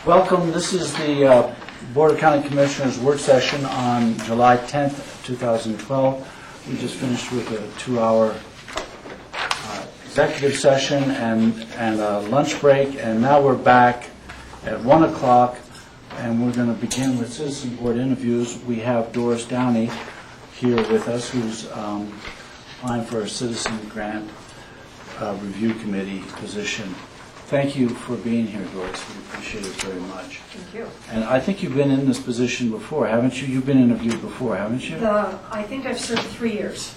Welcome. This is the Board of County Commissioners work session on July 10th, 2012. We just finished with a 2-hour executive session and a lunch break, and now we're back at 1 o'clock, and we're going to begin with citizen board interviews. We have Doris Downey here with us, who's applying for a citizen grant review committee position. Thank you for being here, Doris. We appreciate it very much. Thank you. And I think you've been in this position before, haven't you? You've been interviewed before, haven't you? I think I've served 3 years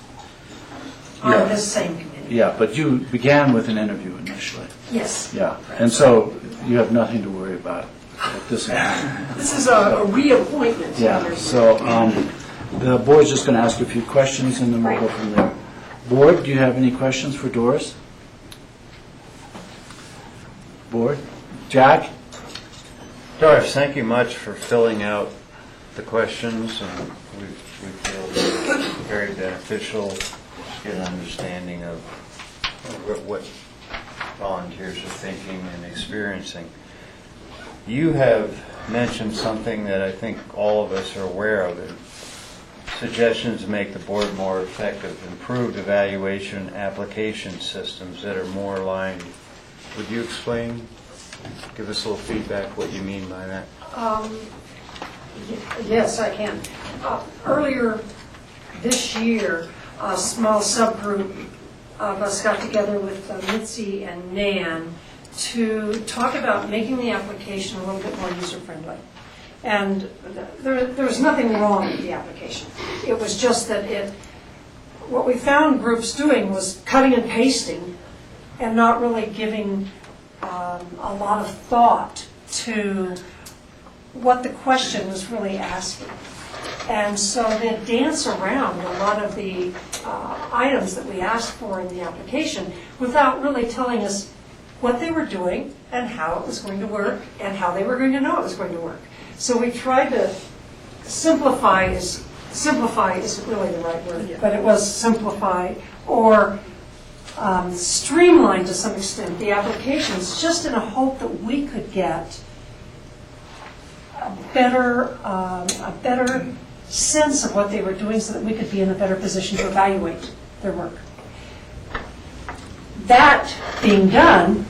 on this same committee. Yeah, but you began with an interview initially. Yes. Yeah, and so you have nothing to worry about at this time. This is a reappointment. Yeah, so the board's just going to ask you a few questions, and then we'll go from there. Board, do you have any questions for Doris? Board? Jack? Doris, thank you much for filling out the questions, and we feel it's very beneficial to get an understanding of what volunteers are thinking and experiencing. You have mentioned something that I think all of us are aware of, suggestions to make the board more effective, improved evaluation application systems that are more aligned. Would you explain, give us a little feedback, what you mean by that? Yes, I can. Earlier this year, a small subgroup of us got together with Mitzi and Nan to talk about making the application a little bit more user-friendly. And there was nothing wrong with the application. It was just that what we found groups doing was cutting and pasting and not really giving a lot of thought to what the question was really asking. And so they dance around a lot of the items that we asked for in the application without really telling us what they were doing and how it was going to work and how they were going to know it was going to work. So we tried to simplify isn't really the right word, but it was simplify or streamline to some extent the applications, just in a hope that we could get a better sense of what they were doing so that we could be in a better position to evaluate their work. That being done,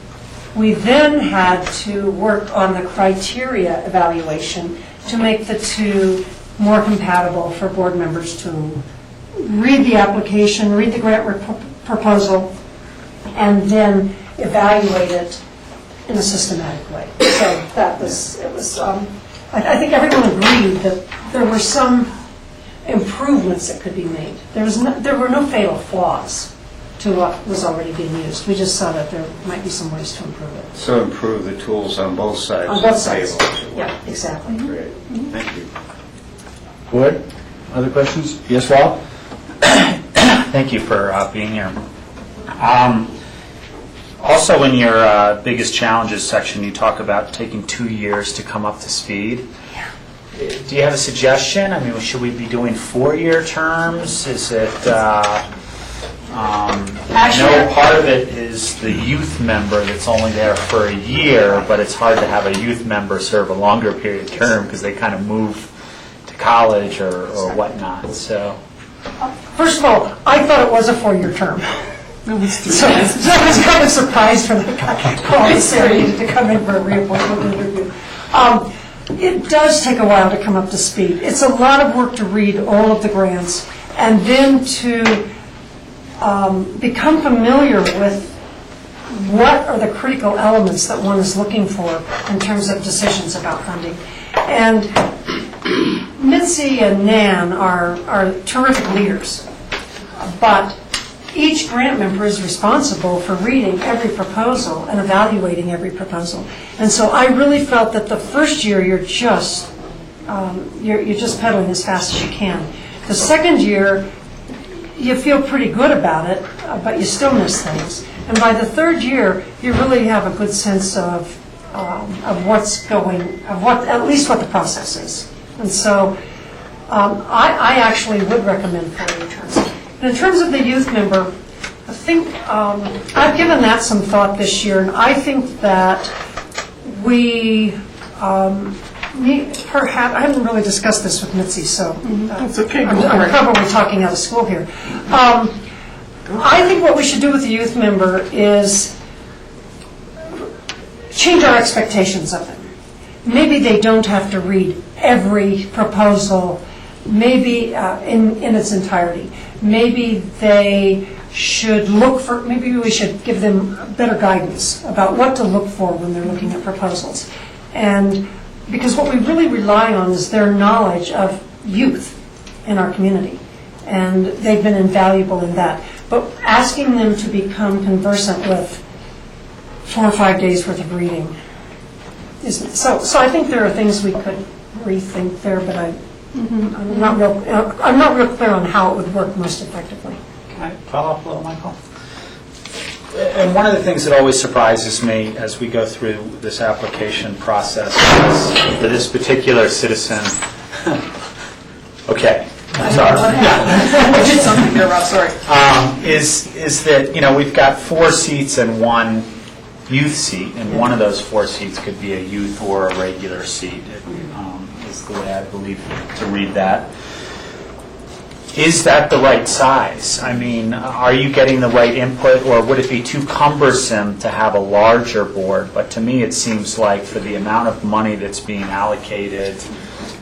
we then had to work on the criteria evaluation to make the two more compatible for board members to read the application, read the grant proposal, and then evaluate it in a systematic way. So I think everyone agreed that there were some improvements that could be made. There were no fatal flaws to what was already being used. We just saw that there might be some ways to improve it. So improve the tools on both sides. On both sides. Yeah, exactly. Great. Thank you. Board? Other questions? Yes, Rob? Thank you for being here. Also, in your biggest challenges section, you talk about taking 2 years to come up to speed. Yeah. Do you have a suggestion? I mean, should we be doing 4-year terms? Is it... I know part of it is the youth member that's only there for a year, but it's hard to have a youth member serve a longer period of term because they kind of move to college or whatnot. So, first of all, I thought it was a 4-year term. So I was kind of surprised when I got called and said I needed to come in for a reappointment interview. It does take a while to come up to speed. It's a lot of work to read all of the grants and then to become familiar with what are the critical elements that one is looking for in terms of decisions about funding. And Mitzi and Nan are terrific leaders, but each grant member is responsible for reading every proposal and evaluating every proposal. And so I really felt that the first year you're just pedaling as fast as you can. The second year you feel pretty good about it, but you still miss things. And by the third year you really have a good sense of at least what the process is. And so I actually would recommend 4-year terms. In terms of the youth member, I think I've given that some thought this year, and I think that we Perhaps, I haven't really discussed this with Mitzi, so That's okay, go I'm for it. probably talking out of school here. I think what we should do with the youth member is change our expectations of them. Maybe they don't have to read every proposal, maybe in its entirety. Maybe they should look for, maybe we should give them better guidance about what to look for when they're looking at proposals. And because what we really rely on is their knowledge of youth in our community. And they've been invaluable in that. But asking them to become conversant with 4 or 5 days worth of reading isn't. So I think there are things we could rethink there, but I'm not real clear on how it would work most effectively. Can I follow up a little, Michael? And one of the things that always surprises me as we go through this application process is for this particular citizen, okay, sorry. I did something there, Rob, sorry. Is that, we've got 4 seats and 1 youth seat, and one of those 4 seats could be a youth or a regular seat, is the way I believe to read that. Is that the right size? I mean, are you getting the right input, or would it be too cumbersome to have a larger board? But to me, it seems like for the amount of money that's being allocated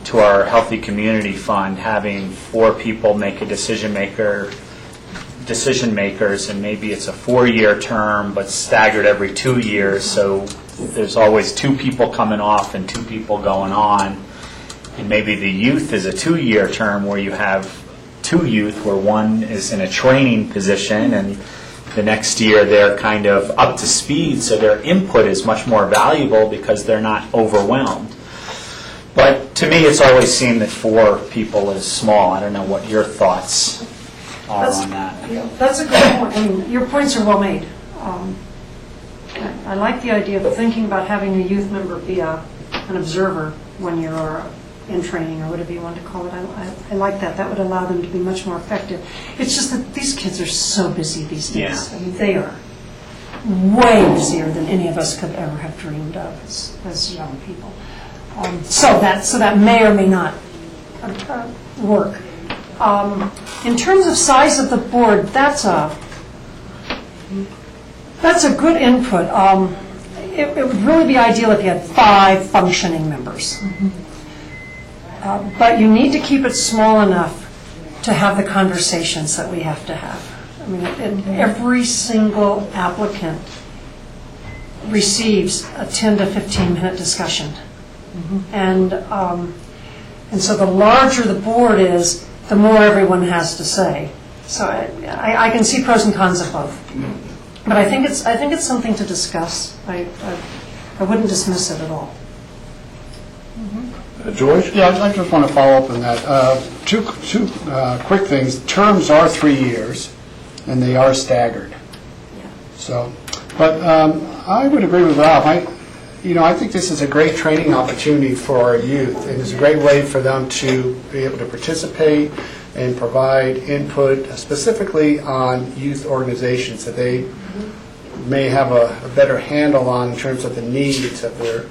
to our Healthy Community Fund, having 4 people make a decision makers, and maybe it's a 4-year term, but staggered every 2 years, so there's always 2 people coming off and 2 people going on. And maybe the youth is a 2-year term where you have 2 youth, where one is in a training position, and the next year they're kind of up to speed, so their input is much more valuable because they're not overwhelmed. But to me, it's always seemed that 4 people is small. I don't know what your thoughts are on that. That's a good point. I mean, your points are well made. I like the idea of thinking about having a youth member be an observer when you're in training, or whatever you want to call it. I like that. That would allow them to be much more effective. It's just that these kids are so busy these days. Yeah. I mean, they are way busier than any of us could ever have dreamed of as young people. So that may or may not work. In terms of size of the board, that's a good input. It would really be ideal if you had 5 functioning members. But you need to keep it small enough to have the conversations that we have to have. I mean, every single applicant receives a 10 to 15 minute discussion. And so the larger the board is, the more everyone has to say. So I can see pros and cons of both. But I think it's something to discuss. I wouldn't dismiss it at all. George? Yeah, I just want to follow up on that. Two quick things. Terms are 3 years, and they are staggered. So, but I would agree with Rob. I think this is a great training opportunity for our youth, and it's a great way for them to be able to participate and provide input specifically on youth organizations that they may have a better handle on in terms of the needs of their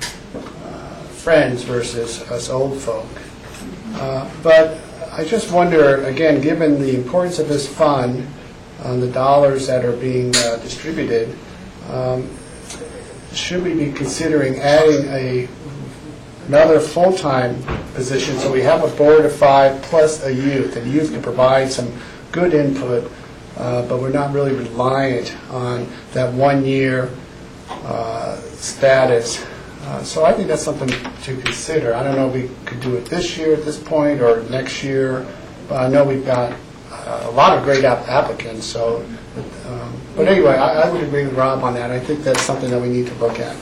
friends versus us old folk. But I just wonder, again, given the importance of this fund, the dollars that are being distributed, should we be considering adding another full-time position so we have a board of 5 plus a youth, and youth can provide some good input, but we're not really reliant on that 1-year status. So I think that's something to consider. I don't know if we could do it this year at this point or next year, but I know we've got a lot of great applicants. So, but anyway, I would agree with Rob on that. I think that's something that we need to look at.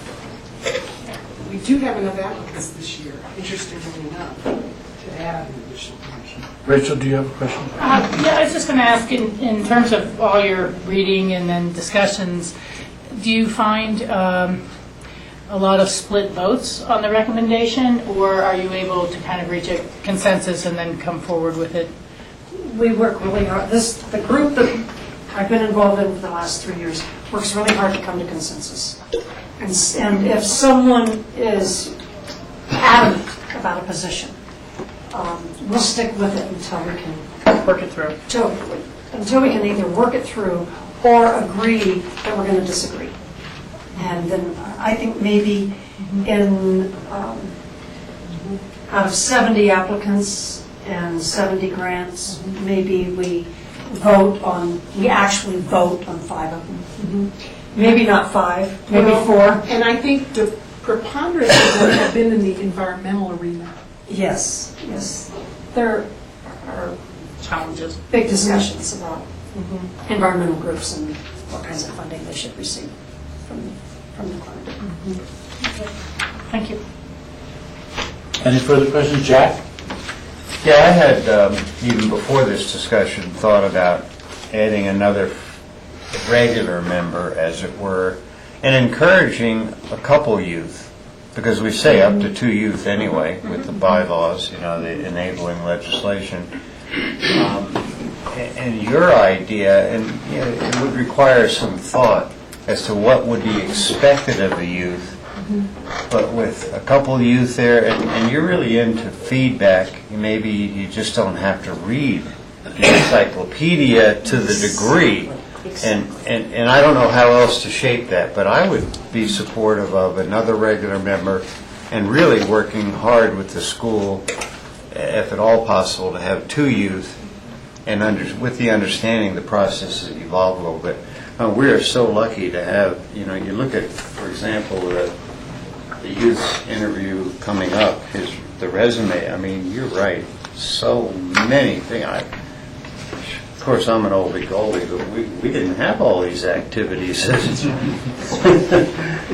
We do have enough applicants this year, interestingly enough, to add an additional function. Rachel, do you have a question? Yeah, I was just going to ask, in terms of all your reading and then discussions, do you find a lot of split votes on the recommendation, or are you able to kind of reach a consensus and then come forward with it? We work really hard. The group that I've been involved in for the last 3 years works really hard to come to consensus. And if someone is adamant about a position, we'll stick with it until we can Work it through. until we can either work it through or agree that we're going to disagree. And then I think maybe in, out of 70 applicants and 70 grants, maybe we actually vote on 5 of them. Maybe not 5, maybe Well, 4. And I think the preponderance of them have been in the environmental arena. Yes, yes. There are Challenges. big discussions about environmental groups and what kinds of funding they should receive from the client. Thank you. Any further questions, Jack? Yeah, I had, even before this discussion, thought about adding another regular member, as it were, and encouraging a couple youth, because we say up to 2 youth anyway with the bylaws, the enabling legislation. And your idea, and it would require some thought as to what would be expected of the youth, but with a couple youth there, and you're really into feedback, maybe you just don't have to read the encyclopedia to the degree. And I don't know how else to shape that, but I would be supportive of another regular member and really working hard with the school, if at all possible, to have 2 youth, and with the understanding the process has evolved a little bit. We are so lucky to have, you look at, for example, the youth's interview coming up, the resume, I mean, you're right, so many things. Of course, I'm an oldie goldie, but we didn't have all these activities as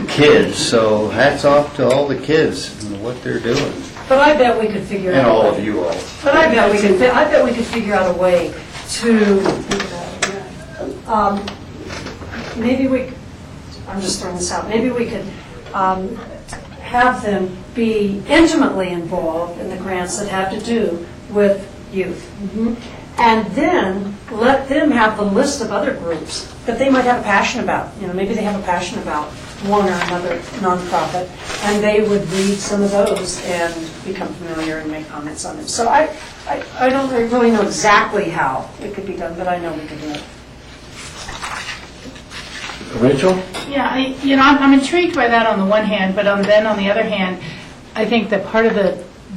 kids, so hats off to all the kids and what they're doing, But I bet we could figure and out. all of you all. But I bet we could figure out a way to, maybe I'm just throwing this out, maybe we could have them be intimately involved in the grants that have to do with youth. And then let them have the list of other groups that they might have a passion about. Maybe they have a passion about one or another nonprofit, and they would read some of those and become familiar and make comments on them. So I don't really know exactly how it could be done, but I know we could do it. Rachel? Yeah, I'm intrigued by that on the one hand, but then on the other hand, I think that part of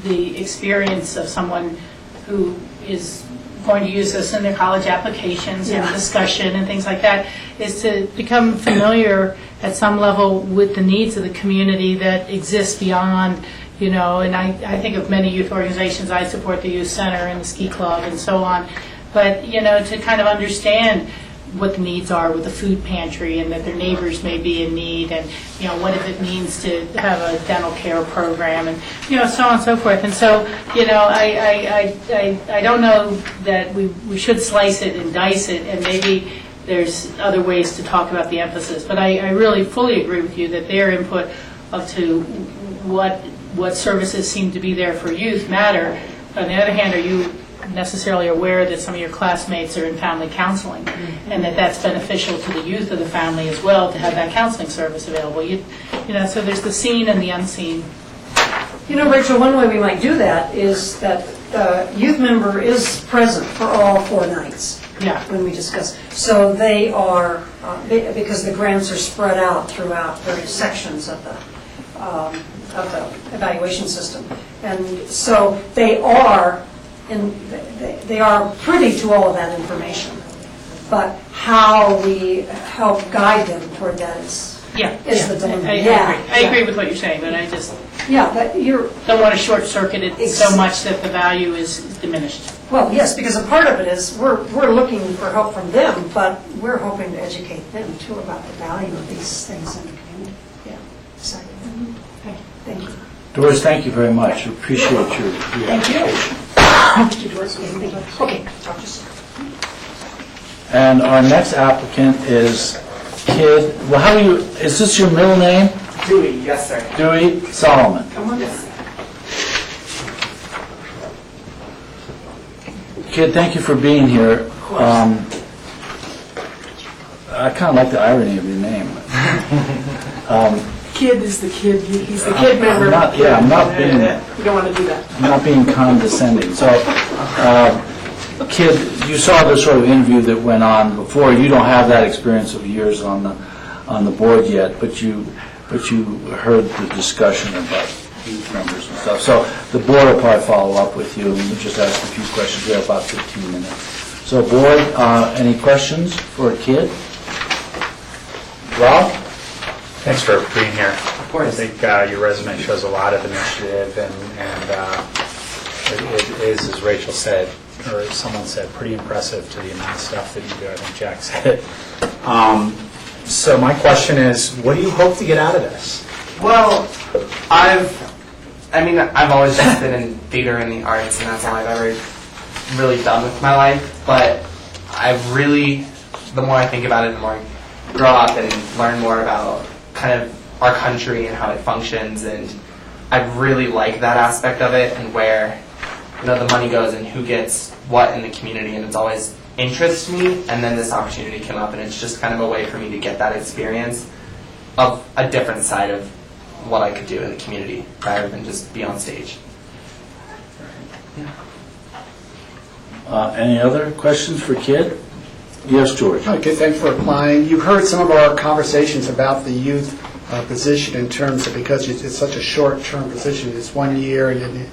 the experience of someone who is going to use this in their college applications and discussion and things like that is to become familiar at some level with the needs of the community that exist beyond, and I think of many youth organizations. I support the youth center and the ski club and so on, but to kind of understand what the needs are with the food pantry and that their neighbors may be in need, and what if it means to have a dental care program, and so on and so forth. And so I don't know that we should slice it and dice it, and maybe there's other ways to talk about the emphasis. But I really fully agree with you that their input to what services seem to be there for youth matter. On the other hand, are you necessarily aware that some of your classmates are in family counseling, and that's beneficial to the youth of the family as well to have that counseling service available? So there's the seen and the unseen. Rachel, one way we might do that is that the youth member is present for all 4 nights. Yeah. When we discuss. So they are, because the grants are spread out throughout various sections of the evaluation system. And so they are privy to all of that information. But how we help guide them toward that is the dilemma. I agree with what you're saying, but I just but you're don't want to short-circuit it so much that the value is diminished. well, yes, because a part of it is we're looking for help from them, but we're hoping to educate them too about the value of these things in the community. Yeah, exactly. Thank you. Doris, thank you very much. Appreciate your Thank you. application. Okay, talk to you soon. And our next applicant is is this your middle name? Dewey, yes, sir. Dewey Solomon. Come on. Yes. Kid, thank you for being here. I kind of like the irony of your name. kid is the kid, he's the kid member. I'm not being, You don't want to do that. I'm not being condescending. So, Kid, you saw the sort of interview that went on before. You don't have that experience of years on the board yet, but you heard the discussion about youth members and stuff. So the board will probably follow up with you, and we'll just ask a few questions. We have about 15 minutes. So, board, any questions for Kid? Rob? Thanks for being here. Of course. I think your resume shows a lot of initiative, and it is, as Rachel said, or as someone said, pretty impressive to the amount of stuff that you do. I think Jack said it. So my question is, what do you hope to get out of this? Well, I've always just been in theater and the arts, and that's all I've ever really done with my life. But the more I think about it, the more I grow up and learn more about kind of our country and how it functions, and I really like that aspect of it, and where the money goes and who gets what in the community, and it's always interests me. And then this opportunity came up, and it's just kind of a way for me to get that experience of a different side of what I could do in the community rather than just be on stage. Any other questions for Kid? Yes, George. Okay, thanks for applying. You've heard some of our conversations about the youth position in terms of, because it's such a short-term position, it's 1 year, and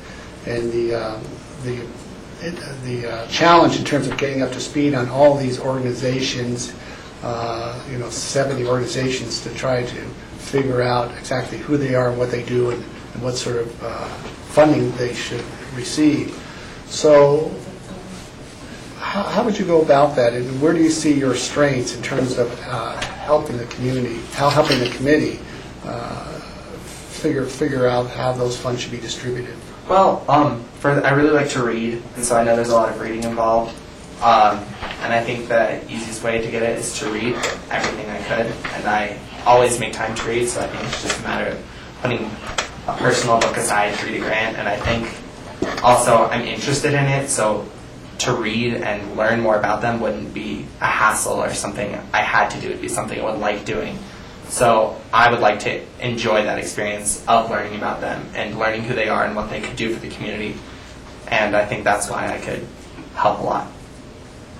the challenge in terms of getting up to speed on all these organizations, 70 organizations, to try to figure out exactly who they are and what they do and what sort of funding they should receive. So how would you go about that, and where do you see your strengths in terms of helping the community, helping the committee figure out how those funds should be distributed? Well, I really like to read, and so I know there's a lot of reading involved. And I think the easiest way to get it is to read everything I could, and I always make time to read, so I think it's just a matter of putting a personal book aside to read a grant. And I think also I'm interested in it, so to read and learn more about them wouldn't be a hassle or something I had to do. It would be something I would like doing. So I would like to enjoy that experience of learning about them and learning who they are and what they could do for the community. And I think that's why I could help a lot,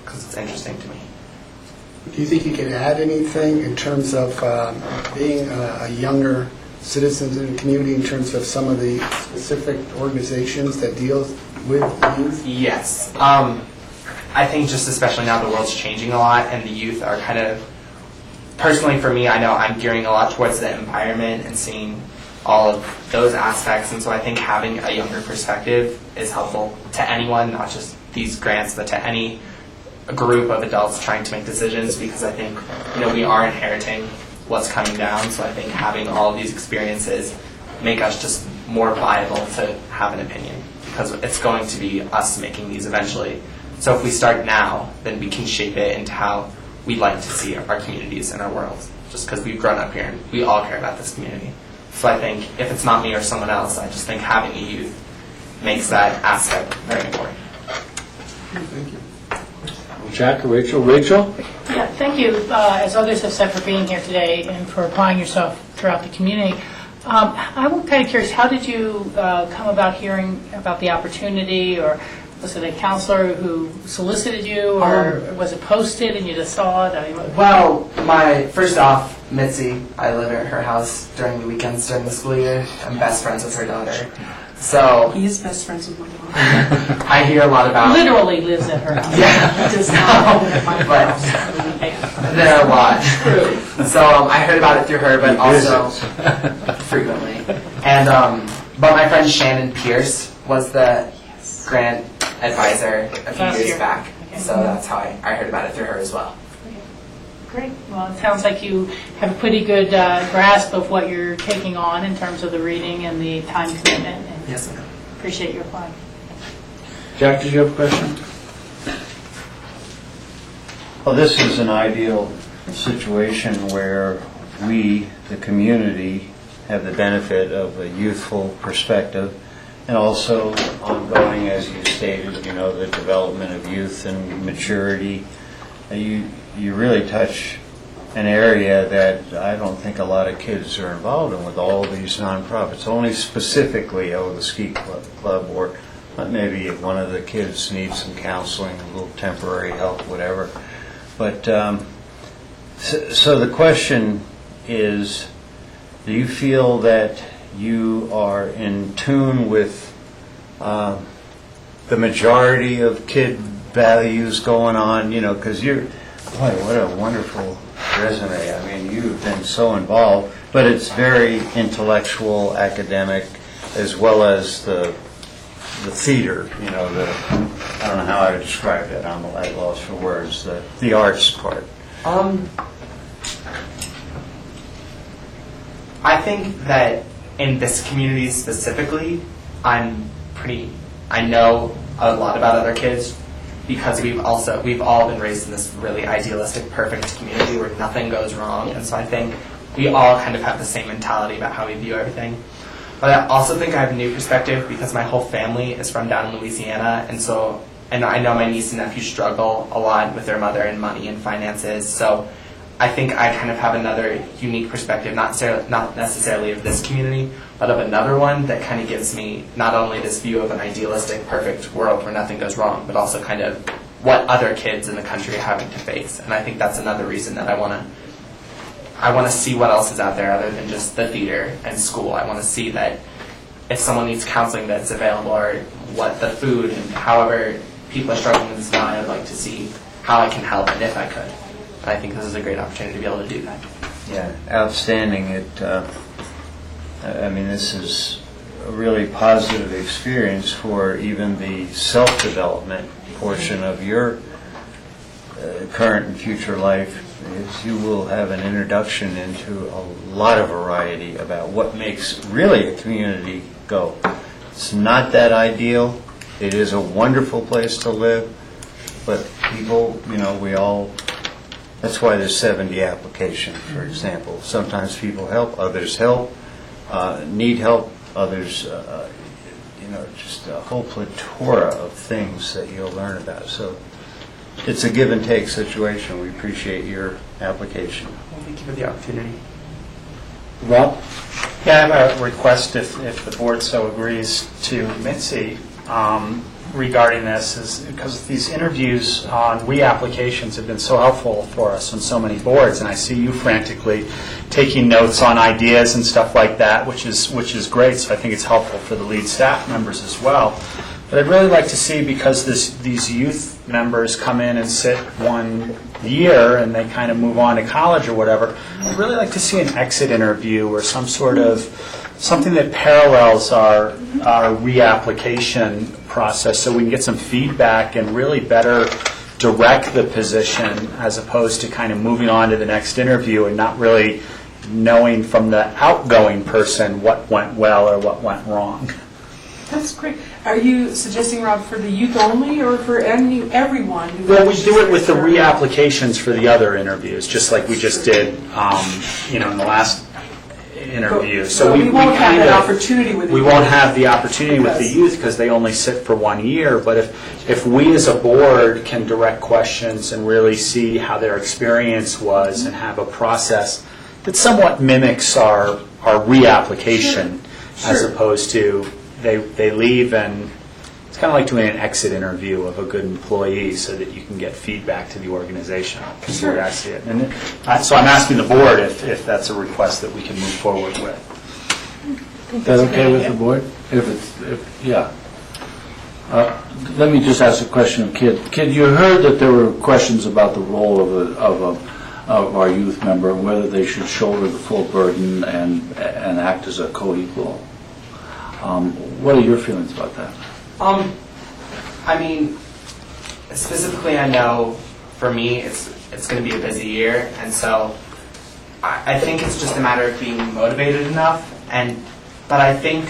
because it's interesting to me. Do you think you can add anything in terms of being a younger citizen in the community, in terms of some of the specific organizations that deal with youth? Yes. I think just especially now the world's changing a lot, and the youth are kind of, personally for me, I know I'm gearing a lot towards the environment and seeing all of those aspects, and so I think having a younger perspective is helpful to anyone, not just these grants, but to any group of adults trying to make decisions, because I think we are inheriting what's coming down, so I think having all of these experiences make us just more viable to have an opinion, because it's going to be us making these eventually. So if we start now, then we can shape it into how we'd like to see our communities and our world, just because we've grown up here and we all care about this community. So I think if it's not me or someone else, I just think having a youth makes that aspect very important. Thank you. Jack or Rachel? Rachel? Yeah, thank you, as others have said, for being here today and for applying yourself throughout the community. I'm kind of curious, how did you come about hearing about the opportunity, or was it a counselor who solicited you, or was it posted and you just saw it? I mean, Well, first off, Mitzi, I live at her house during the weekends during the school year. I'm best friends with her daughter. So He is best friends with my mom. I hear a lot about... literally lives at her house. Yeah. He does not live at my But house. there are a lot. So I heard about it through her, but also frequently. And but my friend Shannon Pierce was the grant advisor a few Last years year. back. Okay. So that's how I heard about it through her as well. Great. Well, it sounds like you have a pretty good grasp of what you're taking on in terms of the reading and the time commitment. And Yes, ma'am. appreciate your applying. Jack, did you have a question? Well, this is an ideal situation where we, the community, have the benefit of a youthful perspective, and also ongoing, as you stated, the development of youth and maturity. You really touch an area that I don't think a lot of kids are involved in with all these nonprofits, only specifically, the ski club, or maybe if one of the kids needs some counseling, a little temporary help, whatever. But so the question is, do you feel that you are in tune with the majority of kid values going on? You know, because boy, what a wonderful resume. I mean, you've been so involved, but it's very intellectual, academic, as well as the theater, I don't know how I would describe it, I'm at a loss for words, the arts part. I think that in this community specifically, I know a lot about other kids because we've all been raised in this really idealistic, perfect community where nothing goes wrong, and so I think we all kind of have the same mentality about how we view everything. But I also think I have a new perspective because my whole family is from down in Louisiana, and I know my niece and nephew struggle a lot with their mother and money and finances, so I think I kind of have another unique perspective, not necessarily of this community, but of another one that kind of gives me not only this view of an idealistic, perfect world where nothing goes wrong, but also kind of what other kids in the country are having to face. And I think that's another reason that I want to see what else is out there other than just the theater and school. I want to see that if someone needs counseling that's available, or what the food and however people are struggling with this now, I'd like to see how I can help and if I could. And I think this is a great opportunity to be able to do that. Yeah, outstanding. This is a really positive experience for even the self-development portion of your current and future life. You will have an introduction into a lot of variety about what makes really a community go. It's not that ideal. It is a wonderful place to live, but people, that's why there's 70 applications, for example. Sometimes people help, others need help, others, just a whole plethora of things that you'll learn about. So it's a give and take situation. We appreciate your application. Well, thank you for the opportunity. Rob? Yeah, I have a request, if the board so agrees, to Mitzi regarding this, is because these interviews on reapplications have been so helpful for us on so many boards, and I see you frantically taking notes on ideas and stuff like that, which is great. So I think it's helpful for the lead staff members as well. But I'd really like to see, because these youth members come in and sit 1 year and they kind of move on to college or whatever, I'd really like to see an exit interview or something that parallels our reapplication process, so we can get some feedback and really better direct the position, as opposed to kind of moving on to the next interview and not really knowing from the outgoing person what went well or what went wrong. That's great. Are you suggesting, Rob, for the youth only or for everyone? Well, we do it with the reapplications for the other interviews, just like we just did, in the last interview. So we won't have that opportunity with the youth. We won't have the opportunity with the youth because they only sit for 1 year. But if we as a board can direct questions and really see how their experience was and have a process that somewhat mimics our reapplication, as opposed to they leave, and it's kind of like doing an exit interview of a good employee so that you can get feedback to the organization. That's the way I see it. And so I'm asking the board if that's a request that we can move forward with. Is that okay with the board? Yeah. Let me just ask a question of Kid. Kid, you heard that there were questions about the role of our youth member and whether they should shoulder the full burden and act as a co-equal. What are your feelings about that? Specifically, I know for me it's going to be a busy year, and so I think it's just a matter of being motivated enough. But I think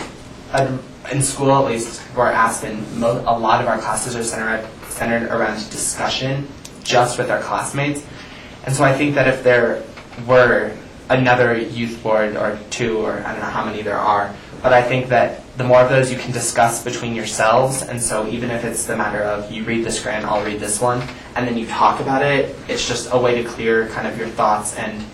in school, at least where Aspen, a lot of our classes are centered around discussion just with our classmates. And so I think that if there were another youth board or two, or I don't know how many there are, but I think that the more of those you can discuss between yourselves, and so even if it's the matter of you read this grant, I'll read this one, and then you talk about it, it's just a way to clear kind of your thoughts, and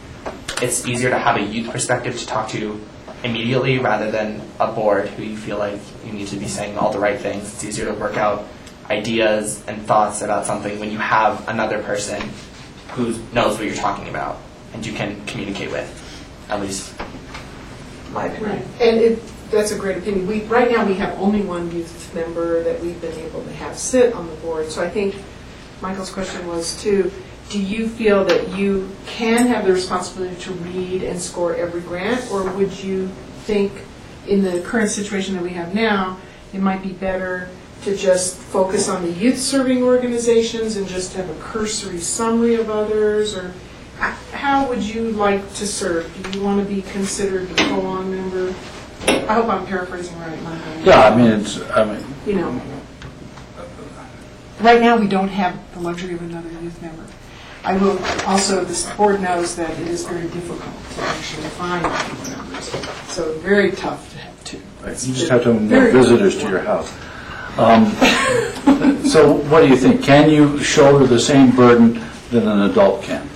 it's easier to have a youth perspective to talk to immediately rather than a board who you feel like you need to be saying all the right things. It's easier to work out ideas and thoughts about something when you have another person who knows what you're talking about and you can communicate with, at least my opinion. Right, and that's a great opinion. Right now, we have only one youth member that we've been able to have sit on the board. So I think Michael's question was too, do you feel that you can have the responsibility to read and score every grant, or would you think in the current situation that we have now, it might be better to just focus on the youth serving organizations and just have a cursory summary of others, or how would you like to serve? Do you want to be considered a full-on member? I hope I'm paraphrasing right, Michael. Yeah, You know, right now we don't have the luxury of another youth member. I will also, this board knows that it is very difficult to actually find youth members. So very tough to have two. you just have to have more visitors to your house. So what do you think? Can you shoulder the same burden that an adult can?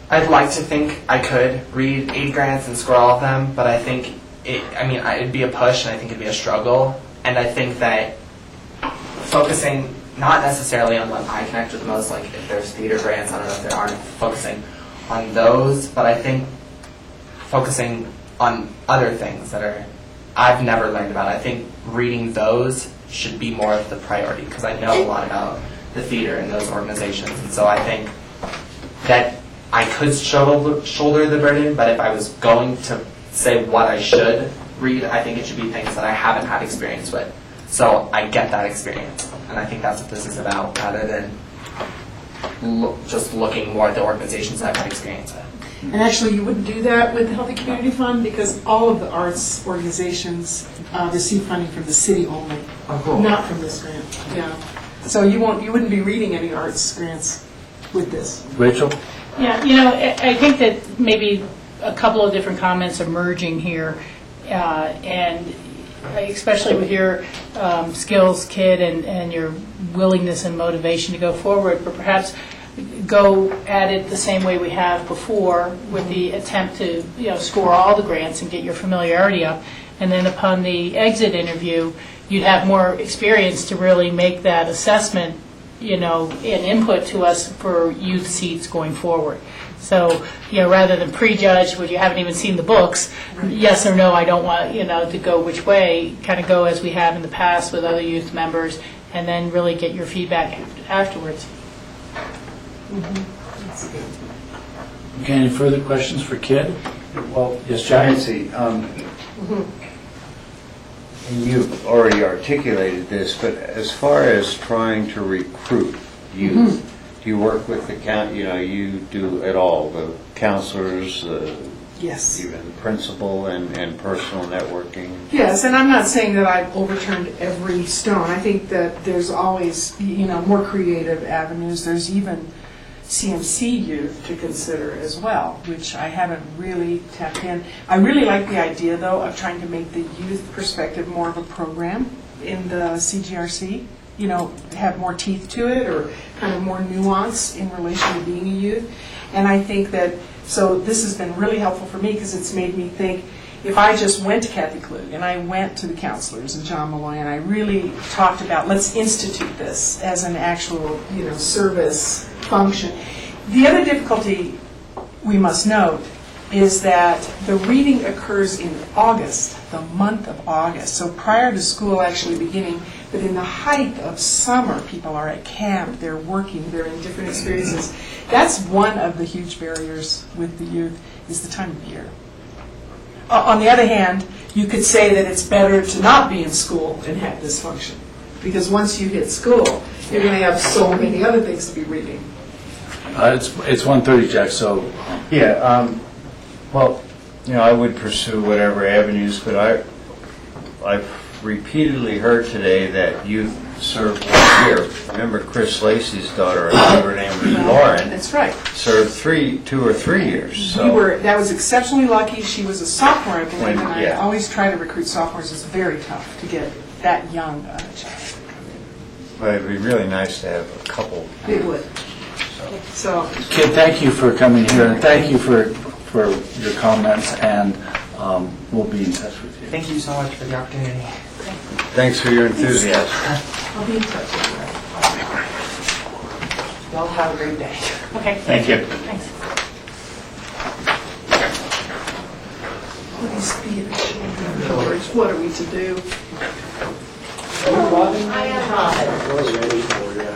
I'd like to think I could read 80 grants and score all of them, but I think it'd be a push, and I think it'd be a struggle. And I think that focusing not necessarily on what I connect with the most, like if there's theater grants, I don't know if there aren't, focusing on those, but I think focusing on other things that I've never learned about. I think reading those should be more of the priority, because I know a lot about the theater and those organizations, and so I think that I could shoulder the burden, but if I was going to say what I should read, I think it should be things that I haven't had experience with. So I get that experience, and I think that's what this is about, rather than just looking more at the organizations that I've had experience with. And actually, you wouldn't do that with the Healthy Community Fund because all of the arts organizations receive funding from the city only, not from this grant. Yeah. So you wouldn't be reading any arts grants with this. Rachel? Yeah, I think that maybe a couple of different comments are merging here, and especially with your skills kit and your willingness and motivation to go forward, but perhaps go at it the same way we have before with the attempt to score all the grants and get your familiarity up, and then upon the exit interview you'd have more experience to really make that assessment and input to us for youth seats going forward. So, rather than prejudge when you haven't even seen the books, yes or no, I don't want, to go which way, kind of go as we have in the past with other youth members, and then really get your feedback afterwards. That's good. Okay, any further questions for Kid? Well, yes, Jack? Nancy, you've already articulated this, but as far as trying to recruit youth, do you work with the you do it all, the counselors, Yes. even the principal and personal networking? Yes, and I'm not saying that I've overturned every stone. I think that there's always, more creative avenues. There's even CMC youth to consider as well, which I haven't really tapped in. I really like the idea, though, of trying to make the youth perspective more of a program in the CGRC. Have more teeth to it, or kind of more nuance in relation to being a youth. And I think that, so this has been really helpful for me because it's made me think, if I just went to Kathy Klug and I went to the counselors and John Malloy and I really talked about, let's institute this as an actual, service function. The other difficulty we must note is that the reading occurs in August, the month of August. So prior to school actually beginning, but in the height of summer, people are at camp, they're working, they're in different experiences. That's one of the huge barriers with the youth, is the time of year. On the other hand, you could say that it's better to not be in school and have this function, because once you hit school, you're going to have so many other things to be reading. It's 1:30, Jack, so... Yeah, well, I would pursue whatever avenues, but I've repeatedly heard today that youth served 1 year. Remember Chris Lacey's daughter, I believe her name was Lauren, That's right. served 2 or 3 years, so. That was exceptionally lucky. She was a sophomore, I believe, and I Yeah. always try to recruit sophomores. It's very tough to get that young a child. But it'd be really nice to have a couple. It would. So, Kid, thank you for coming here, and thank you for your comments, and we'll be in touch with you. Thank you so much for the opportunity. Thanks for your enthusiasm. I'll be in touch with you. Y'all have a great day. Okay. Thank you. Thanks. Please be in children, George. What are we to do? I am Robin.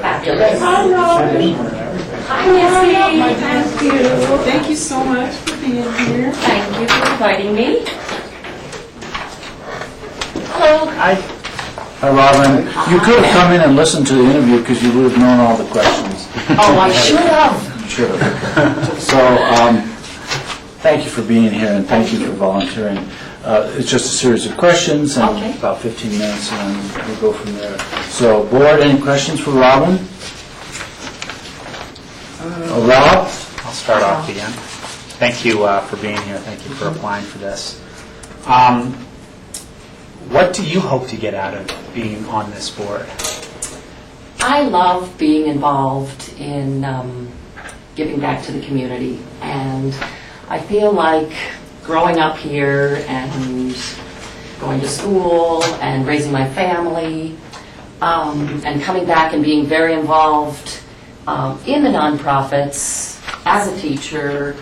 Fabulous. Hi, Missy. Thank you. Thank you so much for being here. Thank you for inviting me. Hello. Hi, Robin. You could have come in and listened to the interview because you would have known all the questions. Oh, I should have. Sure. So, thank you for being here, and thank you for volunteering. It's just a series of questions, and Okay. about 15 minutes, and we'll go from there. So, board, any questions for Robin? Rob? I'll start off again. Thank you for being here. Thank you for applying for this. What do you hope to get out of being on this board? I love being involved in giving back to the community, and I feel like growing up here and going to school and raising my family and coming back and being very involved in the nonprofits as a teacher,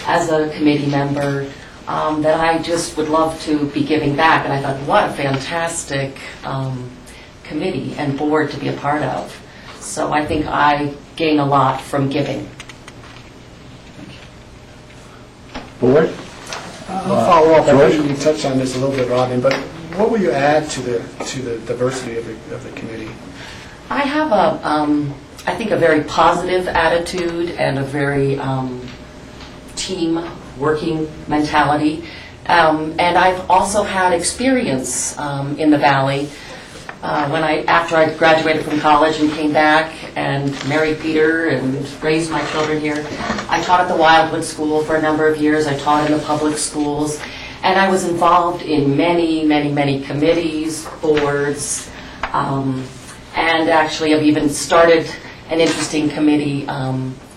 as a committee member, that I just would love to be giving back. And I thought, what a fantastic committee and board to be a part of. So I think I gain a lot from giving. Board? I'll follow up. I George? think you touched on this a little bit, Robin, but what will you add to the diversity of the committee? I have I think a very positive attitude and a very team working mentality. And I've also had experience in the Valley. After I graduated from college and came back and married Peter and raised my children here, I taught at the Wildwood School for a number of years. I taught in the public schools, and I was involved in many, many, many committees, boards, and actually I've even started an interesting committee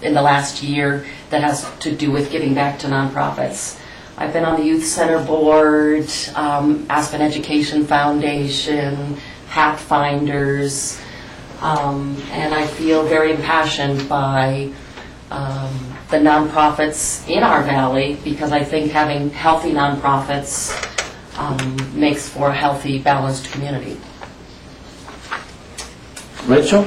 in the last year that has to do with giving back to nonprofits. I've been on the Youth Center board, Aspen Education Foundation, Pathfinders, and I feel very impassioned by the nonprofits in our valley, because I think having healthy nonprofits makes for a healthy, balanced community. Rachel?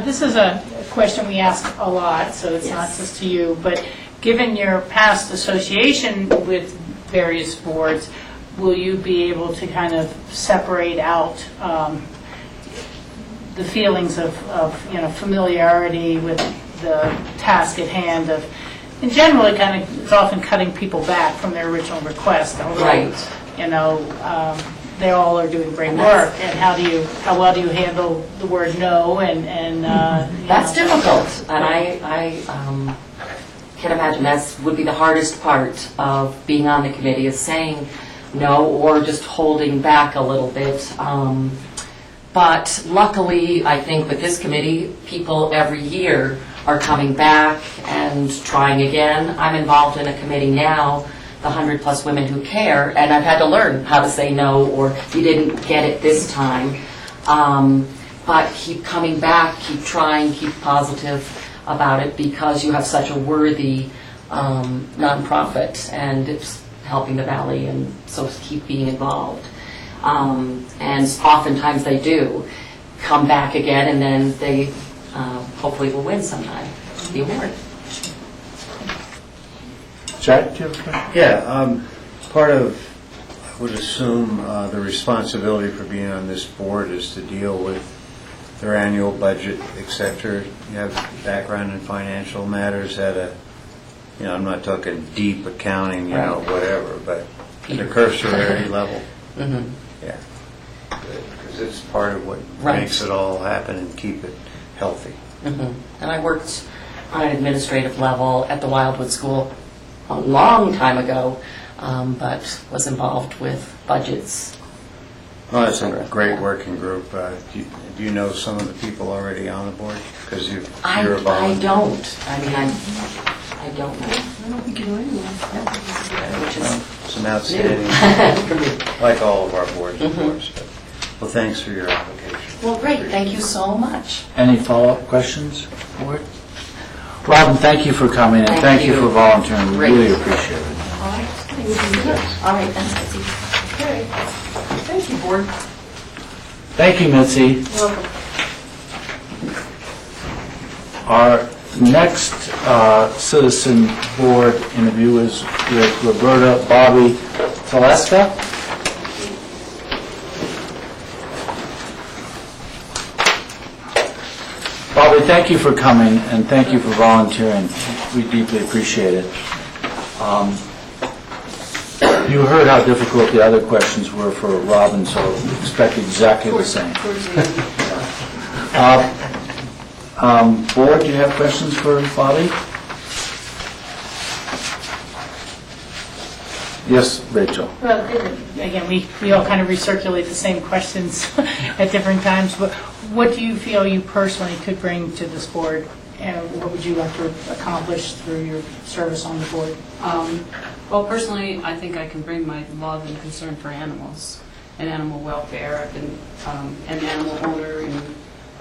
This is a question we ask a lot, so it's not Yes. just to you, but given your past association with various boards, will you be able to kind of separate out the feelings of familiarity with the task at hand of, and generally kind of, it's often cutting people back from their original request, although, Right. they all are doing great work, and how well do you handle the word no, and That's difficult, and I can imagine that would be the hardest part of being on the committee, is saying no or just holding back a little bit. But luckily, I think with this committee, people every year are coming back and trying again. I'm involved in a committee now, the 100+ Women Who Care, and I've had to learn how to say no, or you didn't get it this time. But keep coming back, keep trying, keep positive about it, because you have such a worthy nonprofit, and it's helping the Valley, and so keep being involved. And oftentimes they do come back again, and then they hopefully will win sometime, the award. Jack, do you have a question? Yeah, part of, I would assume, the responsibility for being on this board is to deal with their annual budget, et cetera. You have background in financial matters at a, I'm not talking deep accounting, whatever, but at a cursory level. Mm-hmm. Yeah. Because it's part of what Right. makes it all happen and keep it healthy. And I worked on an administrative level at the Wildwood School a long time ago, but was involved with budgets. Well, it's a great working group. Do you know some of the people already on the board? Because you're a I volunteer. don't. I mean, I don't know. I don't think you know anyone. Which is It's an outstanding, for me. like all of our boards, of course. But- Well, thanks for your application. Well, great. Thank you so much. Any follow-up questions, board? Robin, thank you for coming and Thank thank you you. for volunteering. We Great. really appreciate it. All right, thanks, Betsy. Okay. Thank you, board. Thank you, Mitzi. Welcome. Our next citizen board interview is with Roberta Bobby Teleska. Bobby, thank you for coming and thank you for volunteering. We deeply appreciate it. You heard how difficult the other questions were for Robin, so expect exactly the same. Board, do you have questions for Bobby? Yes, Rachel. Well, again, we all kind of recirculate the same questions at different times, but what do you feel you personally could bring to this board? And what would you like to accomplish through your service on the board? Well, personally, I think I can bring my love and concern for animals and animal welfare. I've been an animal owner and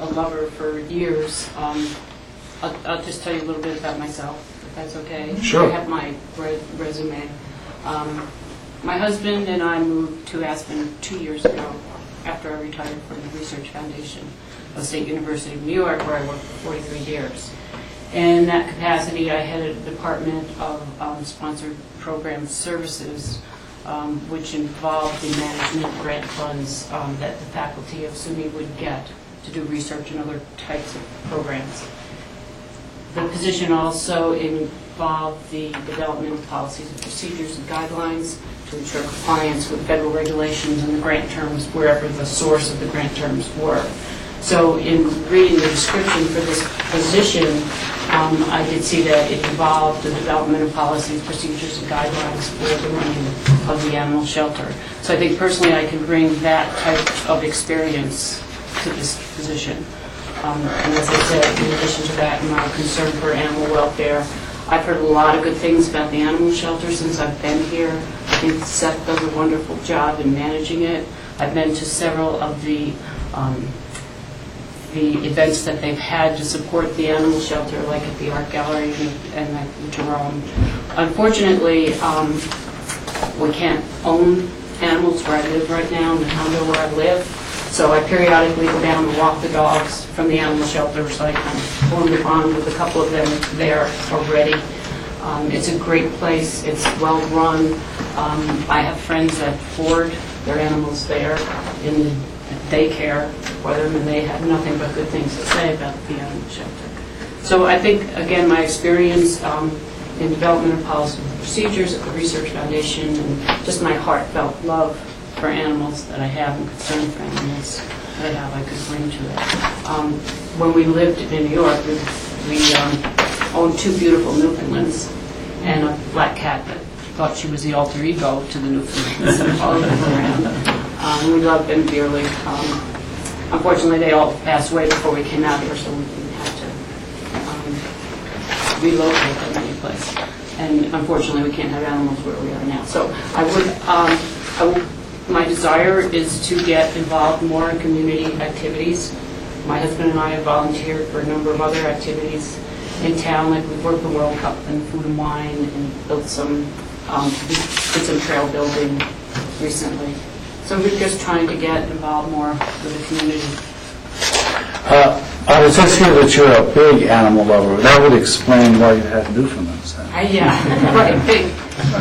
a lover for years. I'll just tell you a little bit about myself, if that's okay. Sure. I have my resume. My husband and I moved to Aspen 2 years ago after I retired from the Research Foundation of State University of New York, where I worked for 43 years. In that capacity, I headed a department of sponsored program services, which involved the management grant funds that the faculty of SUNY would get to do research and other types of programs. The position also involved the development of policies and procedures and guidelines to ensure compliance with federal regulations and the grant terms wherever the source of the grant terms were. So in reading the description for this position, I did see that it involved the development of policies, procedures, and guidelines for the running of the animal shelter. So I think personally I can bring that type of experience to this position. And as I said, in addition to that, my concern for animal welfare, I've heard a lot of good things about the animal shelter since I've been here. I think Seth does a wonderful job in managing it. I've been to several of the events that they've had to support the animal shelter, like at the Art Gallery and at Jerome. Unfortunately, we can't own animals where I live right now, in the condo where I live. So I periodically go down and walk the dogs from the animal shelter, so I kind of formed a bond with a couple of them there already. It's a great place. It's well run. I have friends that board their animals there in the daycare for them, and they have nothing but good things to say about the animal shelter. So I think, again, my experience in development of policy and procedures at the Research Foundation and just my heartfelt love for animals that I have and concern for animals that I have, I could bring to it. When we lived in New York, we owned two beautiful Newfoundlands and a black cat that thought she was the alter ego to the Newfoundlands and followed them around. We loved them dearly. Unfortunately, they all passed away before we came out here, so we didn't have to relocate them anyplace. And unfortunately, we can't have animals where we are now. So my desire is to get involved more in community activities. My husband and I have volunteered for a number of other activities in town, like we've worked the World Cup and Food and Wine and built some, did some trail building recently. So we're just trying to get involved more with the community. I was just here that you're a big animal lover. That would explain why you had Newfoundlands then. Yeah, right, big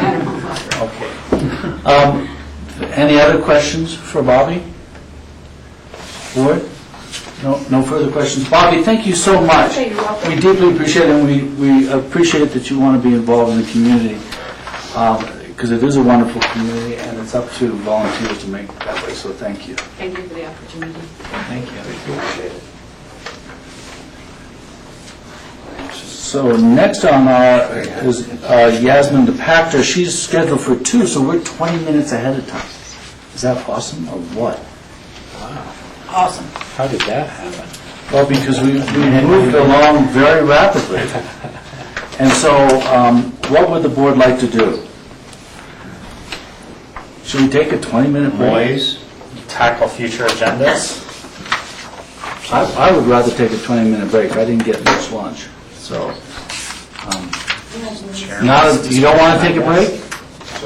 animal lover. Okay. Any other questions for Bobby? Board? No further questions. Bobby, thank you so much. Hey, you're welcome. We deeply appreciate it, and we appreciate that you want to be involved in the community. because it is a wonderful community, and it's up to volunteers to make it that way, so thank you. Thank you for the opportunity. Thank you. Appreciate it. So next on our is Yasmin DePactor. She's scheduled for 2, so we're 20 minutes ahead of time. Is that awesome or what? Awesome. How did that happen? Well, because we moved along very rapidly. And so what would the board like to do? Should we take a 20-minute break? Boys, Tackle future agendas. I would rather take a 20-minute break. I didn't get much lunch, so. Now, you don't want to take a break?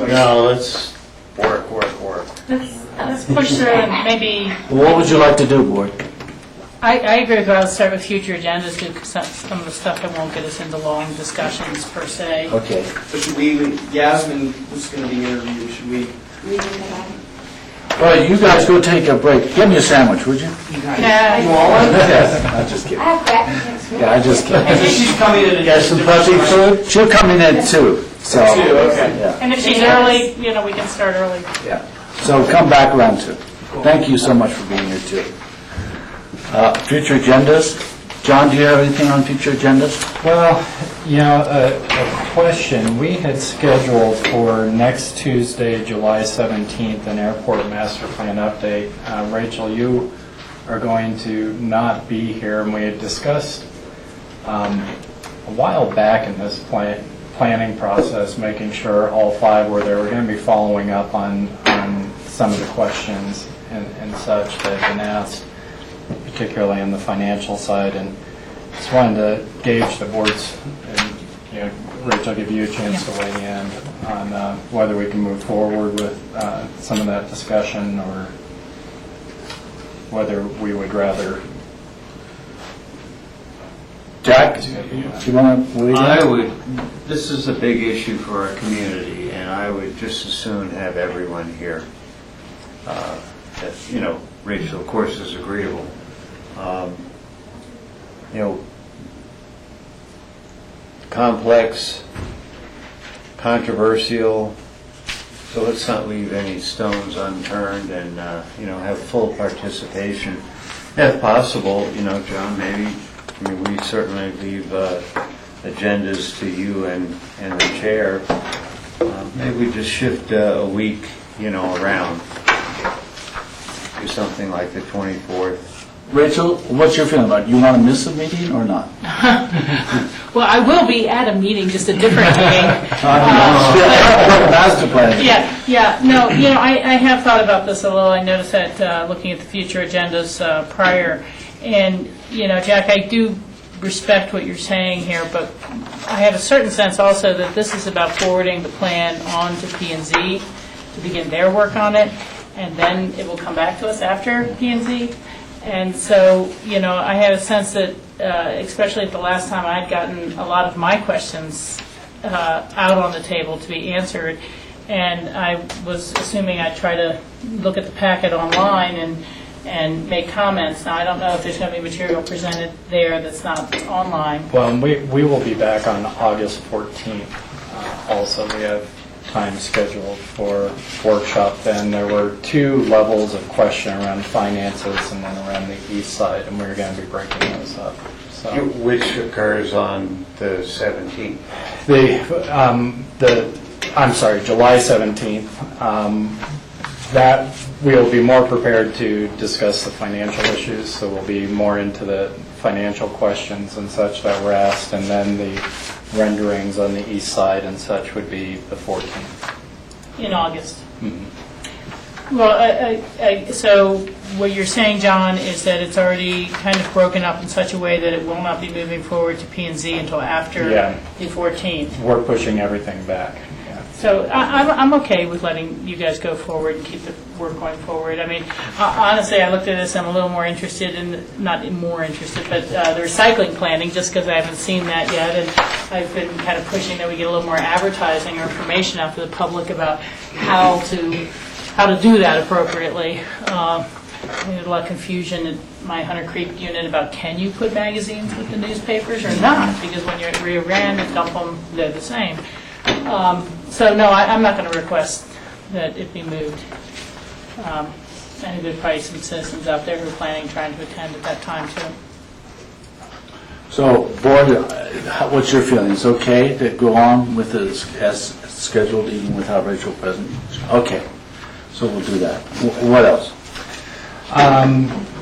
no, let's work. Let's push through and maybe, Well, what would you like to do, board? I agree with I'll start with future agendas, do some of the stuff that won't get us into long discussions per se. Okay. But should we, Yasmin was going to be interviewed, should we? All right, you guys go take a break. Give me a sandwich, would you? Yeah. You want one? I'm just kidding. Yeah, I just kidding. She's coming in. Yeah, some puppy food? She'll come in at 2, so. Okay. Yeah, And if she's early, we can start early. yeah. So come back around 2. Thank you so much for being here, too. Future agendas? John, do you have anything on future agendas? Well, a question. We had scheduled for next Tuesday, July 17th, an airport master plan update. Rachel, you are going to not be here, and we had discussed a while back in this planning process, making sure all 5 were there. We're going to be following up on some of the questions and such that have been asked, particularly on the financial side, and just wanted to gauge the board's, and Rachel, give you a chance to weigh in on whether we can move forward with some of that discussion, or whether we would rather. Jack, do you want to weigh in? This is a big issue for our community, and I would just as soon have everyone here. Rachel, of course, is agreeable. Complex, controversial, so let's not leave any stones unturned, and have full participation. If possible, John, maybe, we certainly leave agendas to you and the chair. Maybe we just shift a week, around. Do something like the 24th. Rachel, what's your feeling about it? You want to miss a meeting or not? Well, I will be at a meeting, just a different meeting. Master plan. Yeah, no, I have thought about this a little. I noticed that looking at the future agendas prior, and, Jack, I do respect what you're saying here, but I have a certain sense also that this is about forwarding the plan on to P&Z to begin their work on it, and then it will come back to us after P&Z. And so, I had a sense that, especially at the last time, I'd gotten a lot of my questions out on the table to be answered, and I was assuming I'd try to look at the packet online and make comments. Now, I don't know if there's going to be material presented there that's not online. Well, we will be back on August 14th. Also, we have time scheduled for workshop then. There were 2 levels of question around finances and then around the east side, and we're going to be breaking those up. So Which occurs on the 17th. July 17th. That we'll be more prepared to discuss the financial issues, so we'll be more into the financial questions and such that were asked, and then the renderings on the east side and such would be the 14th. In August. Mm-hmm. Well, so what you're saying, John, is that it's already kind of broken up in such a way that it will not be moving forward to P&Z until after the 14th. We're pushing everything back. So I'm okay with letting you guys go forward and keep the work going forward. I mean, honestly, I looked at this, I'm a little more interested in, not more interested, but the recycling planning, just because I haven't seen that yet, and I've been kind of pushing that we get a little more advertising or information out to the public about how to do that appropriately. There's a lot of confusion at my Hunter Creek unit about can you put magazines with the newspapers or not, because when you're at Rio Grande and dump them, they're the same. So no, I'm not going to request that it be moved. And there's probably some citizens out there who are trying to attend at that time too. So, board, what's your feeling? It's okay to go on with it as scheduled, even without Rachel present? Okay, so we'll do that. What else?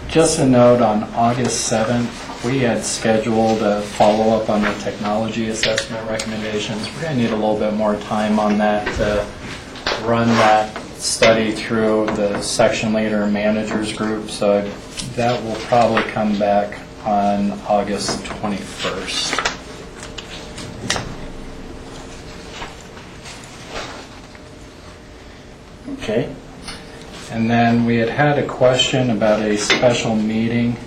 Just a note, on August 7th, we had scheduled a follow-up on the technology assessment recommendations. We're going to need a little bit more time on that to run that study through the section leader and managers group, so that will probably come back on August 21st. Okay. And then we had a question about a special meeting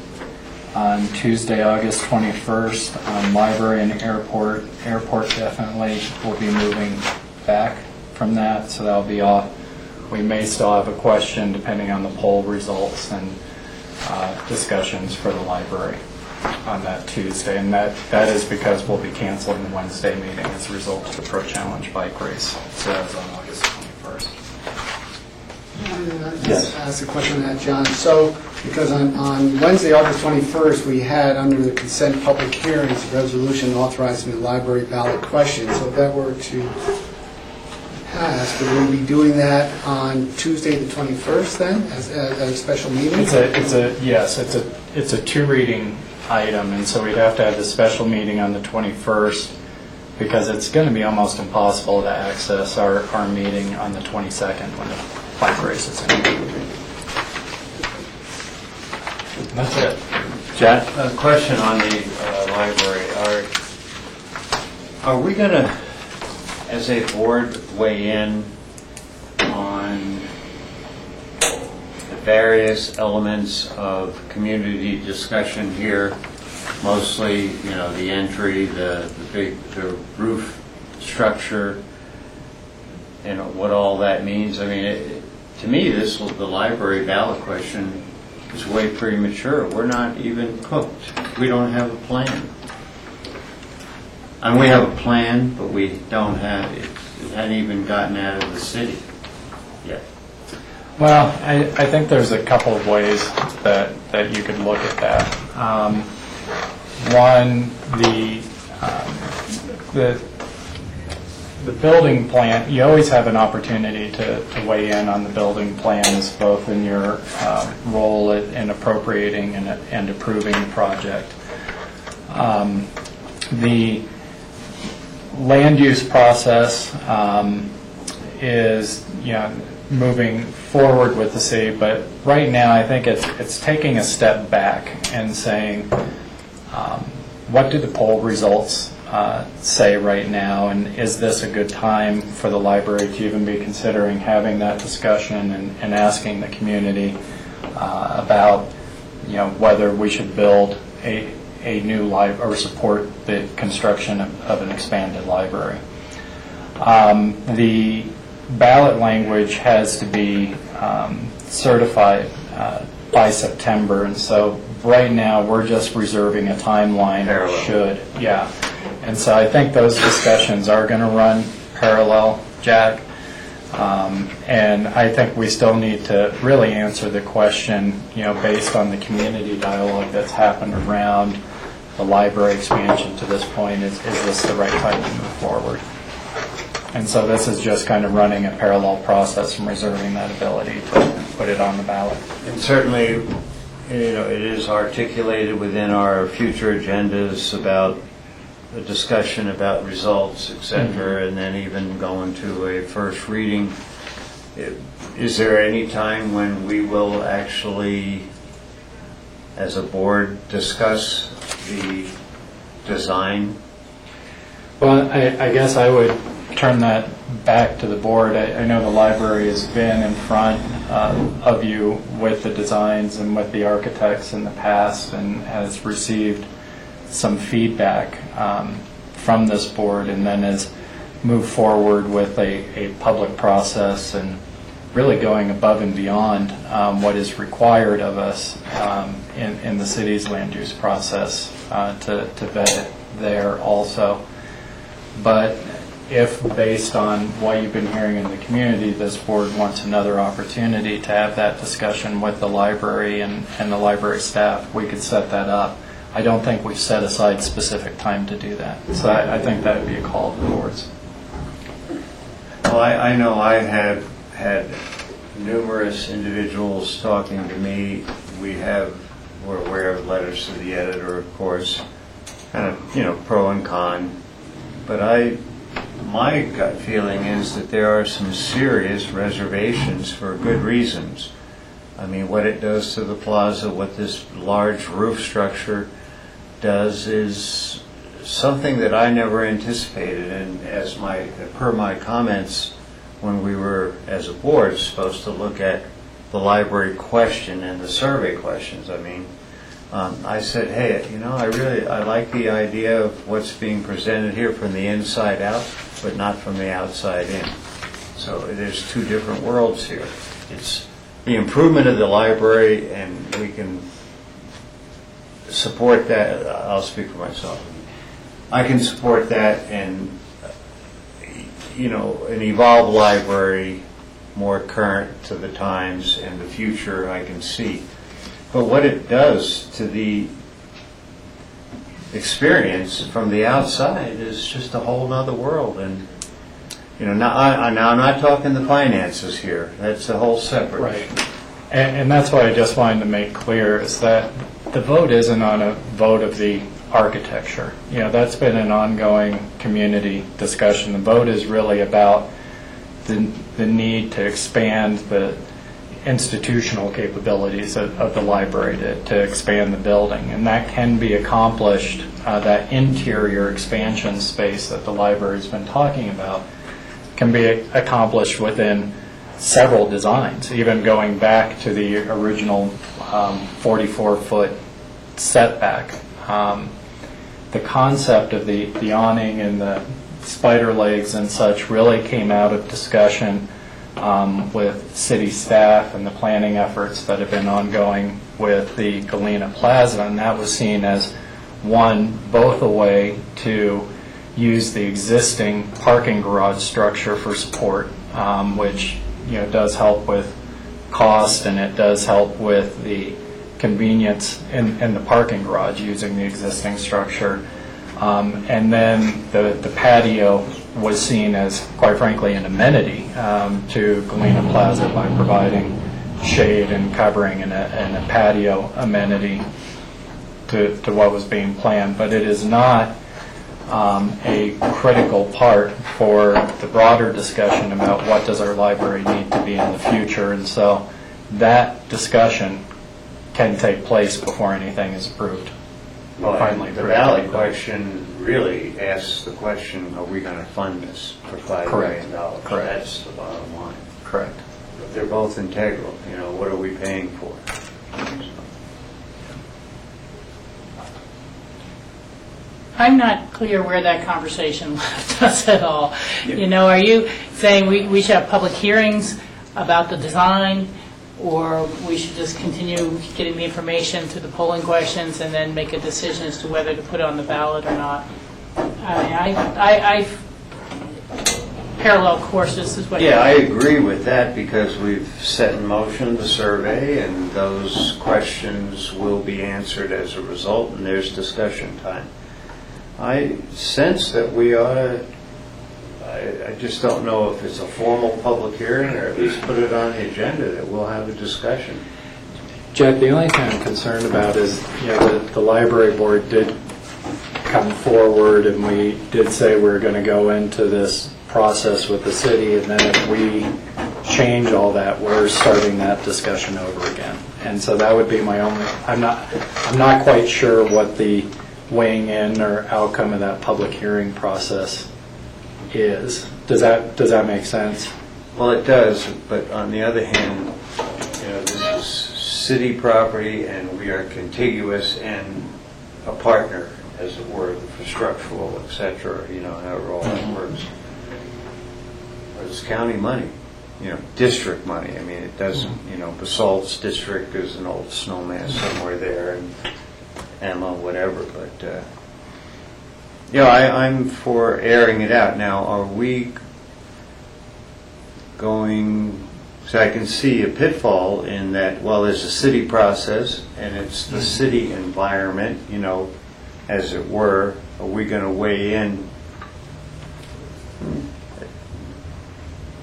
on Tuesday, August 21st on library and airport. Airport definitely will be moving back from that, so that'll be off. We may still have a question depending on the poll results and discussions for the library on that Tuesday. And that is because we'll be canceling the Wednesday meeting as a result of the Pro Challenge bike race. So that's on August 21st. Yes. Ask a question on that, John. So, because on Wednesday, August 21st, we had under the consent public hearings a resolution authorizing the library ballot question. So if that were to pass, would we be doing that on Tuesday the 21st then, as a special meeting? It's a two-reading item, and so we'd have to have the special meeting on the 21st because it's going to be almost impossible to access our meeting on the 22nd when the bike race is in. That's it. Jack? A question on the library. Are we going to, as a board, weigh in on the various elements of community discussion here? Mostly, the entry, the roof structure, and what all that means. I mean, to me, the library ballot question is way premature. We're not even cooked. We don't have a plan. And we have a plan, but we don't have it. It hadn't even gotten out of the city yet. Well, I think there's a couple of ways that you could look at that. One, the building plan, you always have an opportunity to weigh in on the building plans, both in your role in appropriating and approving the project. The land use process is, moving forward with the city, but right now I think it's taking a step back and saying, what do the poll results say right now, and is this a good time for the library to even be considering having that discussion and asking the community about whether we should build a new library or support the construction of an expanded library. The ballot language has to be certified by September, and so right now we're just reserving a timeline. And so I think those discussions are going to run parallel, Jack. And I think we still need to really answer the question, based on the community dialogue that's happened around the library expansion to this point, is this the right time to move forward? And so this is just kind of running a parallel process and reserving that ability to put it on the ballot. And certainly, it is articulated within our future agendas about a discussion about results, et cetera, and then even going to a first reading. Is there any time when we will actually, as a board, discuss the design? Well, I guess I would turn that back to the board. I know the library has been in front of you with the designs and with the architects in the past and has received some feedback from this board, and then has moved forward with a public process and really going above and beyond what is required of us in the city's land use process to vet it there also. But if, based on what you've been hearing in the community, this board wants another opportunity to have that discussion with the library and the library staff, we could set that up. I don't think we've set aside specific time to do that. So I think that would be a call of the board's. Well, I know I have had numerous individuals talking to me. We're aware of letters to the editor, of course, kind of, pro and con. But my gut feeling is that there are some serious reservations for good reasons. I mean, what it does to the plaza, what this large roof structure does is something that I never anticipated. And per my comments when we were, as a board, supposed to look at the library question and the survey questions, I said, hey, I like the idea of what's being presented here from the inside out, but not from the outside in. So there's two different worlds here. It's the improvement of the library, and we can support that. I'll speak for myself. I can support that, and an evolved library, more current to the times and the future, I can see. But what it does to the experience from the outside is just a whole other world. And now I'm not talking the finances here. That's a whole separate. Right. And that's what I just wanted to make clear, is that the vote isn't on a vote of the architecture. That's been an ongoing community discussion. The vote is really about the need to expand the institutional capabilities of the library, to expand the building. And that can be accomplished, that interior expansion space that the library's been talking about, can be accomplished within several designs, even going back to the original 44-foot setback. The concept of the awning and the spider legs and such really came out of discussion with city staff and the planning efforts that have been ongoing with the Galena Plaza, and that was seen as both a way to use the existing parking garage structure for support, which does help with cost, and it does help with the convenience in the parking garage using the existing structure. And then the patio was seen as, quite frankly, an amenity to Galena Plaza by providing shade and covering and a patio amenity to what was being planned. But it is not a critical part for the broader discussion about what does our library need to be in the future. And so that discussion can take place before anything is approved. Well, finally, the ballot question really asks the question, are we going to fund this for $5 million? Correct. That's the bottom line. Correct. They're both integral. What are we paying for? I'm not clear where that conversation left us at all. Are you saying we should have public hearings about the design, or we should just continue getting the information through the polling questions and then make a decision as to whether to put it on the ballot or not? I parallel courses is what. Yeah, I agree with that, because we've set in motion the survey, and those questions will be answered as a result, and there's discussion time. I sense that we ought to, I just don't know if it's a formal public hearing, or at least put it on the agenda that we'll have a discussion. Jack, the only thing I'm concerned about is, the library board did come forward, and we did say we were going to go into this process with the city, and then if we change all that, we're starting that discussion over again. And so that would be my only, I'm not quite sure what the weighing in or outcome of that public hearing process is. Does that make sense? Well, it does, but on the other hand, this is city property, and we are contiguous and a partner, as it were, for structural, et cetera, however all that works. But it's county money, district money. It doesn't, Basalt's district is an old snowman somewhere there, and Emma, whatever, but Yeah, I'm for airing it out. Now, are we going, so I can see a pitfall in that, well, there's a city process, and it's the city environment, you know, as it were. Are we going to weigh in?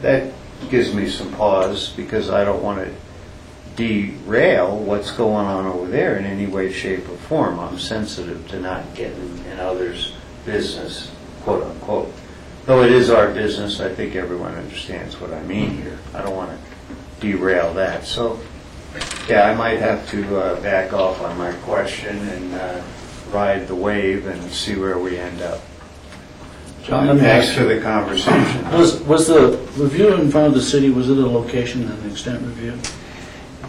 That gives me some pause, because I don't want to derail what's going on over there in any way, shape, or form. I'm sensitive to not getting in others' business, quote unquote. Though it is our business, I think everyone understands what I mean here. I don't want to derail that. So, yeah, I might have to back off on my question and ride the wave and see where we end up. John, let me Thanks ask for you, the conversation. was the review in front of the city, was it a location and extent review?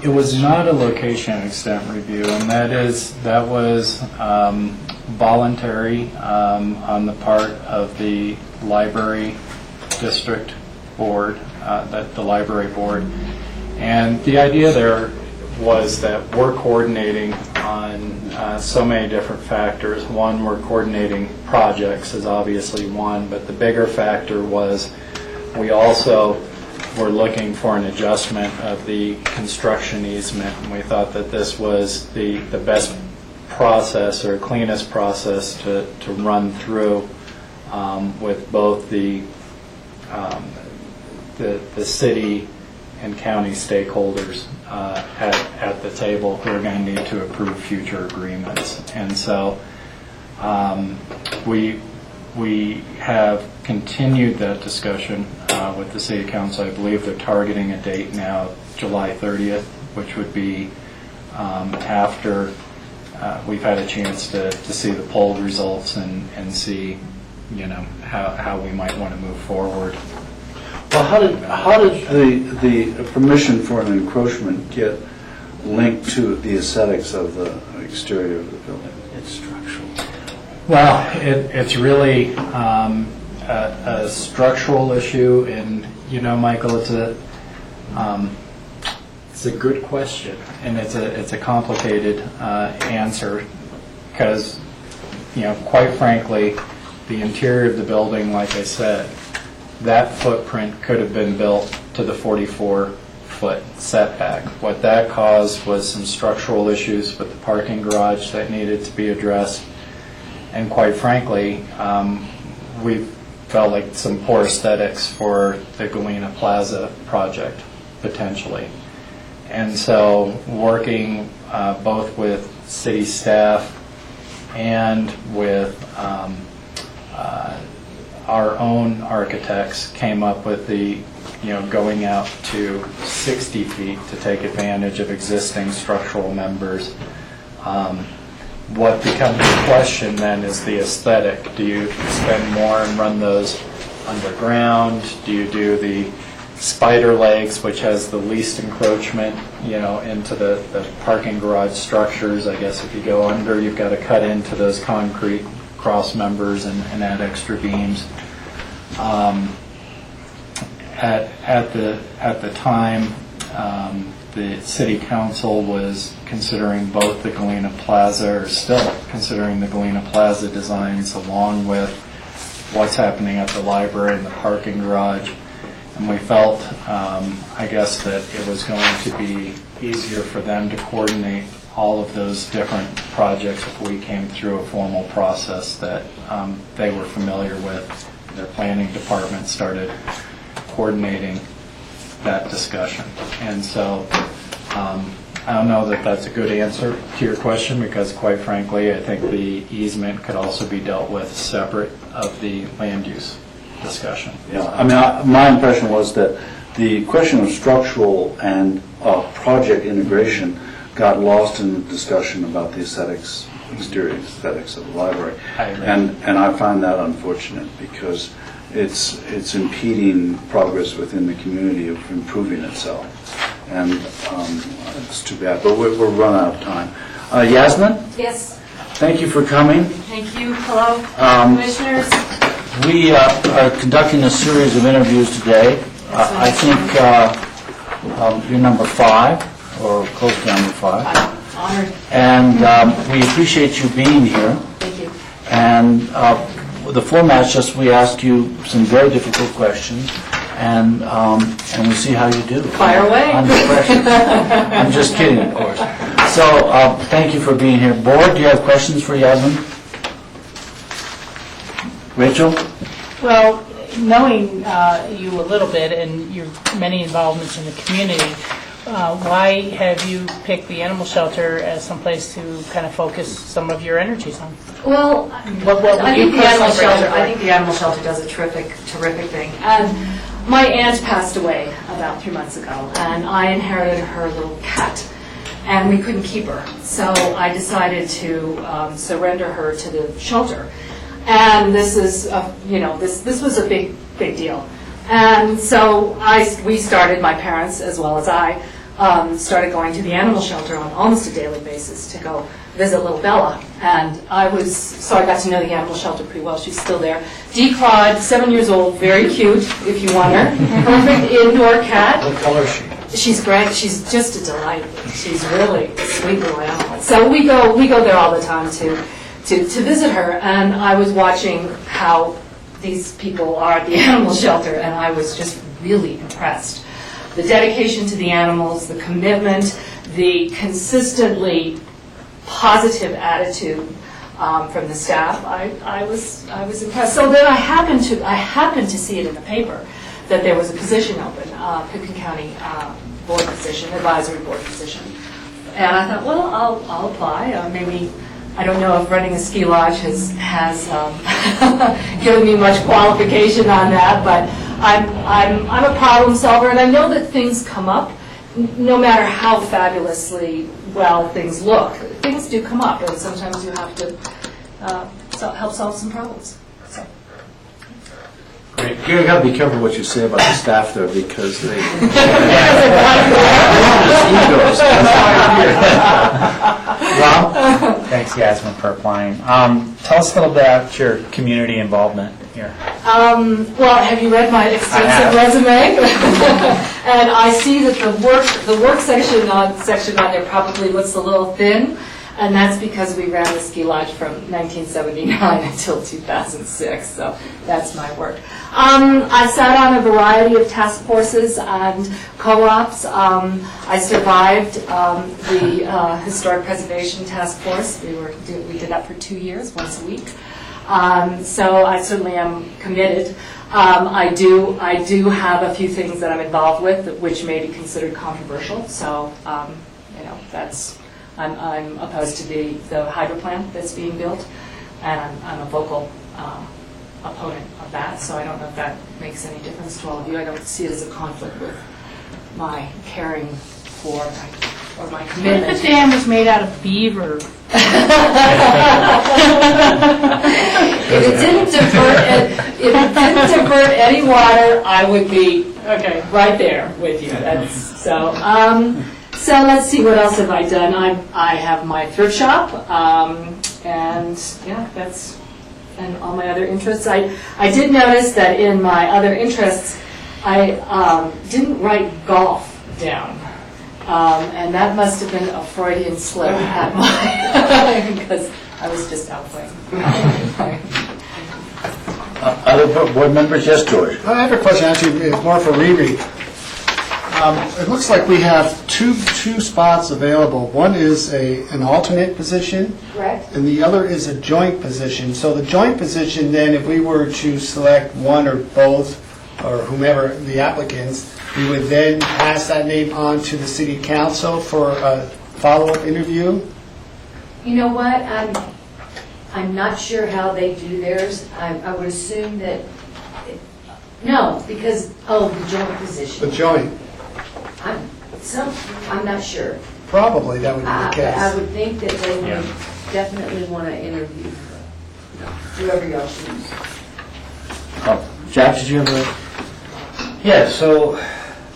It was not a location and extent review, and that was voluntary on the part of the library district board, the library board. And the idea there was that we're coordinating on so many different factors. One, we're coordinating projects is obviously one, but the bigger factor was we also were looking for an adjustment of the construction easement, and we thought that this was the best process or cleanest process to run through with both the city and county stakeholders at the table who are going to need to approve future agreements. And so we have continued that discussion with the city council. I believe they're targeting a date now, July 30th, which would be after we've had a chance to see the poll results and see, you know, how we might want to move forward. Well, how did the permission for an encroachment get linked to the aesthetics of the exterior of the building? It's structural. Well, it's really a structural issue, and you know, Michael, it's a good question, and it's a complicated answer, because, you know, quite frankly, the interior of the building, like I said, that footprint could have been built to the 44-foot setback. What that caused was some structural issues with the parking garage that needed to be addressed. And quite frankly, we felt like some poor aesthetics for the Galena Plaza project, potentially. And so working both with city staff and with our own architects came up with the, you know, going out to 60 feet to take advantage of existing structural members. What becomes the question then is the aesthetic. Do you spend more and run those underground? Do you do the spider legs, which has the least encroachment, you know, into the parking garage structures? I guess if you go under, you've got to cut into those concrete cross members and add extra beams. At the time, the city council was considering both the Galena Plaza, or still considering the Galena Plaza designs, along with what's happening at the library and the parking garage. And we felt, I guess, that it was going to be easier for them to coordinate all of those different projects if we came through a formal process that they were familiar with. Their planning department started coordinating that discussion. And so I don't know that that's a good answer to your question, because quite frankly, I think the easement could also be dealt with separate of the land use discussion. Yeah, I mean, my impression was that the question of structural and project integration got lost in the discussion about the aesthetics, exterior aesthetics of the library. I agree. And I find that unfortunate, because it's impeding progress within the community of improving itself. And it's too bad, but we're run out of time. Yasmin, Yes, thank you for coming. thank you. Hello, commissioners. We are conducting a series of interviews today. I think you're number 5, or close to number 5. I'm honored. And we appreciate you being here. Thank you. And the format's just we ask you some very difficult questions, and we see how you do. Fire away. Under pressure. I'm just kidding, of course. So, thank you for being here. Board, do you have questions for Yasmin? Rachel? Well, knowing you a little bit and your many involvements in the community, why have you picked the animal shelter as some place to kind of focus some of your energies on? Well, What would I you think personally bring to the animal shelter does a terrific thing. And my aunt passed away about 3 months ago, and I inherited her little cat, and we couldn't keep her. So I decided to surrender her to the shelter. And this is, this was a big deal. And so we started, my parents as well as I, started going to the animal shelter on almost a daily basis to go visit little Bella. And I got to know the animal shelter pretty well. She's still there. Declawed, 7 years old, very cute, if you want her. Perfect indoor cat. What color is she? She's great. She's just a delight. She's really a sweet little animal. So we go there all the time to visit her. And I was watching how these people are at the animal shelter, and I was just really impressed. The dedication to the animals, the commitment, the consistently positive attitude from the staff. I was impressed. So then I happened to see it in the paper that there was a position open, Pitkin County board position, advisory board position, and I thought, well, I'll apply. Maybe. I don't know if running a ski lodge has given me much qualification on that, but I'm a problem solver, and I know that things come up, no matter how fabulously well things look. Things do come up, and sometimes you have to help solve some problems. So. Great. You got to be careful what you say about the staff there, because they... Rob? Thanks, Yasmin, for applying. Tell us a little bit about your community involvement here. Well, have you read my extensive resume? And I see that the work section on there probably looks a little thin, and that's because we ran the ski lodge from 1979 until 2006, so that's my work. I sat on a variety of task forces and co-ops. I survived the Historic Preservation Task Force. We did that for 2 years, once a week. So I certainly am committed. I do have a few things that I'm involved with which may be considered controversial. So I'm opposed to the hydro plant that's being built, and I'm a vocal opponent of that. So I don't know if that makes any difference to all of you. I don't see it as a conflict with my caring for or my commitment. The dam was made out of beaver. If it didn't divert any water, I would be right there with you. So let's see, what else have I done? I have my thrift shop, and all my other interests. I did notice that in my other interests, I didn't write golf down. And that must have been a Freudian slip at my, because I was just out playing. Other board members? Yes, George. I have a question, actually, it's more for Riri. It looks like we have two spots available. One is an alternate position. Correct. And the other is a joint position. So the joint position, then, if we were to select one or both, or whomever the applicants, we would then pass that name on to the city council for a follow-up interview? You know what, I'm not sure how they do theirs. I would assume that, no, because, the joint position. The joint. I'm not sure. Probably that would be the case. I would think that they would definitely want to interview whoever y'all choose. Jack, did you have a... Yeah, so,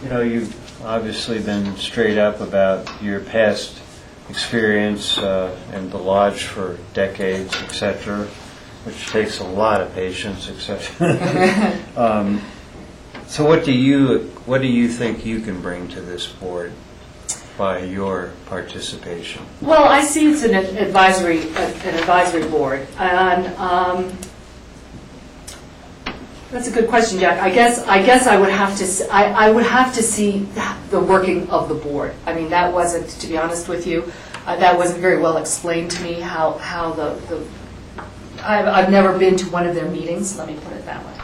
you've obviously been straight up about your past experience in the lodge for decades, et cetera, which takes a lot of patience, et cetera. So what do you think you can bring to this board by your participation? Well, I see it's an advisory board, and That's a good question, Jack. I guess I would have to, I would have to see the working of the board. I mean, that wasn't, to be honest with you, that wasn't very well explained to me, how I've never been to one of their meetings, let me put it that way.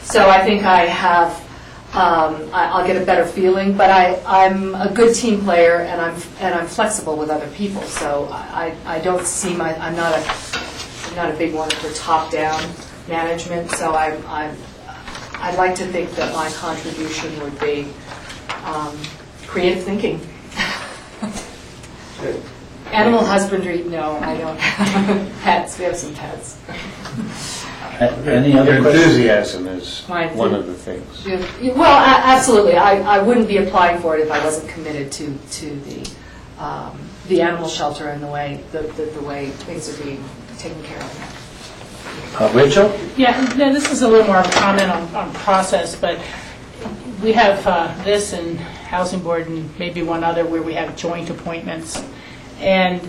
So I think I have, I'll get a better feeling, but I'm a good team player and I'm flexible with other people. So I don't see I'm not a big one for top-down management. So I'd like to think that my contribution would be creative thinking. Animal husbandry, no, I don't. Pets, we have some pets. Any other questions? Enthusiasm is one of the things. Well, absolutely. I wouldn't be applying for it if I wasn't committed to the animal shelter and the way things are being taken care of. Rachel? Yeah, this is a little more of a comment on process, but we have this and Housing Board and maybe one other where we have joint appointments. And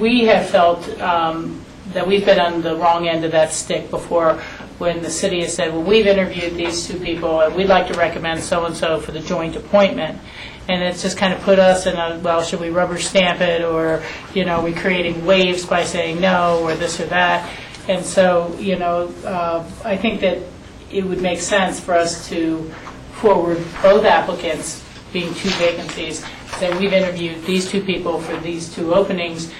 we have felt that we've been on the wrong end of that stick before when the city has said, well, we've interviewed these two people and we'd like to recommend so-and-so for the joint appointment. And it's just kind of put us in a, well, should we rubber stamp it, or, are we creating waves by saying no, or this or that? And so, I think that it would make sense for us to forward both applicants, being two vacancies, say we've interviewed these two people for these two openings,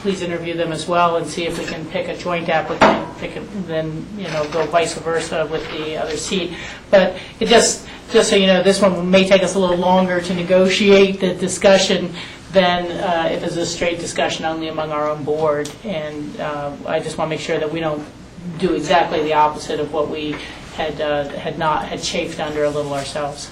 please interview them as well and see if we can pick a joint applicant, then go vice versa with the other seat. But it just so you know, this one may take us a little longer to negotiate the discussion than if it's a straight discussion only among our own board. And I just want to make sure that we don't do exactly the opposite of what we had chafed under a little ourselves.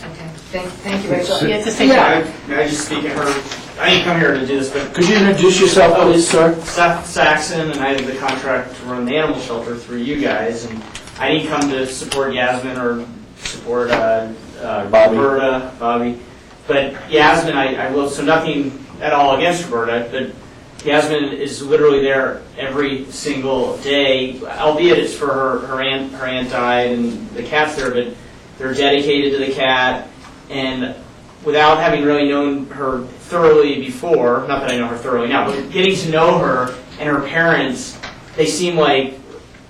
Okay. Thank you, Rachel. May I just speak at her? I didn't come here to do this, but could you introduce yourself, please, sir? Seth Saxon, and I have the contract to run the animal shelter through you guys, and I didn't come to support Yasmin or support Roberta, Bobby. But Yasmin, I will, so nothing at all against Roberta, but Yasmin is literally there every single day, albeit it's for her aunt died and the cat's there, but they're dedicated to the cat, and without having really known her thoroughly before, not that I know her thoroughly now, but getting to know her and her parents, they seem like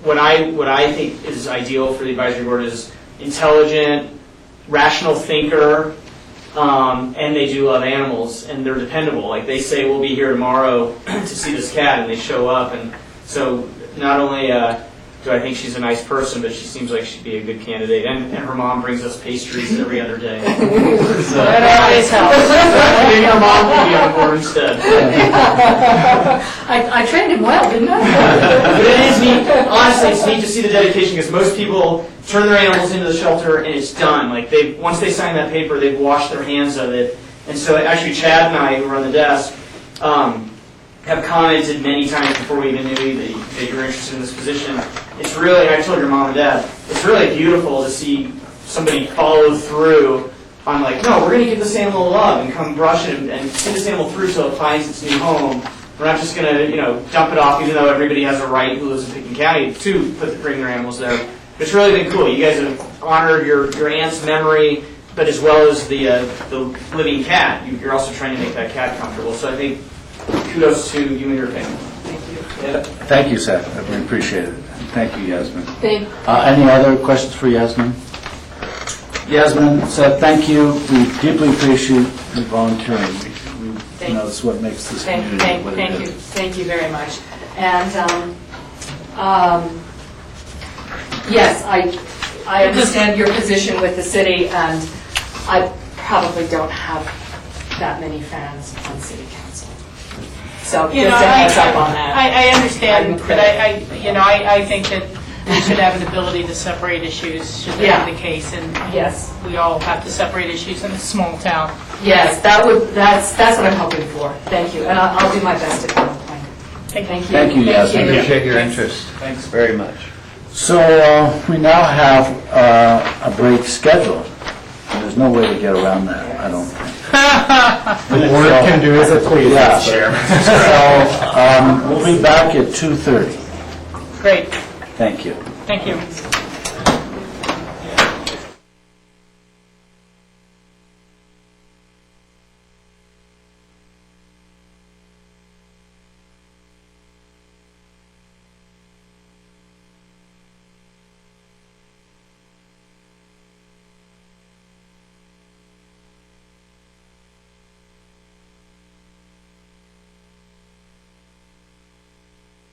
what I think is ideal for the advisory board is intelligent, rational thinker, and they do love animals, and they're dependable. Like they say, we'll be here tomorrow to see this cat, and they show up, and so not only do I think she's a nice person, but she seems like she'd be a good candidate. And her mom brings us pastries every other day. So, that always helps. Maybe her mom could be on board instead. I trained him well, didn't I? But it is neat. Honestly, it's neat to see the dedication, because most people turn their animals into the shelter and it's done. Like once they sign that paper, they've washed their hands of it. And so actually, Chad and I, who run the desk, have commented many times before we even knew that you were interested in this position. It's really, I told your mom and dad, it's really beautiful to see somebody follow through on like, no, we're going to give this animal love and come brush it and see this animal through till it finds its new home. We're not just going to, dump it off, even though everybody has a right who lives in Pickens County to bring their animals there. It's really been cool. You guys have honored your aunt's memory, but as well as the living cat. You're also trying to make that cat comfortable. So I think kudos to you and your family. Thank you. Yeah. Thank you, Seth. I really appreciate it. Thank you, Yasmin. Thank Any other questions for Yasmin? Yasmin, Seth, thank you. We deeply appreciate you volunteering. That's what makes this community what it is. Thank you very much. And yes, I understand your position with the city, and I probably don't have that many fans on city council. So just a heads up on that. I understand, but I think that we should have an ability to separate issues, should that be the case, and yes, we all have to separate issues in a small town. Yes, that's what I'm hoping for. Thank you, and I'll do my best to come. Thank you. Thank you, Yasmin. I appreciate your interest. Thanks very much. So we now have a break scheduled. There's no way to get around that, I don't think. The board can do as it pleases, Chairman. So we'll be back at 2:30. Great. Thank you. Thank you.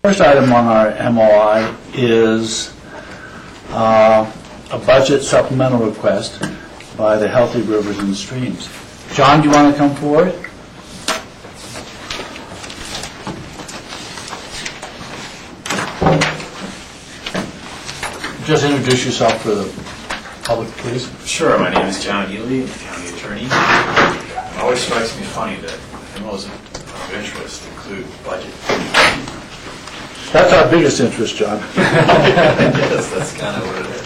First item on our MOI is a budget supplemental request by the Healthy Rivers and Streams. John, do you want to come forward? Just introduce yourself for the public, please. Sure, my name is John Ely, I'm the county attorney. It always strikes me funny that memos of interest include budget. That's our biggest interest, John. Yes, that's kind of what it is.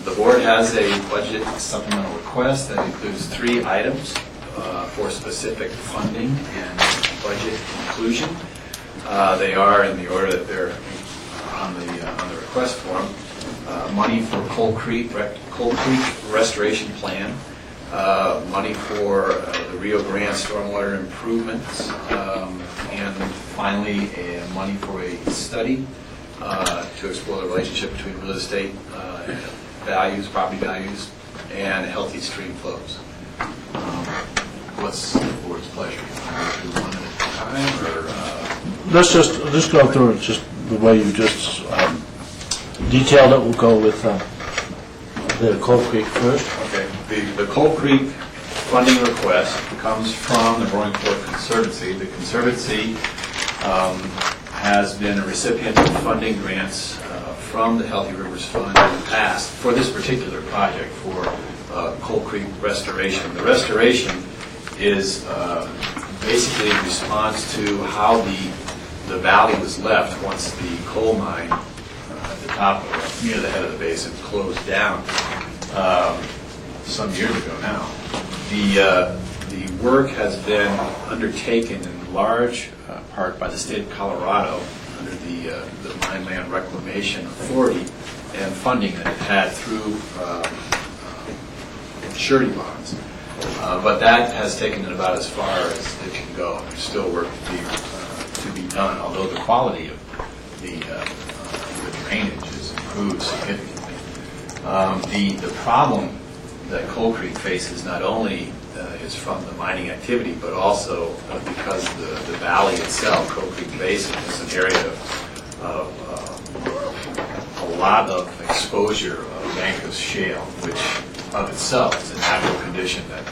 The board has a budget supplemental request that includes 3 items for specific funding and budget inclusion. They are in the order that they're on the request form. Money for Coal Creek restoration plan. Money for the Rio Grande stormwater improvements, and finally money for a study to explore the relationship between real estate values, property values, and healthy stream flows. What's the board's pleasure? Do one at a time, or? Let's just go through it just the way you just detailed it. We'll go with the Coal Creek first. Okay. The Coal Creek funding request comes from the Roaring Fork Conservancy. The Conservancy has been a recipient of funding grants from the Healthy Rivers Fund in the past for this particular project for Coal Creek restoration. The restoration is basically in response to how the valley was left once the coal mine at the top, near the head of the basin, closed down some years ago now. The work has been undertaken in large part by the state of Colorado under the Mine Land Reclamation Authority and funding that it had through surety bonds. But that has taken it about as far as it can go. There's still work to be done, although the quality of the drainage has improved significantly. The problem that Coal Creek faces not only is from the mining activity, but also because the valley itself, Coal Creek Basin, is an area of a lot of exposure of Bankus shale, which of itself is a natural condition that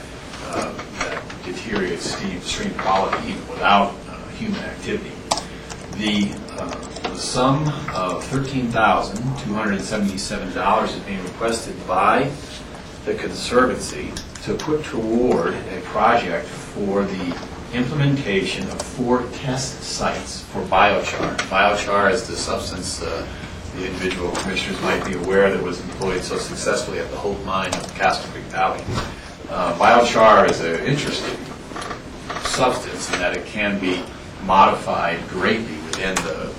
deteriorates stream quality even without human activity. The sum of $13,277 is being requested by the Conservancy to put toward a project for the implementation of 4 test sites for biochar. Biochar is the substance the individual commissioners might be aware that was employed so successfully at the Hope Mine of Castle Creek Valley. Biochar is an interesting substance in that it can be modified greatly within the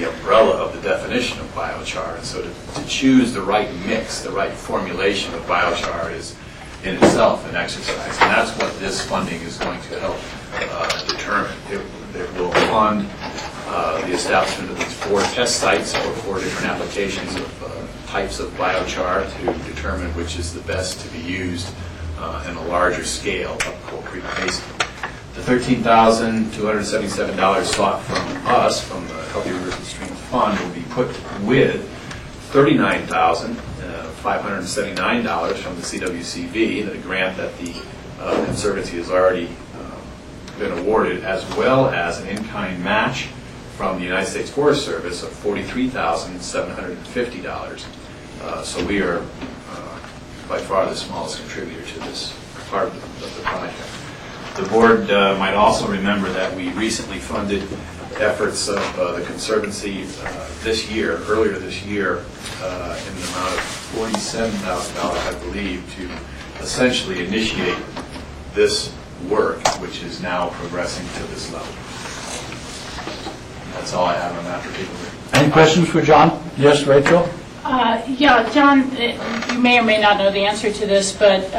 umbrella of the definition of biochar. And so to choose the right mix, the right formulation of biochar is in itself an exercise. And that's what this funding is going to help determine. It will fund the establishment of these 4 test sites for 4 different applications of types of biochar to determine which is the best to be used in a larger scale of Coal Creek Basin. The $13,277 sought from us, from the Healthy Rivers and Streams Fund, will be put with $39,579 from the CWCB, the grant that the Conservancy has already been awarded, as well as an in-kind match from the United States Forest Service of $43,750. So we are by far the smallest contributor to this part of the project. The board might also remember that we recently funded efforts of the Conservancy earlier this year, in the amount of $47,000, I believe, to essentially initiate this work, which is now progressing to this level. That's all I have on that particular. Any questions for John? Yes, Rachel? Yeah, John, you may or may not know the answer to this, but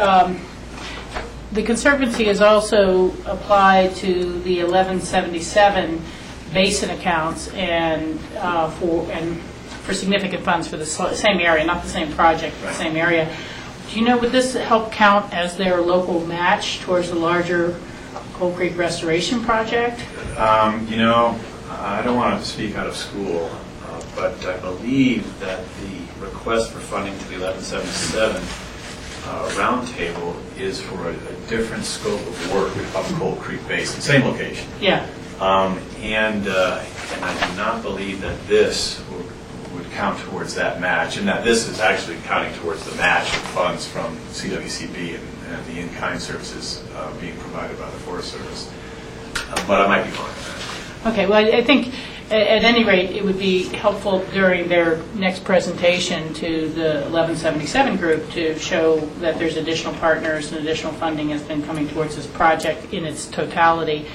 the Conservancy has also applied to the 1177 basin accounts and for significant funds for the same area, not the same project, but the same area. Do you know, would this help count as their local match towards the larger Coal Creek Restoration Project? I don't want to speak out of school, but I believe that the request for funding to the 1177 roundtable is for a different scope of work up Coal Creek Basin, same location. Yeah. And I do not believe that this would count towards that match, and that this is actually counting towards the match of funds from CWCB and the in-kind services being provided by the Forest Service. But I might be wrong. Okay, well, I think at any rate, it would be helpful during their next presentation to the 1177 group to show that there's additional partners and additional funding has been coming towards this project in its totality.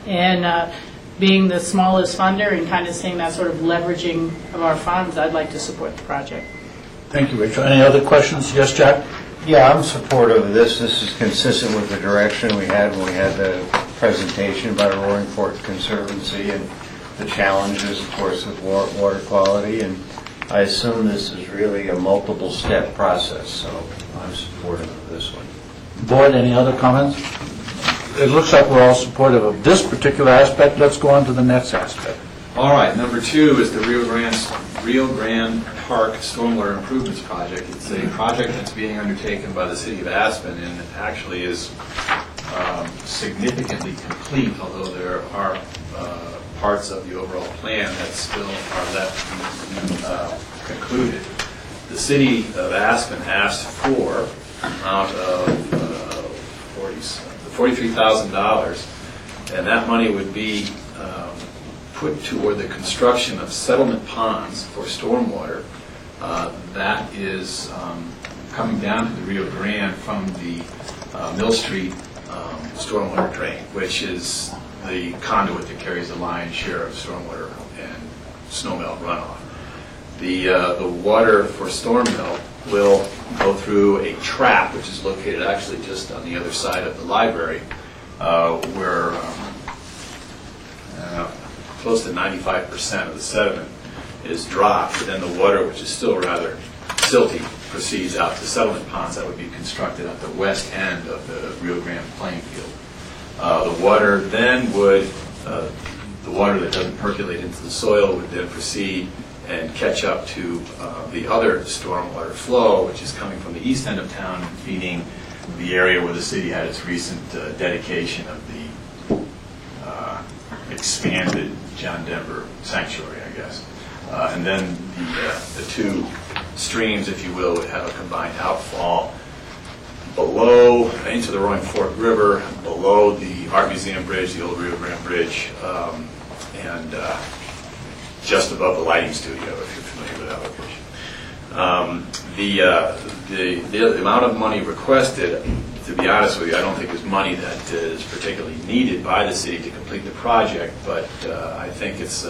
And being the smallest funder and kind of seeing that sort of leveraging of our funds, I'd like to support the project. Thank you, Rachel. Any other questions? Yes, Jack? Yeah, I'm supportive of this. This is consistent with the direction we had when we had the presentation by the Roaring Fork Conservancy and the challenges, of course, with water quality. And I assume this is really a multiple-step process, so I'm supportive of this one. Board, any other comments? It looks like we're all supportive of this particular aspect. Let's go on to the next aspect. All right, number 2 is the Rio Grande Park Stormwater Improvements Project. It's a project that's being undertaken by the City of Aspen and actually is significantly complete, although there are parts of the overall plan that still are left concluded. The City of Aspen asked for an amount of $43,000, and that money would be put toward the construction of settlement ponds for stormwater. That is coming down to the Rio Grande from the Mill Street stormwater drain, which is the conduit that carries the lion's share of stormwater and snowmelt runoff. The water for stormmelt will go through a trap, which is located actually just on the other side of the library, where close to 95% of the sediment is dropped, but then the water, which is still rather silty, proceeds out to settlement ponds that would be constructed at the west end of the Rio Grande playing field. The water then would, the water that doesn't percolate into the soil would then proceed and catch up to the other stormwater flow, which is coming from the east end of town and feeding the area where the city had its recent dedication of the expanded John Denver sanctuary, I guess. And then the two streams, if you will, would have a combined outfall below, into the Roaring Fork River, below the Art Museum Bridge, the old Rio Grande Bridge, and just above the lighting studio, if you're familiar with that location. The amount of money requested, to be honest with you, I don't think is money that is particularly needed by the city to complete the project, but I think it's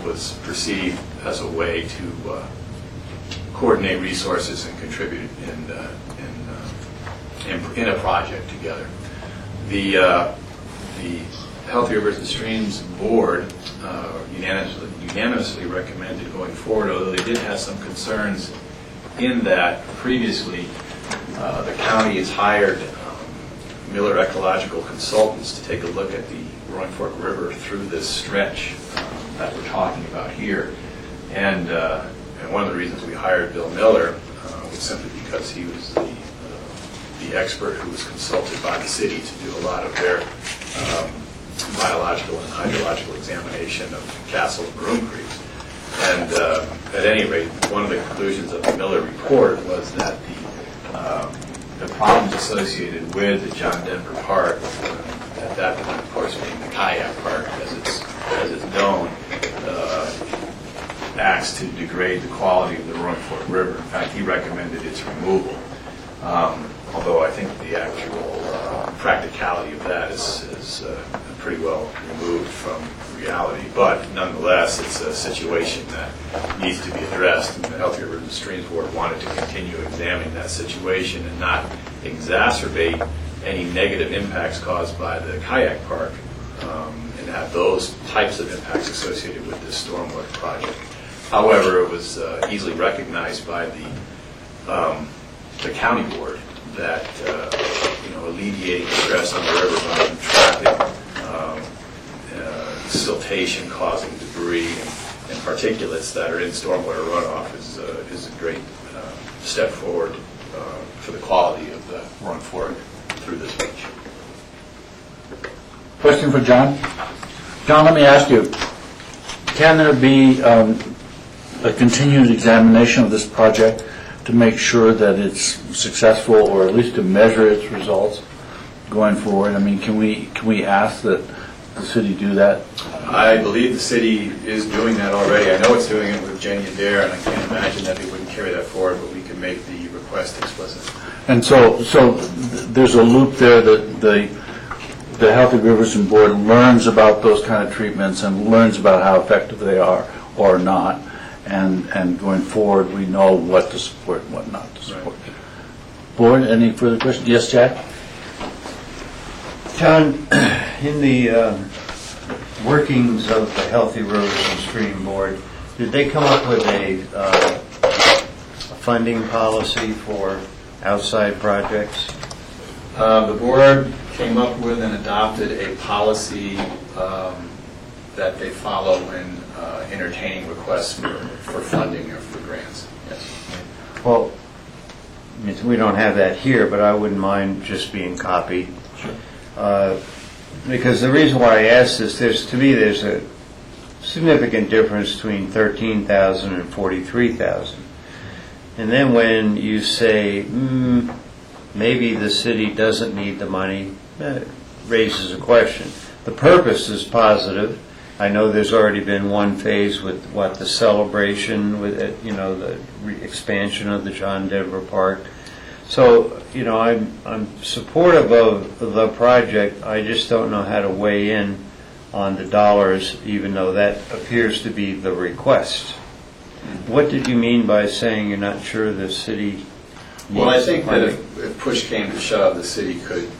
was perceived as a way to coordinate resources and contribute in a project together. The Healthy Rivers and Streams Board unanimously recommended going forward, although they did have some concerns in that previously the county has hired Miller Ecological Consultants to take a look at the Roaring Fork River through this stretch that we're talking about here. And one of the reasons we hired Bill Miller was simply because he was the expert who was consulted by the city to do a lot of their biological and hydrological examination of Castle and Broom Creeks. And at any rate, one of the conclusions of the Miller report was that the problems associated with the John Denver Park, at that point, of course, being the kayak park, as it's known, acts to degrade the quality of the Roaring Fork River. In fact, he recommended its removal. Although I think the actual practicality of that is pretty well removed from reality. But But nonetheless, it's a situation that needs to be addressed, and the Healthy Rivers and Streams Board wanted to continue examining that situation and not exacerbate any negative impacts caused by the kayak park, and have those types of impacts associated with this stormwater project. However, it was easily recognized by the county board that alleviating stress on the river by traffic, siltation causing debris and particulates that are in stormwater runoff is a great step forward for the quality of the run forward through this beach. Question for John? John, let me ask you, can there be a continued examination of this project to make sure that it's successful, or at least to measure its results going forward? I mean, can we ask that the city do that? I believe the city is doing that already. I know it's doing it with Jenny and Dare, and I can't imagine that they wouldn't carry that forward, but we can make the request explicit. And so there's a loop there that the Healthy Rivers and Board learns about those kind of treatments and learns about how effective they are or not, and going forward we know what to support and what not to support. Right. Board, any further questions? Yes, Jack? John, in the workings of the Healthy Rivers and Stream Board, did they come up with a funding policy for outside projects? The board came up with and adopted a policy that they follow when entertaining requests for funding or for grants. Yes. Well, we don't have that here, but I wouldn't mind just being copied. Sure. Because the reason why I ask this, to me, there's a significant difference between 13,000 and 43,000. And then when you say, maybe the city doesn't need the money, that raises a question. The purpose is positive. I know there's already been one phase with the celebration, with it, the expansion of the John Denver Park. So, I'm supportive of the project. I just don't know how to weigh in on the dollars, even though that appears to be the request. What did you mean by saying you're not sure the city needs? Well, I think that if push came to shove, the city could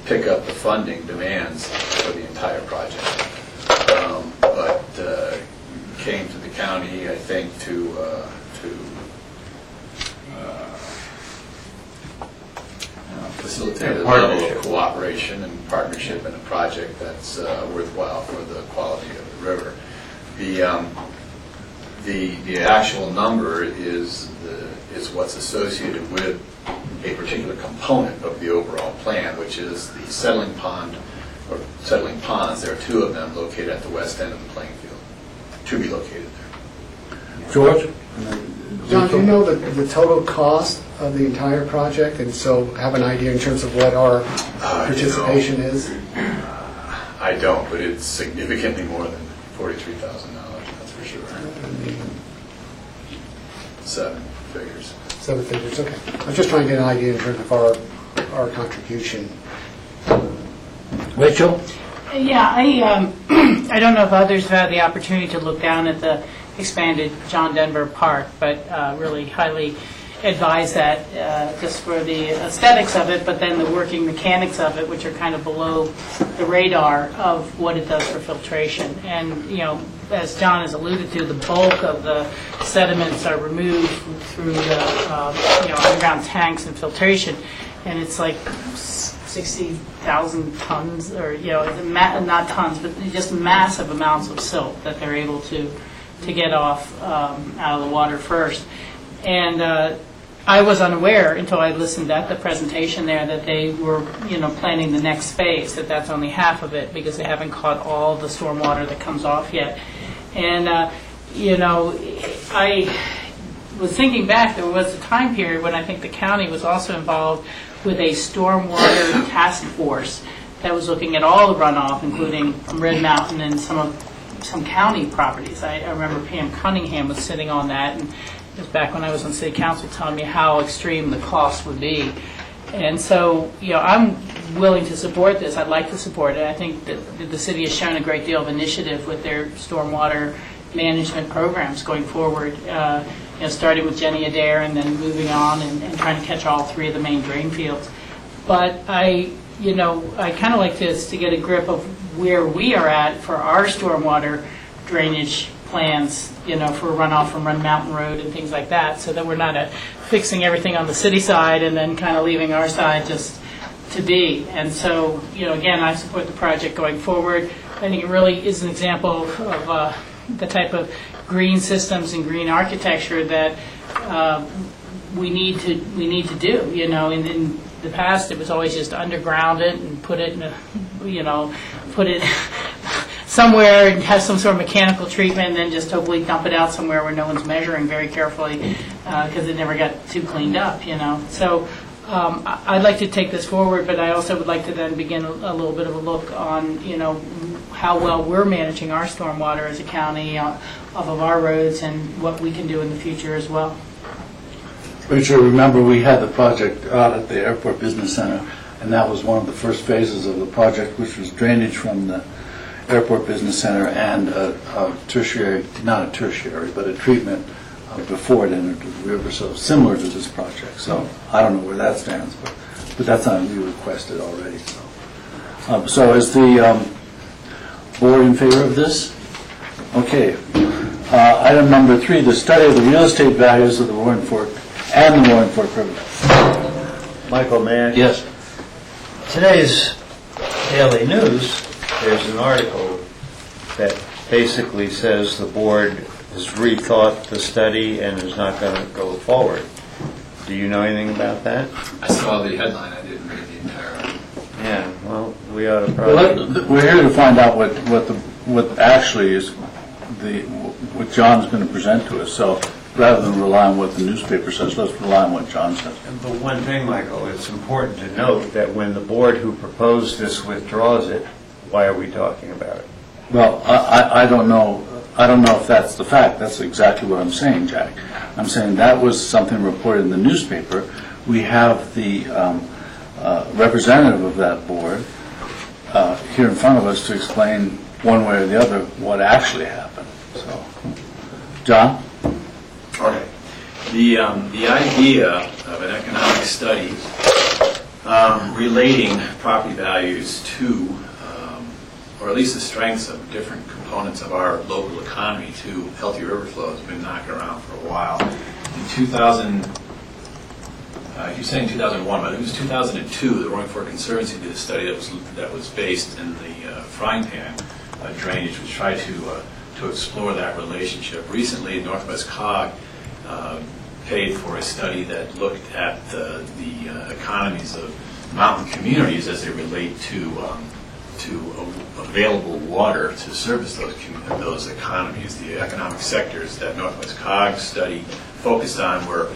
pick up the funding demands for the entire project. But came to the county, I think, to facilitate a level of cooperation and partnership in a project that's worthwhile for the quality of the river. The actual number is what's associated with a particular component of the overall plan, which is the settling pond or settling ponds. There are two of them located at the west end of the playing field, to be located there. George? John, do you know the total cost of the entire project, and so have an idea in terms of what our participation is? I don't, but it's significantly more than $43,000, that's for sure. Seven figures. Seven figures, okay. I'm just trying to get an idea in terms of our contribution. Rachel? Yeah, I don't know if others have had the opportunity to look down at the expanded John Denver Park, but really highly advise that just for the aesthetics of it, but then the working mechanics of it, which are kind of below the radar of what it does for filtration. And, as John has alluded to, the bulk of the sediments are removed through the underground tanks and filtration, and it's like 60,000 tons, or not tons, but just massive amounts of silt that they're able to get off out of the water first. And I was unaware until I listened at the presentation there that they were, planning the next phase, that's only half of it because they haven't caught all the stormwater that comes off yet. And, I was thinking back, there was a time period when I think the county was also involved with a stormwater task force that was looking at all the runoff, including from Red Mountain and some county properties. I remember Pam Cunningham was sitting on that, and it was back when I was on city council telling me how extreme the cost would be. And so, I'm willing to support this. I'd like to support it. I think that the city has shown a great deal of initiative with their stormwater management programs going forward, starting with Jenny Adair and then moving on and trying to catch all three of the main drain fields. But I kind of like to get a grip of where we are at for our stormwater drainage plans, for runoff from Run Mountain Road and things like that, so that we're not fixing everything on the city side and then kind of leaving our side just to be. And so, again, I support the project going forward. I think it really is an example of the type of green systems and green architecture that we need to do. In the past, it was always just underground it and put it in put it somewhere and have some sort of mechanical treatment and then just hopefully dump it out somewhere where no one's measuring very carefully because it never got too cleaned up, So I'd like to take this forward, but I also would like to then begin a little bit of a look on, how well we're managing our stormwater as a county off of our roads and what we can do in the future as well. Rachel, remember we had the project out at the Airport Business Center, and that was one of the first phases of the project, which was drainage from the Airport Business Center and a tertiary, not a tertiary, but a treatment before it entered the river, so similar to this project. So I don't know where that stands, but that's something we requested already. So is the board in favor of this? Okay. Item number 3, the study of the real estate values of the Roaring Fork and the Roaring Fork River. Michael, may I? Yes. Today's Daily News, there's an article that basically says the board has rethought the study and is not going to go forward. Do you know anything about that? I saw the headline, I didn't read the entire. Yeah, well, we ought to probably... We're here to find out what actually is what John's going to present to us. So rather than rely on what the newspaper says, let's rely on what John says. But one thing, Michael, it's important to note that when the board who proposed this withdraws it, why are we talking about it? Well, I don't know. I don't know if that's the fact. That's exactly what I'm saying, Jack. I'm saying that was something reported in the newspaper. We have the representative of that board here in front of us to explain one way or the other what actually happened. So, John? Okay. The idea of an economic study relating property values to, or at least the strengths of different components of our local economy to healthy river flow has been knocking around for a while. In 2000, you're saying 2001, but it was 2002, the Roaring Fork Conservancy did a study that was based in the frying pan drainage, which tried to explore that relationship. Recently, Northwest COG paid for a study that looked at the economies of mountain communities as they relate to available water to service those economies. The economic sectors that Northwest COG study focused on were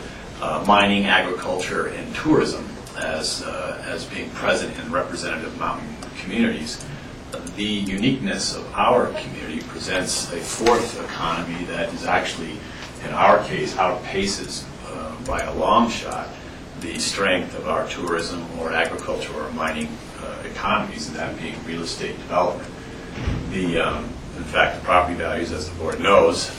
mining, agriculture, and tourism as being present in representative mountain communities. The uniqueness of our community presents a fourth economy that is actually, in our case, outpaces by a long shot the strength of our tourism or agriculture or mining economies, and that being real estate development. In fact, the property values, as the board knows,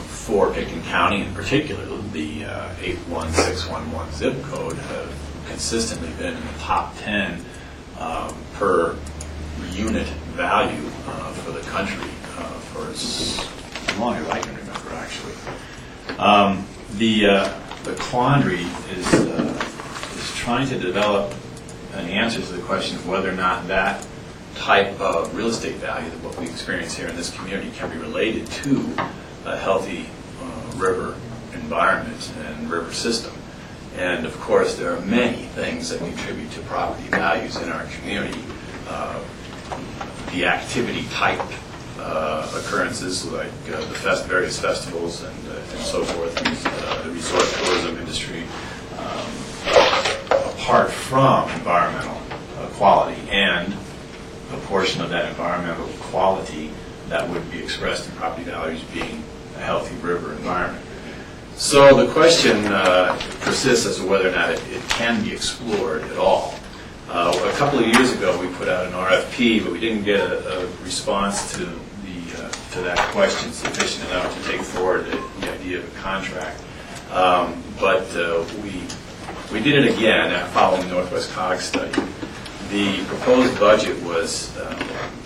for Pickton County in particular, the 81611 zip code have consistently been in the top 10 per unit value for the country for as long as I can remember, actually. The quandary is trying to develop an answer to the question of whether or not that type of real estate value, that what we experience here in this community, can be related to a healthy river environment and river system. And of course, there are many things that contribute to property values in our community. The activity type occurrences like the various festivals and so forth, the resort tourism industry, apart from environmental quality and a portion of that environmental quality that would be expressed in property values being a healthy river environment. So the question persists as to whether or not it can be explored at all. A couple of years ago, we put out an RFP, but we didn't get a response to that question sufficient enough to take forward the idea of a contract. But we did it again following the Northwest COG study. The proposed budget was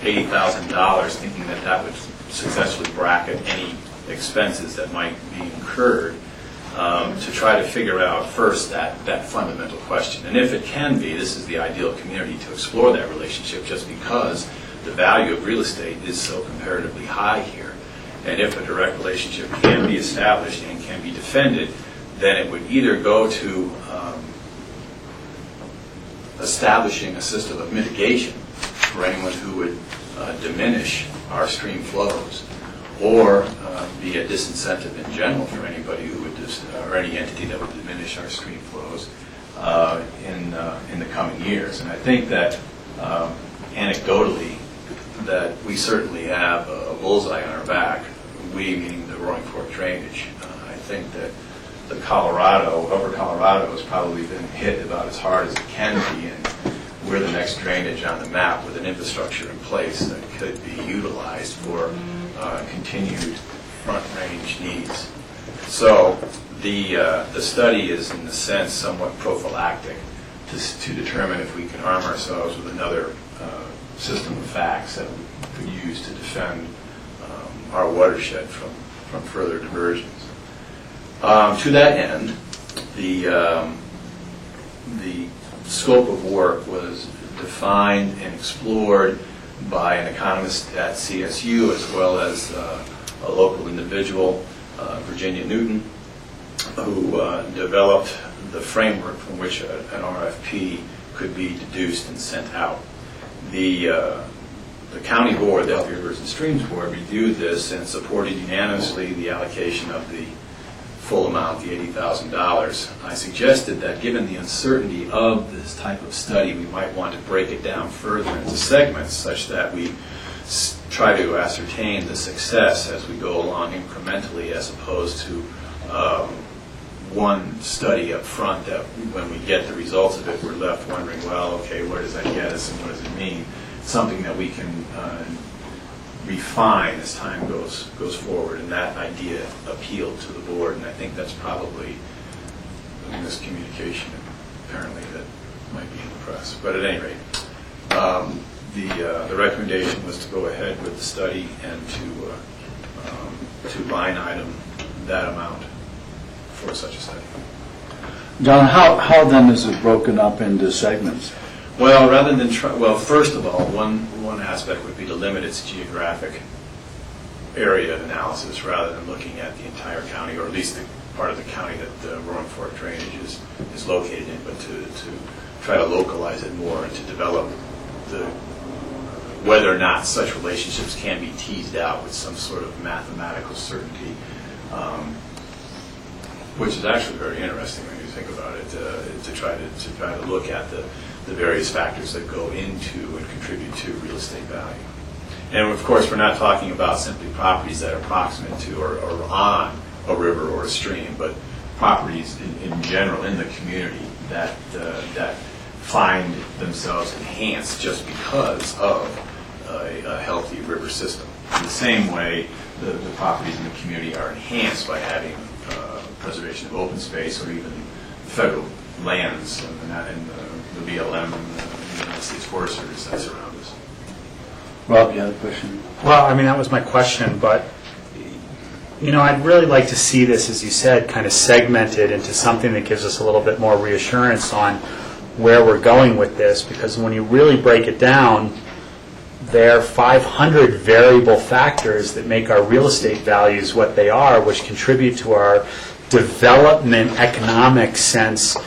$80,000, thinking that that would successfully bracket any expenses that might be incurred to try to figure out first that fundamental question. And if it can be, this is the ideal community to explore that relationship, just because the value of real estate is so comparatively high here. And if a direct relationship can be established and can be defended, then it would either go to establishing a system of mitigation for anyone who would diminish our stream flows, or be a disincentive in general for anybody who would or any entity that would diminish our stream flows in the coming years. And I think that anecdotally, that we certainly have a bullseye on our back. We, meaning the Roaring Fork drainage. I think that the Upper Colorado has probably been hit about as hard as it can be, and we're the next drainage on the map with an infrastructure in place that could be utilized for continued front range needs. So the study is, in a sense, somewhat prophylactic to determine if we can arm ourselves with another system of facts that we could use to defend our watershed from further diversions. To that end, the scope of work was defined and explored by an economist at CSU, as well as a local individual, Virginia Newton, who developed the framework from which an RFP could be deduced and sent out. The county board, the Healthy Rivers and Streams Board, reviewed this and supported unanimously the allocation of the full amount, the $80,000. I suggested that given the uncertainty of this type of study, we might want to break it down further into segments such that we try to ascertain the success as we go along incrementally, as opposed to one study up front that when we get the results of it, we're left wondering, well, okay, where does that get us and what does it mean? Something that we can refine as time goes forward, and that idea appealed to the board, and I think that's probably a miscommunication apparently that might be in the press. But at any rate, the recommendation was to go ahead with the study and to line item that amount for such a study. John, how then is it broken up into segments? Well, rather than first of all, one aspect would be to limit its geographic area analysis rather than looking at the entire county, or at least the part of the county that the Roaring Fork drainage is located in, but to try to localize it more and to develop whether or not such relationships can be teased out with some sort of mathematical certainty, which is actually very interesting when you think about it, to try to look at the various factors that go into and contribute to real estate value. And of course, we're not talking about simply properties that are proximate to or on a river or a stream, but properties in general in the community that find themselves enhanced just because of a healthy river system. In the same way, the properties in the community are enhanced by having preservation of open space or even federal lands and the BLM and the United States Forest Service that surround us. Rob, you had a question? Well, I mean, that was my question, but I'd really like to see this, as you said, kind of segmented into something that gives us a little bit more reassurance on where we're going with this, because when you really break it down, there are 500 variable factors that make our real estate values what they are, which contribute to our development economic sense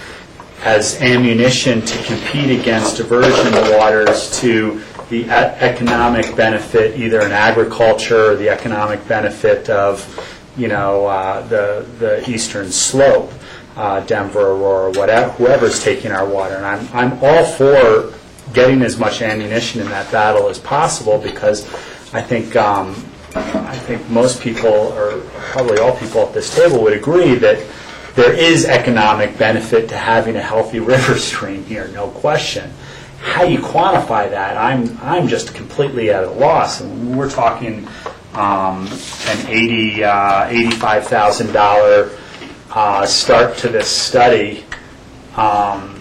as ammunition to compete against diversion waters, to the economic benefit either in agriculture or the economic benefit of the eastern slope, Denver, Aurora, whatever, whoever's taking our water. And I'm all for getting as much ammunition in that battle as possible, because I think most people, or probably all people at this table, would agree that there is economic benefit to having a healthy river stream here, no question. How you quantify that, I'm just completely at a loss. And we're talking an $85,000 start to this study. I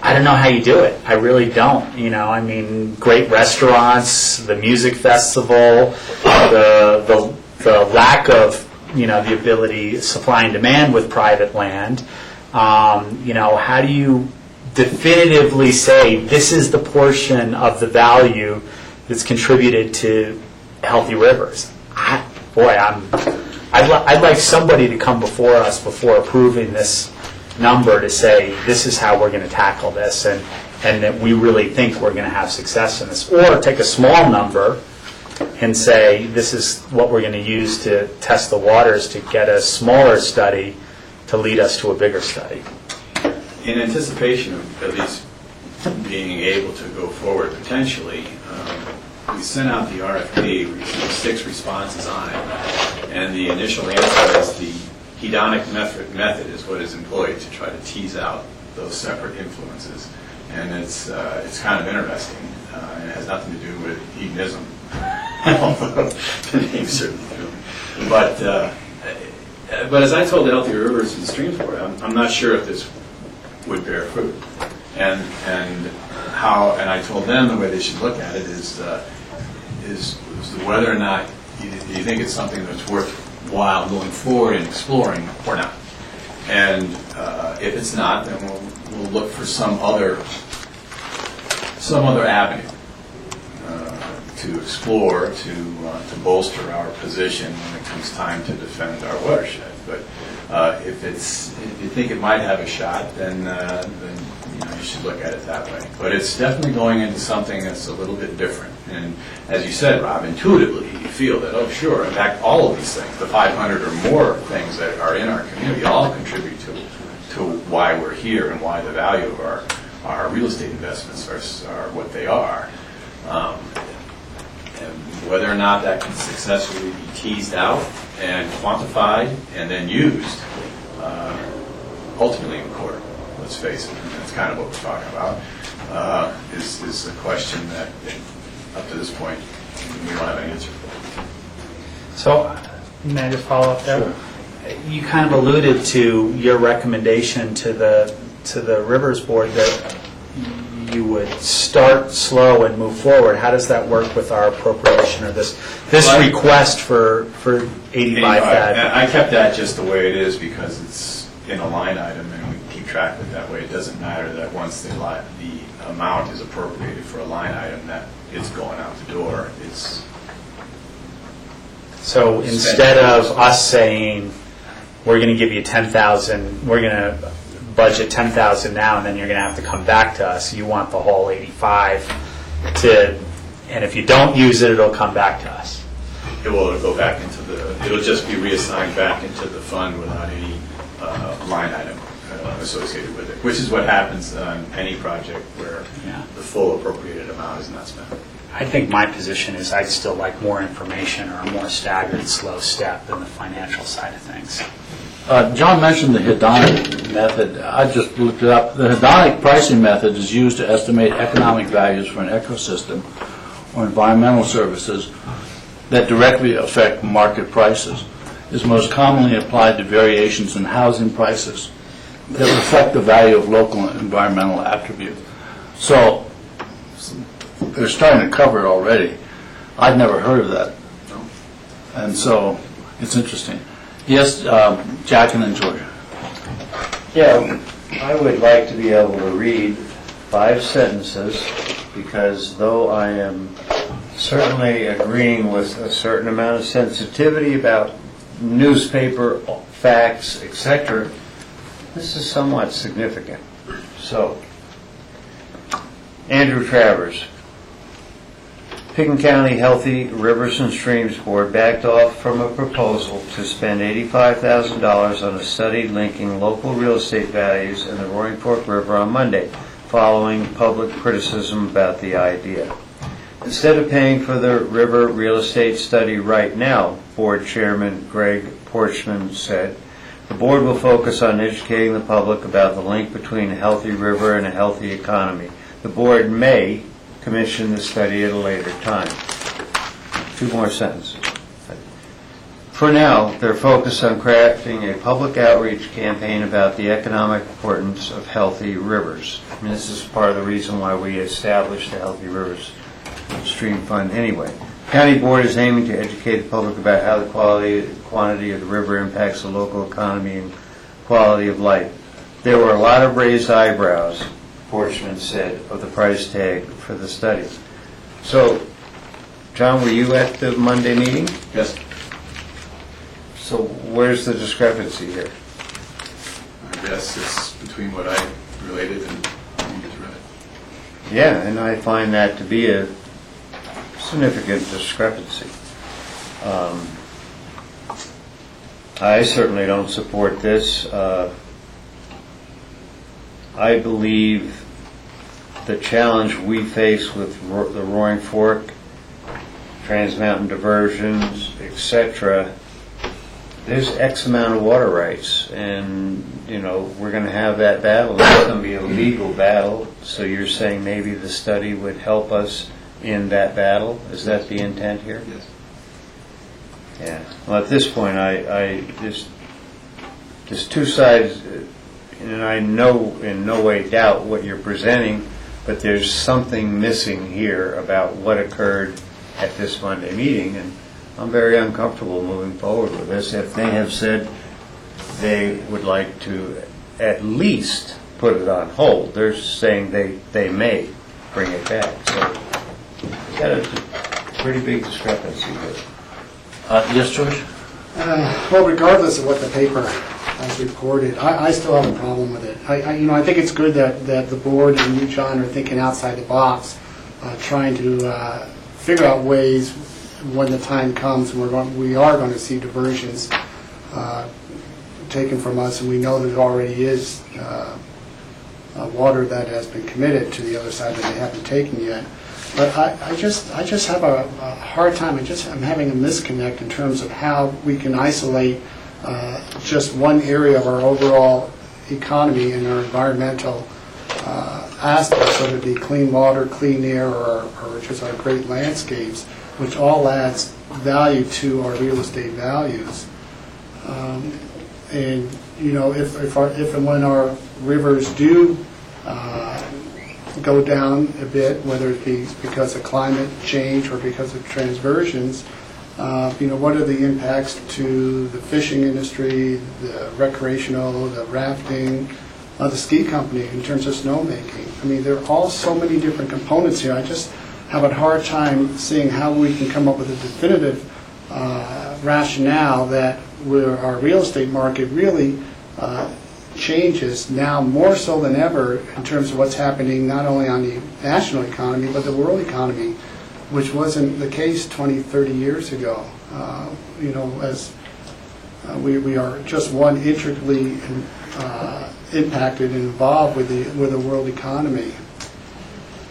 don't know how you do it. I really don't. I mean, great restaurants, the music festival, the lack of the ability, supply and demand with private land. How do you definitively say this is the portion of the value that's contributed to healthy rivers? I'd like somebody to come before us before approving this number to say this is how we're going to tackle this, and that we really think we're going to have success in this. Or take a small number and say this is what we're going to use to test the waters to get a smaller study to lead us to a bigger study. In anticipation of at least being able to go forward potentially, we sent out the RFP, we received 6 responses on it, and the initial answer is the hedonic method is what is employed to try to tease out those separate influences. And it's kind of interesting, and it has nothing to do with hedonism, although the name certainly do. But as I told the Healthy Rivers and Streams Board, I'm not sure if this would bear fruit. And I told them the way they should look at it is whether or not you think it's something that's worthwhile going forward and exploring or not. And if it's not, then we'll look for some other avenue to explore to bolster our position when it comes time to defend our watershed. But if you think it might have a shot, then you should look at it that way. But it's definitely going into something that's a little bit different. And as you said, Rob, intuitively you feel that, oh sure, in fact all of these things, the 500 or more things that are in our community, all contribute to why we're here and why the value of our real estate investments are what they are. And whether or not that can successfully be teased out and quantified and then used ultimately in court, let's face it, and that's kind of what we're talking about, is a question that up to this point we don't have an answer for. So, may I just follow up there? Sure. You kind of alluded to your recommendation to the Rivers Board that you would start slow and move forward. How does that work with our appropriation or this request for 85,000? I kept that just the way it is because it's in a line item and we keep track of it that way. It doesn't matter that once the amount is appropriated for a line item that it's going out the door. So instead of us saying we're going to give you 10,000, we're going to budget 10,000 now, and then you're going to have to come back to us. You want the whole 85 and if you don't use it, it'll come back to us. It'll go back it'll just be reassigned back into the fund without any line item associated with it, which is what happens on any project where the full appropriated amount is not spent. I think my position is I'd still like more information or a more staggered, slow step than the financial side of things. John mentioned the hedonic method. I just looked it up. The hedonic pricing method is used to estimate economic values for an ecosystem or environmental services that directly affect market prices. It is most commonly applied to variations in housing prices that reflect the value of local environmental attributes. So they're starting to cover it already. I'd never heard of that. And so it's interesting. Yes, Jack and then Georgia. Yeah, I would like to be able to read 5 sentences because though I am certainly agreeing with a certain amount of sensitivity about newspaper facts, etc., this is somewhat significant. So, Andrew Travers, Picken County Healthy Rivers and Streams Board backed off from a proposal to spend $85,000 on a study linking local real estate values and the Roaring Fork River on Monday, following public criticism about the idea. Instead of paying for the river real estate study right now, Board Chairman Greg Porchman said, The board will focus on educating the public about the link between a healthy river and a healthy economy. The board may commission the study at a later time. 2 more sentences. For now, they're focused on crafting a public outreach campaign about the economic importance of healthy rivers. And this is part of the reason why we established the Healthy Rivers Stream Fund anyway. County Board is aiming to educate the public about how the quantity of the river impacts the local economy and quality of life. There were a lot of raised eyebrows, Porchman said, of the price tag for the study. So, John, were you at the Monday meeting? Yes. So where's the discrepancy here? I guess it's between what I related and what you just read. Yeah, and I find that to be a significant discrepancy. I certainly don't support this. I believe the challenge we face with the Roaring Fork, Trans Mountain diversions, etc., there's X amount of water rights, and we're going to have that battle. It's going to be a legal battle. So you're saying maybe the study would help us in that battle? Is that the intent here? Yes. Yeah. Well, at this point, there's 2 sides, and I know in no way doubt what you're presenting, but there's something missing here about what occurred at this Monday meeting, and I'm very uncomfortable moving forward with this. If they have said they would like to at least put it on hold, they're saying they may bring it back. So we've got a pretty big discrepancy here. Yes, George? Well, regardless of what the paper has reported, I still have a problem with it. I think it's good that the board and you, John, are thinking outside the box, trying to figure out ways when the time comes and we are going to see diversions taken from us, and we know that there already is water that has been committed to the other side that they haven't taken yet. But I just have a hard time. I'm having a disconnect in terms of how we can isolate just one area of our overall economy and our environmental aspects, whether it be clean water, clean air, or just our great landscapes, which all adds value to our real estate values. And if and when our rivers do go down a bit, whether it be because of climate change or because of transversions, what are the impacts to the fishing industry, the recreational, the rafting, the ski company in terms of snowmaking? I mean, there are all so many different components here. I just have a hard time seeing how we can come up with a definitive rationale that our real estate market really changes now more so than ever in terms of what's happening not only on the national economy but the world economy, which wasn't the case 20, 30 years ago. As we are just one intricately impacted and involved with the world economy.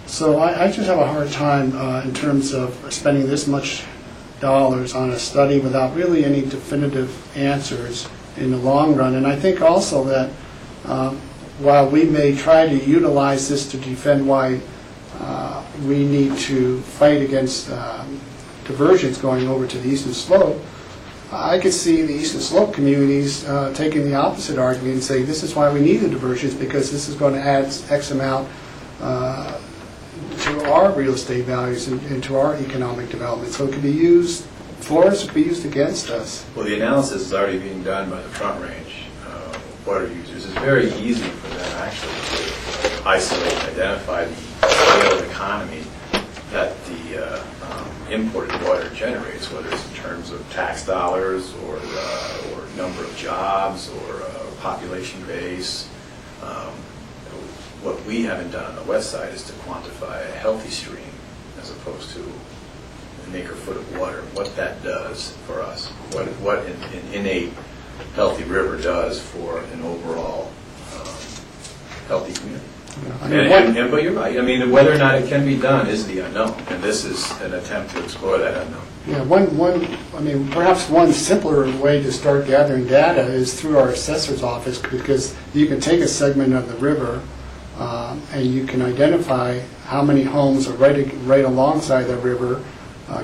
So I just have a hard time in terms of spending this much dollars on a study without really any definitive answers in the long run. And I think also that while we may try to utilize this to defend why we need to fight against diversions going over to the eastern slope, I could see the eastern slope communities taking the opposite argument and saying this is why we need the diversions, because this is going to add X amount to our real estate values and to our economic development. So it could be used for us, it could be used against us. Well, the analysis is already being done by the Front Range water users. It's very easy for them actually to isolate and identify the scale of economy that the imported water generates, whether it's in terms of tax dollars or number of jobs or population base. What we haven't done on the west side is to quantify a healthy stream as opposed to an acre foot of water, what that does for us, what an innate healthy river does for an overall healthy community. But you're right, I mean, whether or not it can be done is the unknown, and this is an attempt to explore that unknown. Yeah, perhaps one simpler way to start gathering data is through our assessor's office, because you can take a segment of the river and you can identify how many homes are right alongside the river,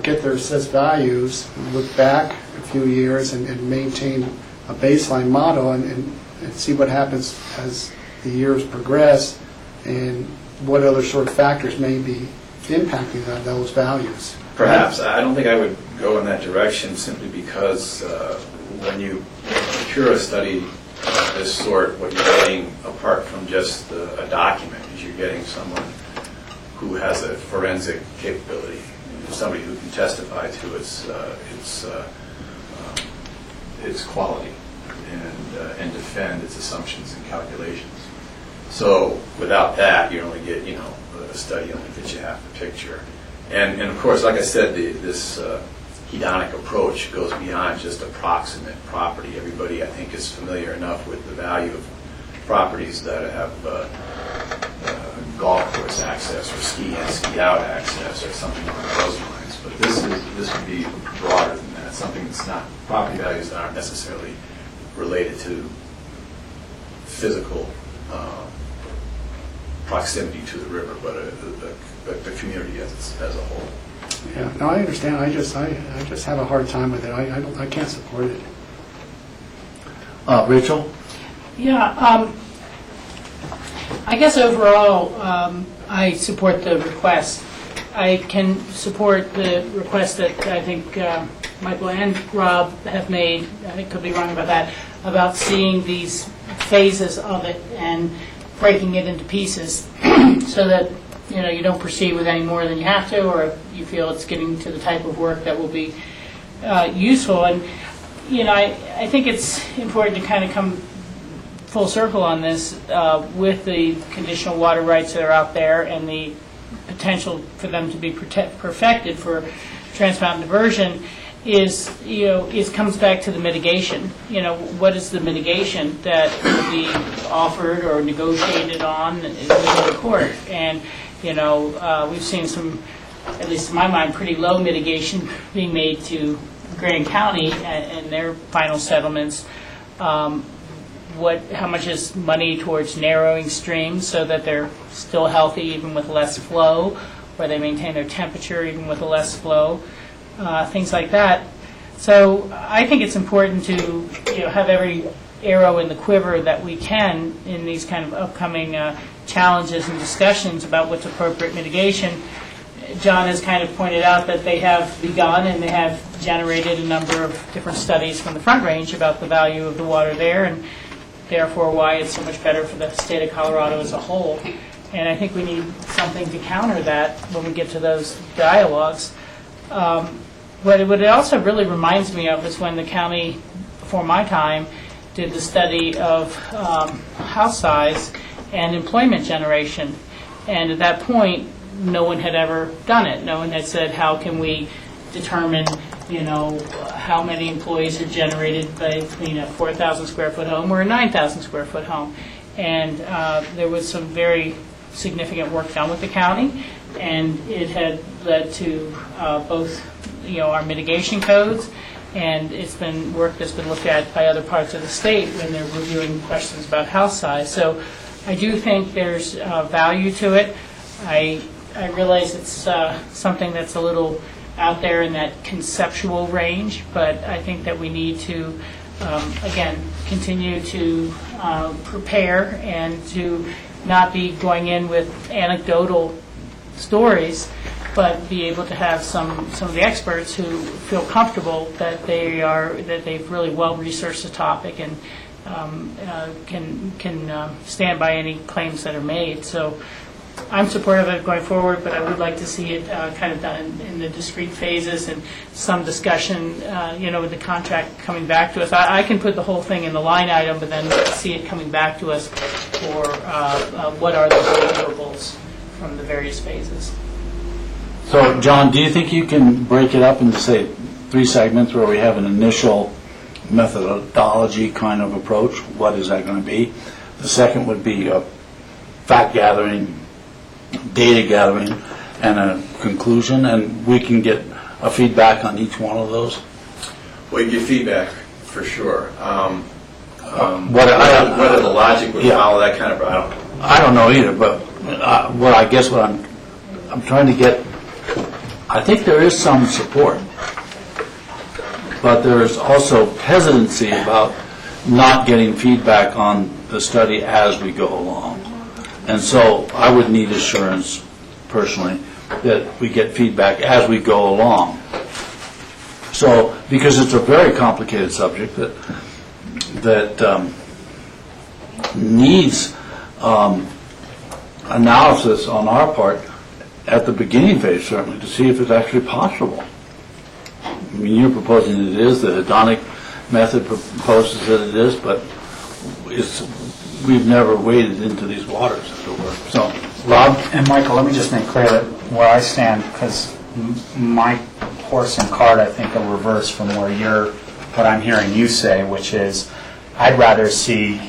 get their assessed values, look back a few years and maintain a baseline model and see what happens as the years progress and what other sort of factors may be impacting those values. Perhaps. I don't think I would go in that direction simply because when you procure a study of this sort, what you're getting, apart from just a document, is you're getting someone who has a forensic capability, somebody who can testify to its quality and defend its assumptions and calculations. So without that, you only get, a study only gets you half the picture. And of course, like I said, this hedonic approach goes beyond just approximate property. Everybody, I think, is familiar enough with the value of properties that have golf course access or ski in, ski out access or something along those lines. But this would be broader than that, something that's not, property values that aren't necessarily related to physical proximity to the river, but the community as a whole. Yeah, no, I understand. I just have a hard time with it. I can't support it. Rachel? Yeah, I guess overall, I support the request. I can support the request that I think Michael and Rob have made, I could be wrong about that, about seeing these phases of it and breaking it into pieces so that you don't proceed with any more than you have to, or you feel it's getting to the type of work that will be useful. And I think it's important to kind of come full circle on this with the conditional water rights that are out there and the potential for them to be perfected for Trans Mountain diversion. It comes back to the mitigation. What is the mitigation that will be offered or negotiated on in the court? And we've seen some, at least in my mind, pretty low mitigation being made to Grand County and their final settlements. How much is money towards narrowing streams so that they're still healthy even with less flow, or they maintain their temperature even with less flow? Things like that. So I think it's important to have every arrow in the quiver that we can in these kind of upcoming challenges and discussions about what's appropriate mitigation. John has kind of pointed out that they have begun and they have generated a number of different studies from the Front Range about the value of the water there and therefore why it's so much better for the state of Colorado as a whole. And I think we need something to counter that when we get to those dialogues. What it also really reminds me of is when the county, before my time, did the study of house size and employment generation. And at that point, no one had ever done it. No one had said, how can we determine, how many employees are generated between a 4,000 square foot home or a 9,000 square foot home. And there was some very significant work done with the county, and it had led to both our mitigation codes, and it's been work that's been looked at by other parts of the state when they're reviewing questions about house size. So I do think there's value to it. I realize it's something that's a little out there in that conceptual range, but I think that we need to, again, continue to prepare and to not be going in with anecdotal stories, but be able to have some of the experts who feel comfortable that they've really well researched the topic and can stand by any claims that are made. So I'm supportive of it going forward, but I would like to see it kind of done in the discrete phases and some discussion, with the contract coming back to us. I can put the whole thing in the line item, but then see it coming back to us for what are the deliverables from the various phases. So, John, do you think you can break it up into, say, 3 segments where we have an initial methodology kind of approach? What is that going to be? The second would be fact gathering, data gathering, and a conclusion, and we can get a feedback on each one of those? Well, you get feedback for sure. What Whether the logic would Yeah. follow that kind of, I don't know. I don't know either, but I guess what I'm trying to get, I think there is some support, but there is also hesitancy about not getting feedback on the study as we go along. And so I would need assurance, personally, that we get feedback as we go along. So, because it's a very complicated subject that needs analysis on our part at the beginning phase, certainly, to see if it's actually possible. I mean, you're proposing it is, the hedonic method proposes that it is, but we've never waded into these waters, as it were. So, Rob? And Michael, let me just make clear that where I stand, because my horse and cart, I think, are reversed from what I'm hearing you say, which is, I'd rather see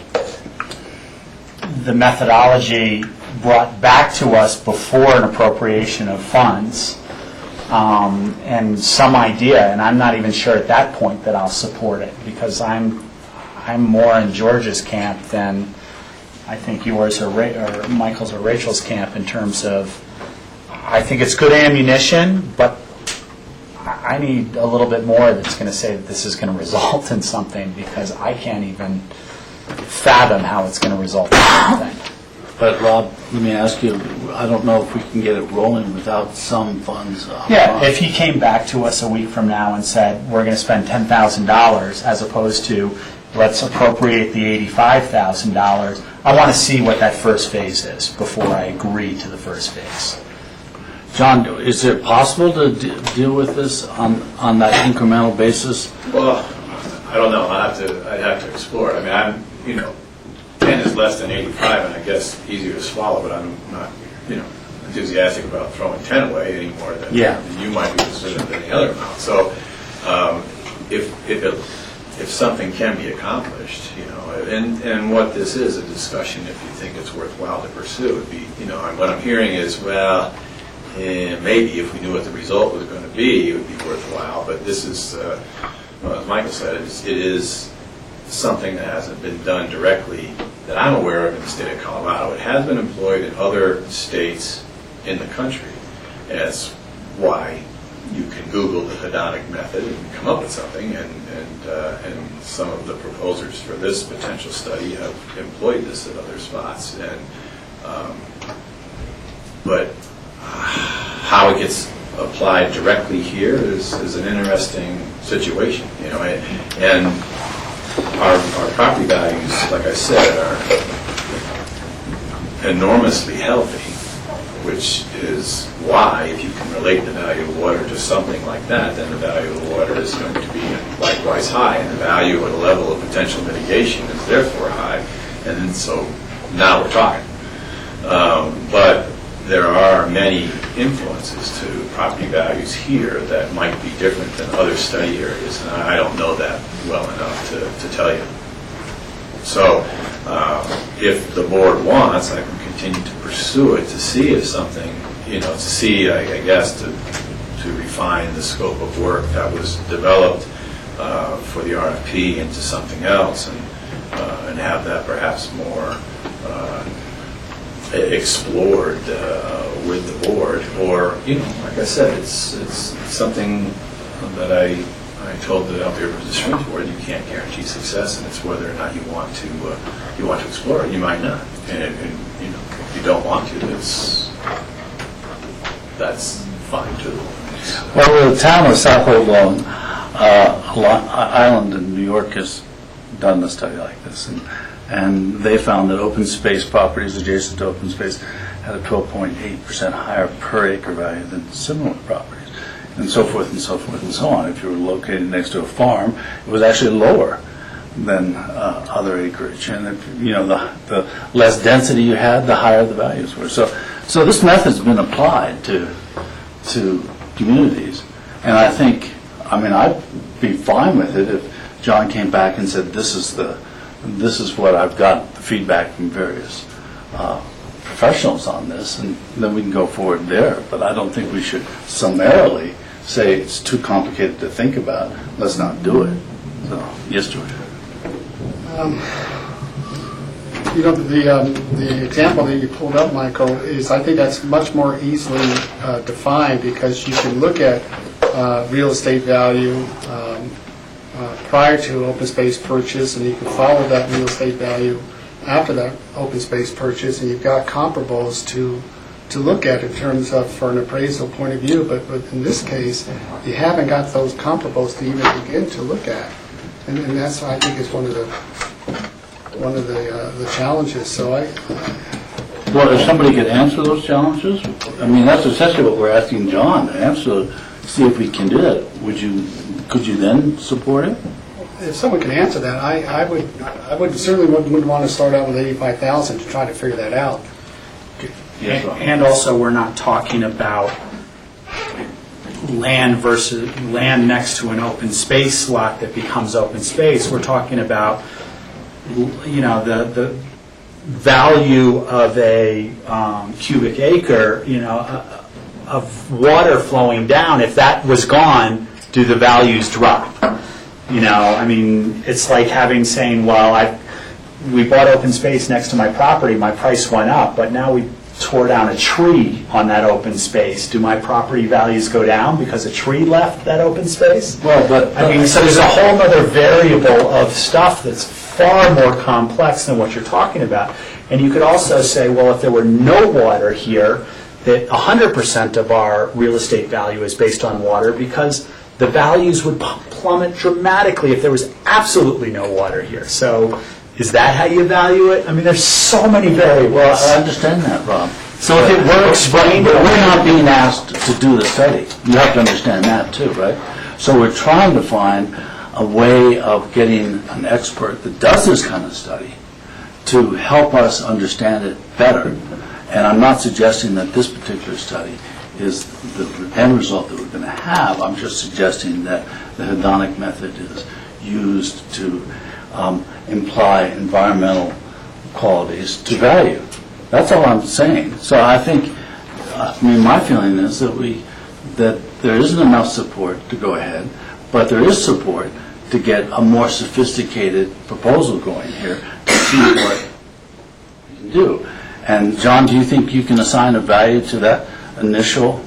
the methodology brought back to us before an appropriation of funds, and some idea, and I'm not even sure at that point that I'll support it, because I'm more in George's camp than I think yours or Michael's or Rachel's camp in terms of, I think it's good ammunition, but I need a little bit more that's going to say that this is going to result in something, because I can't even fathom how it's going to result in something. But Rob, let me ask you, I don't know if we can get it rolling without some funds. Yeah, if he came back to us a week from now and said, we're going to spend $10,000 as opposed to, let's appropriate the $85,000, I want to see what that first phase is before I agree to the first phase. John, is it possible to deal with this on that incremental basis? Well, I don't know. I'd have to explore it. I mean, 10 is less than 85, and I guess easier to swallow, but I'm not, enthusiastic about throwing 10 away any more than you might be considered with any other amount. So, if something can be accomplished, and what this is, a discussion, if you think it's worthwhile to pursue, would be, what I'm hearing is, well, maybe if we knew what the result was going to be, it would be worthwhile. But this is, as Michael said, it is something that hasn't been done directly that I'm aware of in the state of Colorado. It has been employed in other states in the country. And that's why you can Google the hedonic method and come up with something. And some of the proposers for this potential study have employed this at other spots. But how it gets applied directly here is an interesting situation, and our property values, like I said, are enormously healthy, which is why, if you can relate the value of water to something like that, then the value of water is going to be likewise high, and the value or the level of potential mitigation is therefore high, and then so now we're talking. But there are many influences to property values here that might be different than other study areas, and I don't know that well enough to tell you. So if the board wants, I can continue to pursue it to see if something, to see, I guess, to refine the scope of work that was developed for the RFP into something else, and have that perhaps more explored with the board, or like I said, it's something that I told the Alpha River District Board, you can't guarantee success, and it's whether or not you want to explore it. You might not, and if you don't want to, that's fine too. Well, the town of South Long Island in New York has done a study like this, and they found that open space properties adjacent to open space had a 12.8% higher per acre value than similar properties, and so forth and so forth and so on. If you were located next to a farm, it was actually lower than other acreage, and if, the less density you had, the higher the values were. So this method's been applied to communities, and I think, I'd be fine with it if John came back and said, this is what I've got, the feedback from various professionals on this, and then we can go forward there. But I don't think we should summarily say it's too complicated to think about. Let's not do it. So, yes, George. The example that you pulled up, Michael, is, I think that's much more easily defined, because you can look at real estate value prior to open space purchase, and you can follow that real estate value after that open space purchase, and you've got comparables to look at in terms of, for an appraisal point of view. But in this case, you haven't got those comparables to even begin to look at, and that's, I think, is one of the challenges. So Well, if somebody could answer those challenges, I mean, that's essentially what we're asking John to answer, see if we can do it. Could you then support it? if someone can answer that, I would certainly wouldn't want to start out with 85,000 to try to figure that out. And also, we're not talking about land next to an open space lot that becomes open space. We're talking about, the value of a cubic acre, of water flowing down. If that was gone, do the values drop? It's like saying, well, we bought open space next to my property, my price went up, but now we tore down a tree on that open space. Do my property values go down because a tree left that open space? Well, so there's a whole other variable of stuff that's far more complex than what you're talking about. And you could also say, well, if there were no water here, that 100% of our real estate value is based on water, because the values would plummet dramatically if there was absolutely no water here. So is that how you value it? There's so many variables. Well, I understand that, Rob. So if it were explained... But we're not being asked to do the study. You have to understand that too, right? So we're trying to find a way of getting an expert that does this kind of study to help us understand it better. And I'm not suggesting that this particular study is the end result that we're going to have. I'm just suggesting that the hedonic method is used to imply environmental qualities to value. That's all I'm saying. So I think, my feeling is that there isn't enough support to go ahead, but there is support to get a more sophisticated proposal going here to see what we can do. And John, do you think you can assign a value to that initial?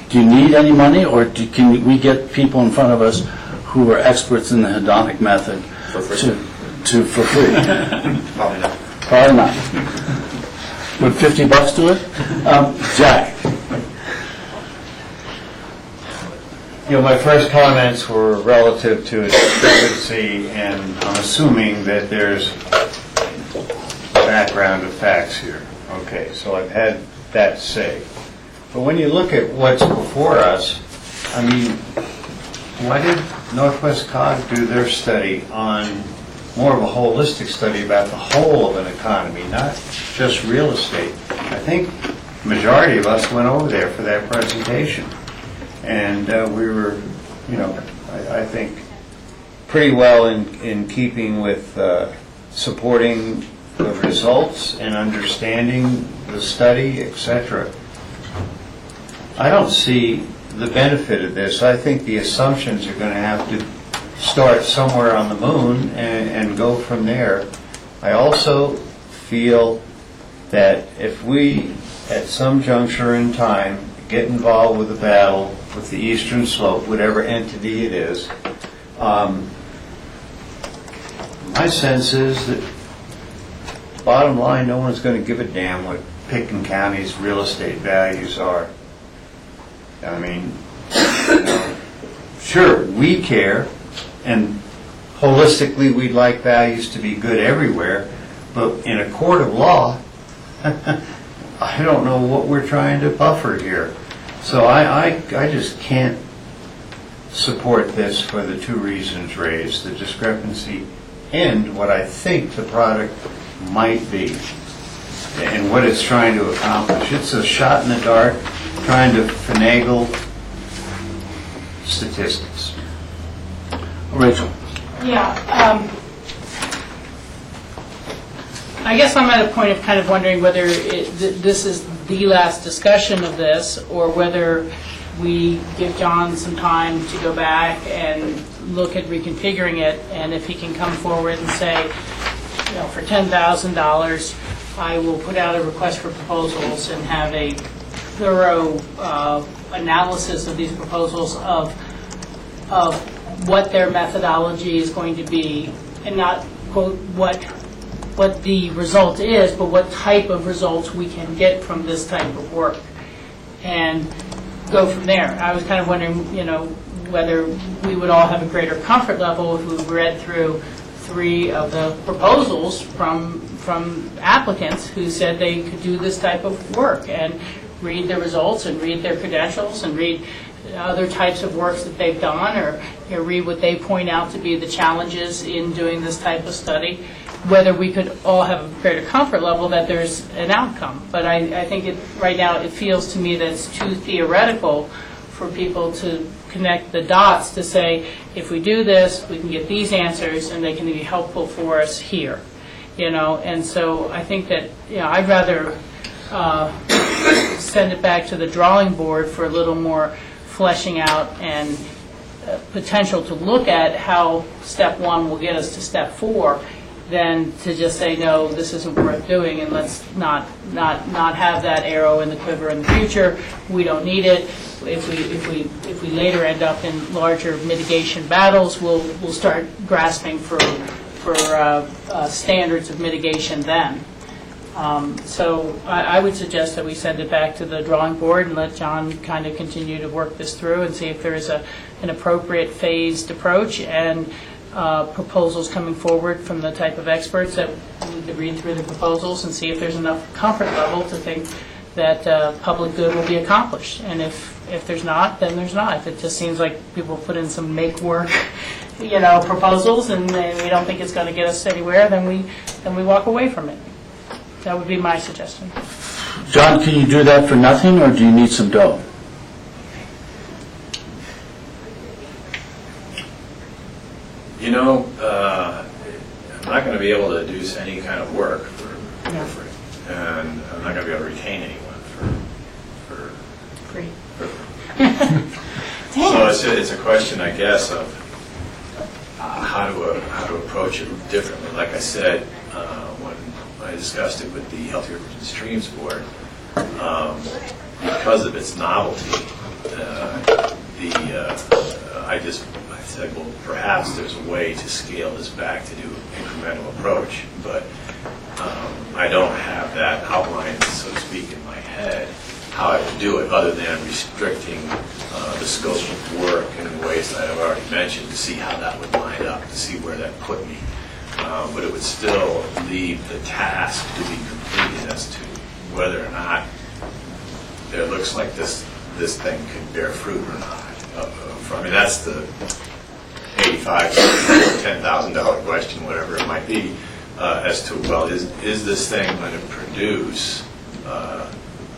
Do you need any money, or can we get people in front of us who are experts in the hedonic method for free? For free? Probably not. Probably not. Would $50 do it? Jack? My first comments were relative to a discrepancy, and I'm assuming that there's background of facts here. Okay, so I've had that say. But when you look at what's before us, why did Northwest Cog do their study on more of a holistic study about the whole of an economy, not just real estate? I think the majority of us went over there for that presentation. And we were, I think, pretty well in keeping with supporting the results and understanding the study, etc. I don't see the benefit of this. I think the assumptions are going to have to start somewhere on the moon and go from there. I also feel that if we, at some juncture in time, get involved with the battle with the Eastern Slope, whatever entity it is, my sense is that, bottom line, no one's going to give a damn what Pitkin County's real estate values are. Sure, we care, and holistically we'd like values to be good everywhere, but in a court of law, I don't know what we're trying to buffer here. So I just can't support this for the two reasons raised, the discrepancy and what I think the product might be and what it's trying to accomplish. It's a shot in the dark trying to finagle statistics. Rachel? Yeah. I guess I'm at a point of kind of wondering whether this is the last discussion of this, or whether we give John some time to go back and look at reconfiguring it, and if he can come forward and say, for $10,000, I will put out a request for proposals and have a thorough analysis of these proposals of what their methodology is going to be, and not quote what the result is, but what type of results we can get from this type of work, and go from there. I was kind of wondering, whether we would all have a greater comfort level if we read through 3 of the proposals from applicants who said they could do this type of work, and read their results and read their credentials and read other types of works that they've done, or read what they point out to be the challenges in doing this type of study, whether we could all have a greater comfort level that there's an outcome. But I think right now it feels to me that it's too theoretical for people to connect the dots to say, if we do this, we can get these answers, and they can be helpful for us here. And so I think that I'd rather send it back to the drawing board for a little more fleshing out and potential to look at how step 1 will get us to step 4, than to just say, no, this isn't worth doing, and let's not have that arrow in the quiver in the future. We don't need it. If we later end up in larger mitigation battles, we'll start grasping for standards of mitigation then. So I would suggest that we send it back to the drawing board and let John kind of continue to work this through and see if there is an appropriate phased approach, and proposals coming forward from the type of experts that we could read through the proposals and see if there's enough comfort level to think that public good will be accomplished. And if there's not, then there's not. If it just seems like people put in some make-work proposals and we don't think it's going to get us anywhere, then we walk away from it. That would be my suggestion. John, can you do that for nothing, or do you need some dough? I'm not going to be able to do any kind of work for free, and I'm not going to be able to retain anyone for free. So it's a question, I guess, of how to approach it differently. Like I said, when I discussed it with the Healthy Rivers and Streams Board, because of its novelty, I said, well, perhaps there's a way to scale this back to do an incremental approach, but I don't have that outlined, so to speak, in my head, how I would do it, other than restricting the scope of work in the ways that I've already mentioned, to see how that would line up, to see where that put me. But it would still leave the task to be completed as to whether or not it looks like this thing could bear fruit or not. I mean, that's the $85,000, $10,000 question, whatever it might be, as to, well, is this thing going to produce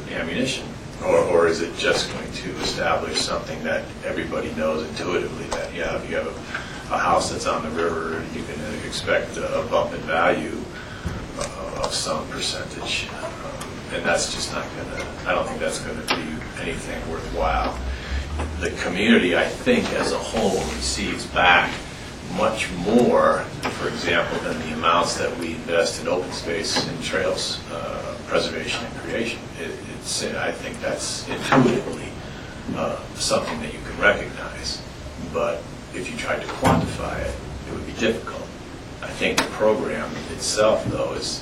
ammunition? Or is it just going to establish something that everybody knows intuitively, that, if you have a house that's on the river, you can expect a bump in value of some percentage. And that's just not going to, I don't think that's going to be anything worthwhile. The community, I think, as a whole, receives back much more, for example, than the amounts that we invest in open space and trails preservation and creation. I think that's intuitively something that you can recognize. But if you tried to quantify it, it would be difficult. I think the program itself, though, is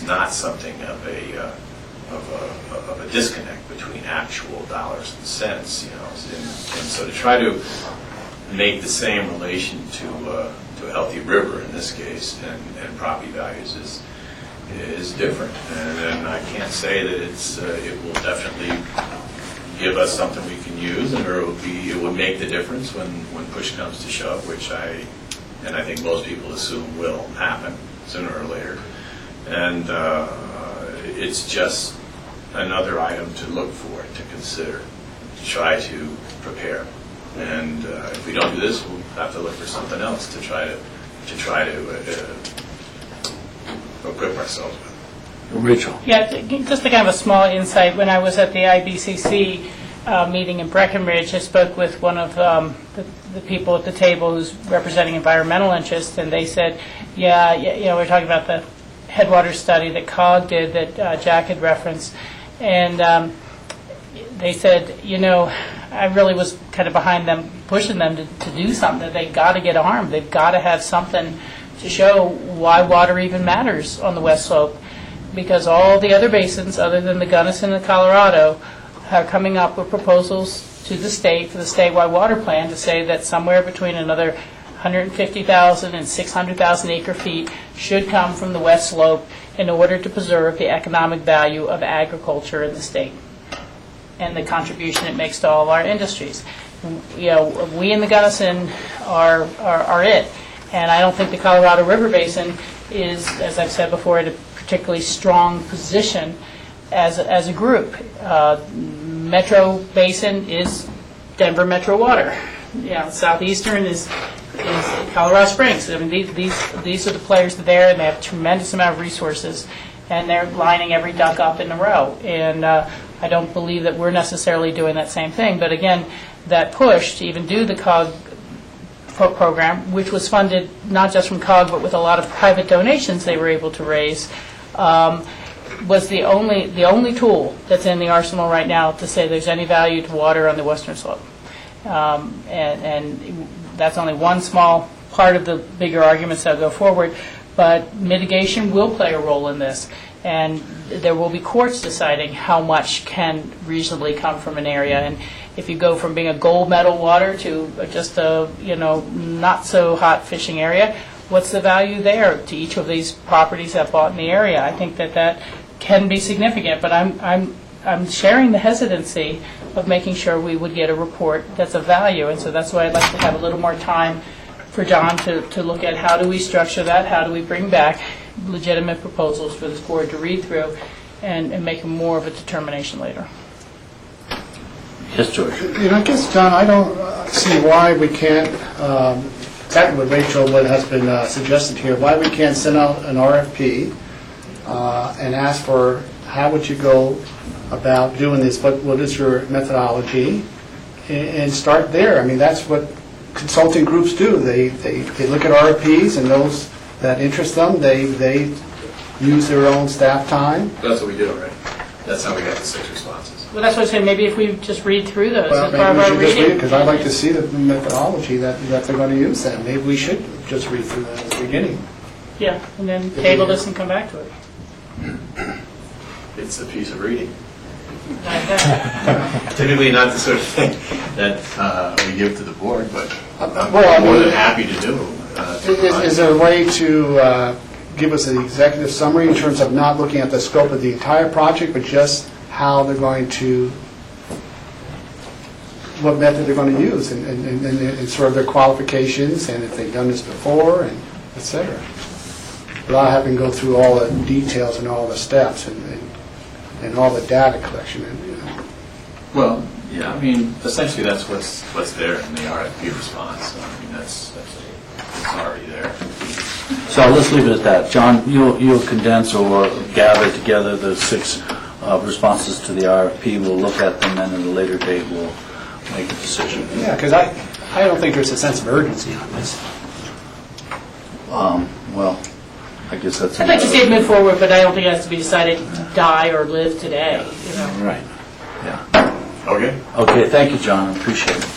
not something of a disconnect between actual dollars and cents, and so to try to make the same relation to a healthy river in this case and property values is different, and I can't say that it will definitely give us something we can use, or it would make the difference when push comes to shove, which I think most people assume will happen sooner or later, and it's just another item to look for, to consider, to try to prepare. And if we don't do this, we'll have to look for something else to try to equip ourselves with. Rachel? Yeah, just a kind of a small insight. When I was at the IBCC meeting in Breckenridge, I spoke with one of the people at the table who's representing environmental interests, and they said, we're talking about the Headwaters study that COG did that Jack had referenced, and they said, I really was kind of behind them, pushing them to do something, that they've got to get armed. They've got to have something to show why water even matters on the West Slope, because all the other basins, other than the Gunnison and the Colorado, are coming up with proposals to the state for the statewide water plan to say that somewhere between another 150,000 and 600,000 acre feet should come from the West Slope in order to preserve the economic value of agriculture in the state and the contribution it makes to all of our industries. We in the Gunnison are it. And I don't think the Colorado River Basin is, as I've said before, in a particularly strong position as a group. Metro Basin is Denver Metro Water. Southeastern is Colorado Springs. I mean, these are the players that are there, and they have a tremendous amount of resources, and they're lining every duck up in a row. And I don't believe that we're necessarily doing that same thing. But again, that push to even do the COG program, which was funded not just from COG, but with a lot of private donations they were able to raise, was the only tool that's in the arsenal right now to say there's any value to water on the Western Slope. And that's only one small part of the bigger arguments that go forward, but mitigation will play a role in this. And there will be courts deciding how much can reasonably come from an area. And if you go from being a gold medal water to just a not so hot fishing area, what's the value there to each of these properties that bought in the area? I think that can be significant, but I'm sharing the hesitancy of making sure we would get a report that's of value, and so that's why I'd like to have a little more time for John to look at how do we structure that, how do we bring back legitimate proposals for this board to read through and make more of a determination later. Yes, George. I guess, John, I don't see why we can't, exactly what Rachel has been suggested here, why we can't send out an RFP and ask for how would you go about doing this, what is your methodology, and start there. I mean, that's what consulting groups do. They look at RFPs, and those that interest them, they use their own staff time. That's what we did already. That's how we got the 6 responses. Well, that's what I said. Maybe if we just read through those Well, as part of maybe our we should just read it, reading. because I'd like to see the methodology that they're going to use then. Maybe we should just read through that at the beginning. Yeah, and then table this and come back to it. It's a piece of reading. Typically not the sort of thing that we give to the board, but I'm more than happy to do. Is there a way to give us an executive summary in terms of not looking at the scope of the entire project, but just how they're going to, what method they're going to use, and sort of their qualifications, and if they've done this before, and et cetera, without having to go through all the details and all the steps and all the data collection. Well, yeah, I mean, essentially that's what's there in the RFP response. So, I mean, that's it's already there. So let's leave it at that. John, you'll condense or gather together the 6 responses to the RFP. We'll look at them, and at a later date we'll make a decision. Yeah, because I don't think there's a sense of urgency on this. Well, I guess that's... I'd like to see it move forward, but I don't think it has to be decided die or live today. Right, yeah. Okay. Okay, thank you, John, I appreciate it.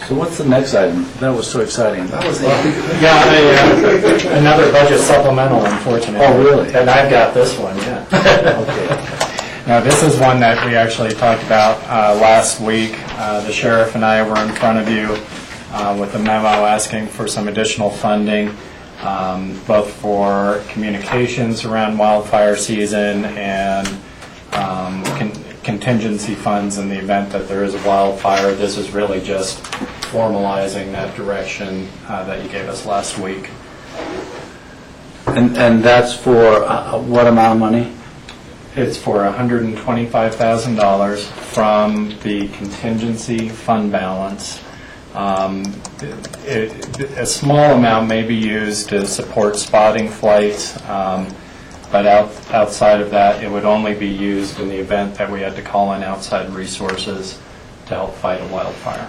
So what's the next item? That was so exciting. That was Another budget supplemental, unfortunately. Oh, really? And I've got this one, yeah. Okay. Now, this is one that we actually talked about last week. The sheriff and I were in front of you with a memo asking for some additional funding, both for communications around wildfire season and contingency funds in the event that there is a wildfire. This is really just formalizing that direction that you gave us last week. And that's for what amount of money? It's for $125,000 from the contingency fund balance A small amount may be used to support spotting flights, but outside of that, it would only be used in the event that we had to call in outside resources to help fight a wildfire.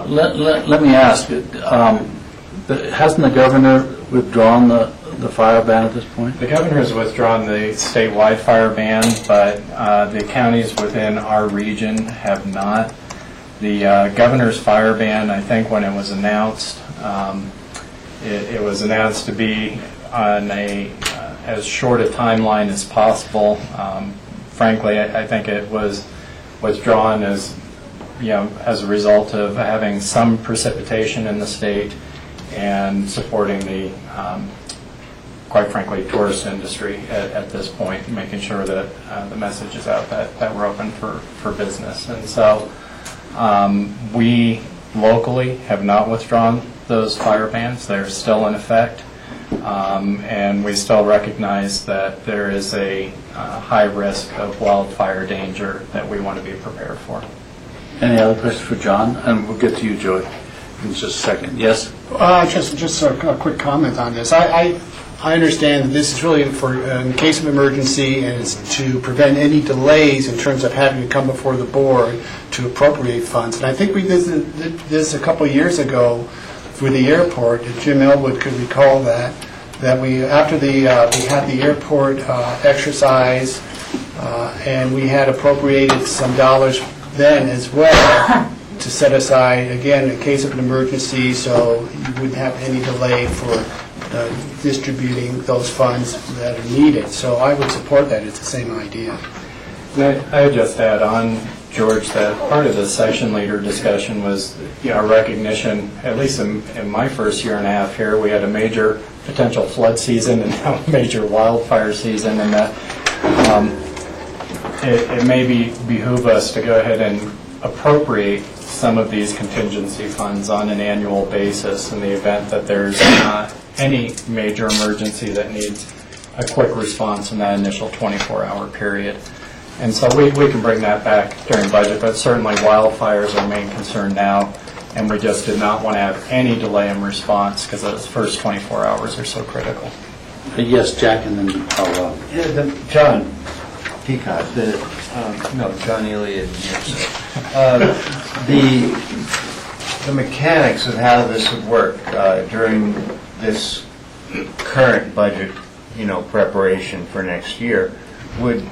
Let me ask, hasn't the governor withdrawn the fire ban at this point? The governor has withdrawn the statewide fire ban, but the counties within our region have not. The governor's fire ban, I think when it was announced, it was announced to be on as short a timeline as possible. Frankly, I think it was withdrawn as a result of having some precipitation in the state and supporting the, quite frankly, tourist industry at this point, making sure that the message is out that we're open for business. And so we locally have not withdrawn those fire bans. They're still in effect. And we still recognize that there is a high risk of wildfire danger that we want to be prepared for. Any other questions for John? And we'll get to you, Joey, in just a second. Yes? Just a quick comment on this. I understand that this is really for in case of emergency, and it's to prevent any delays in terms of having to come before the board to appropriate funds. And I think we did this a couple of years ago for the airport. Jim Elwood could recall that we after we had the airport exercise, and we had appropriated some dollars then as well to set aside, again, in case of an emergency, so you wouldn't have any delay for distributing those funds that are needed. So I would support that. It's the same idea. I would just add on, George, that part of the section leader discussion was recognition, at least in my first year and a half here, we had a major potential flood season and now a major wildfire season, and that it may behoove us to go ahead and appropriate some of these contingency funds on an annual basis in the event that there's any major emergency that needs a quick response in that initial 24-hour period. And so we can bring that back during budget, but certainly wildfires are our main concern now, and we just did not want to have any delay in response because those first 24 hours are so critical. Yes, Jack, and then I'll... John Peacock, John Elliott. The mechanics of how this would work during this current budget, preparation for next year, would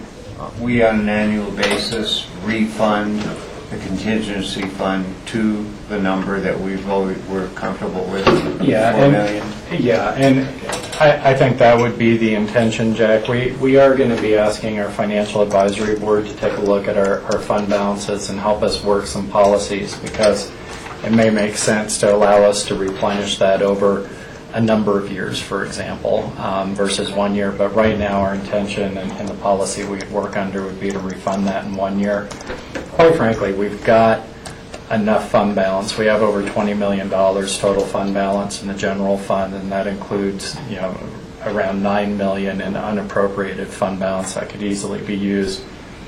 we on an annual basis refund the contingency fund to the number that we're comfortable with, $4 million? Yeah, and I think that would be the intention, Jack. We are going to be asking our financial advisory board to take a look at our fund balances and help us work some policies, because it may make sense to allow us to replenish that over a number of years, for example, versus 1 year. But right now, our intention and the policy we'd work under would be to refund that in 1 year. Quite frankly, we've got enough fund balance. We have over $20 million total fund balance in the general fund, and that includes, around $9 million in unappropriated fund balance that could easily be used.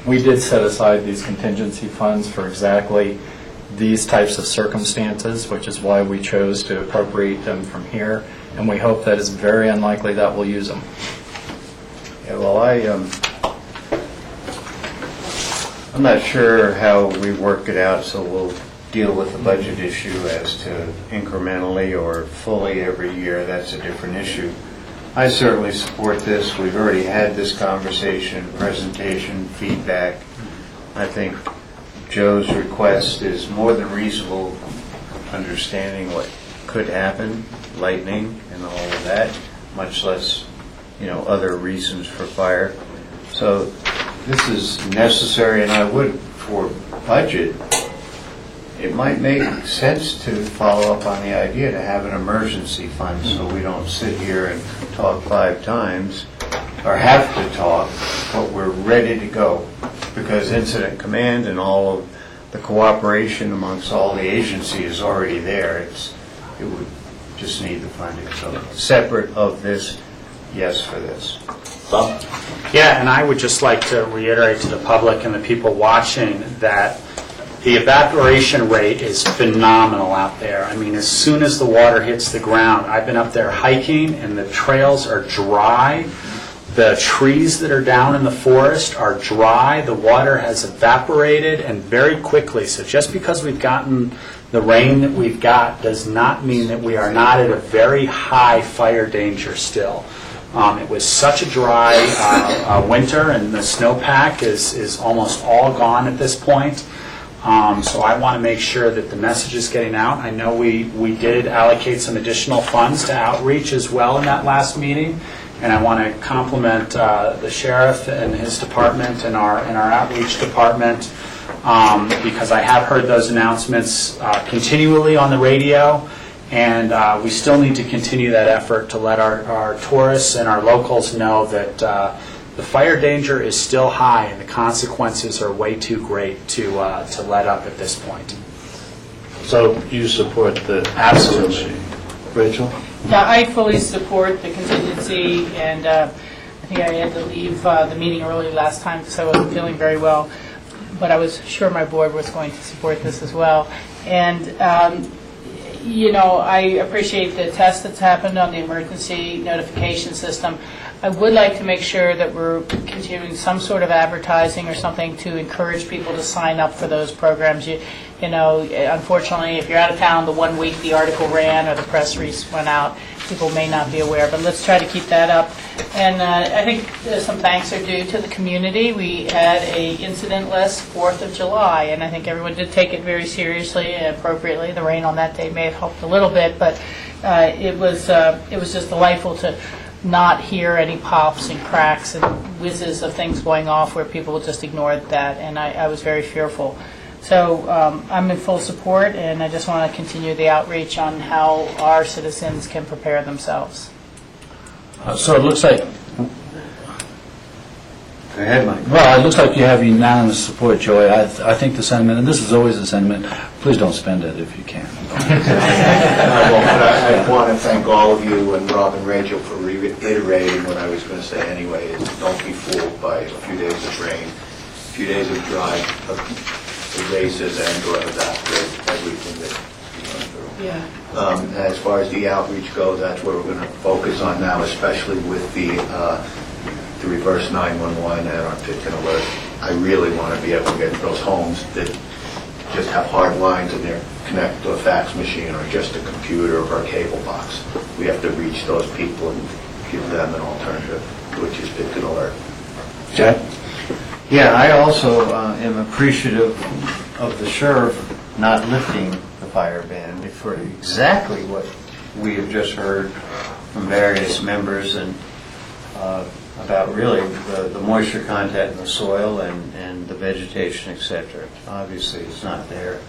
We did set aside these contingency funds for exactly these types of circumstances, which is why we chose to appropriate them from here, and we hope that it's very unlikely that we'll use them. Yeah, well, I'm not sure how we work it out, so we'll deal with the budget issue as to incrementally or fully every year. That's a different issue. I certainly support this. We've already had this conversation, presentation, feedback. I think Joe's request is more than reasonable, understanding what could happen, lightning and all of that, much less, other reasons for fire. So this is necessary, and I would, for budget, it might make sense to follow up on the idea to have an emergency fund so we don't sit here and talk 5 times, or have to talk, but we're ready to go. Because incident command and all of the cooperation amongst all the agency is already there. It would just need the funding. So separate of this, yes for this. Bob? Yeah, and I would just like to reiterate to the public and the people watching that The evaporation rate is phenomenal out there. I mean, as soon as the water hits the ground, I've been up there hiking, and the trails are dry. The trees that are down in the forest are dry. The water has evaporated, and very quickly. So just because we've gotten the rain that we've got does not mean that we are not at a very high fire danger still. It was such a dry winter, and the snowpack is almost all gone at this point. So I want to make sure that the message is getting out. I know we did allocate some additional funds to outreach as well in that last meeting, and I want to compliment the sheriff and his department and our outreach department, because I have heard those announcements continually on the radio, and we still need to continue that effort to let our tourists and our locals know that the fire danger is still high and the consequences are way too great to let up at this point. So you support the Absolutely. Rachel? Yeah, I fully support the contingency, and I think I had to leave the meeting early last time because I wasn't feeling very well, but I was sure my board was going to support this as well. And I appreciate the test that's happened on the emergency notification system. I would like to make sure that we're continuing some sort of advertising or something to encourage people to sign up for those programs. Unfortunately, if you're out of town the 1 week the article ran or the press release went out, people may not be aware, but let's try to keep that up. And I think some thanks are due to the community. We had a incident list 4th of July, and I think everyone did take it very seriously and appropriately. The rain on that day may have helped a little bit, but it was just delightful to not hear any pops and cracks and whizzes of things going off where people just ignored that, and I was very fearful. So I'm in full support, and I just want to continue the outreach on how our citizens can prepare themselves. So it looks like, Go ahead, Mike. well, it looks like you have unanimous support, Joey. I think the sentiment, and this is always the sentiment, please don't spend it if you can. I want to thank all of you and Rob and Rachel for reiterating what I was going to say anyway, is don't be fooled by a few days of rain, a few days of dry, erases and or evaporate everything that you've gone through. Yeah. As far as the outreach goes, that's what we're going to focus on now, especially with the reverse 911 and our pick-and alert. I really want to be able to get to those homes that just have hard lines and they're connected to a fax machine or just a computer or a cable box. We have to reach those people and give them an alternative, which is pick and alert. Jack? Yeah, I also am appreciative of the sheriff not lifting the fire ban for exactly what we have just heard from various members and about really the moisture content in the soil and the vegetation, etc. Obviously, it's not there.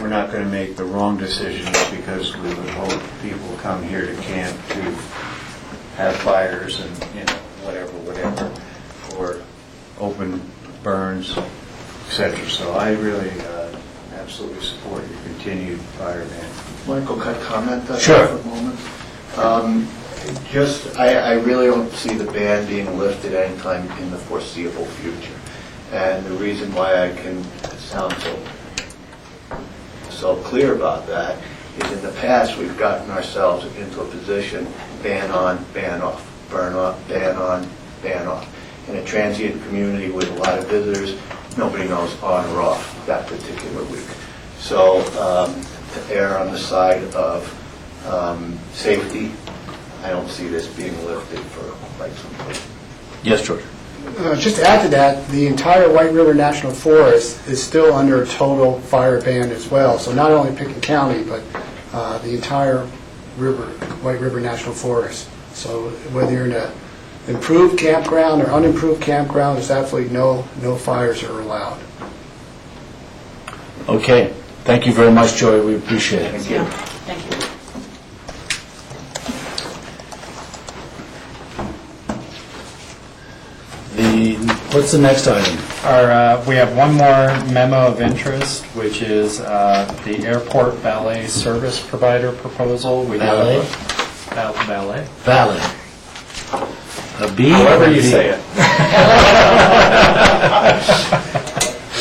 We're not going to make the wrong decisions because we would hope people come here to camp to have fires and whatever, or open burns, etc. So I really absolutely support your continued fire ban. Michael, could I comment on that Sure. for a moment? I really don't see the ban being lifted anytime in the foreseeable future. And the reason why I can sound so clear about that is in the past we've gotten ourselves into a position, ban on, ban off, burn off, ban on, ban off. In a transient community with a lot of visitors, nobody knows on or off that particular week. So to err on the side of safety, I don't see this being lifted for quite some time. Yes, George. Just to add to that, the entire White River National Forest is still under a total fire ban as well. So not only Pickett County, but the entire White River National Forest. So whether you're in an improved campground or unimproved campground, there's absolutely no fires are allowed. Okay. Thank you very much, Joey. We appreciate it. Thank you. Thank you. What's the next item? We have one more memo of interest, which is the airport valet service provider proposal. Valet? Valet. Valet. A B? However or you V? say it.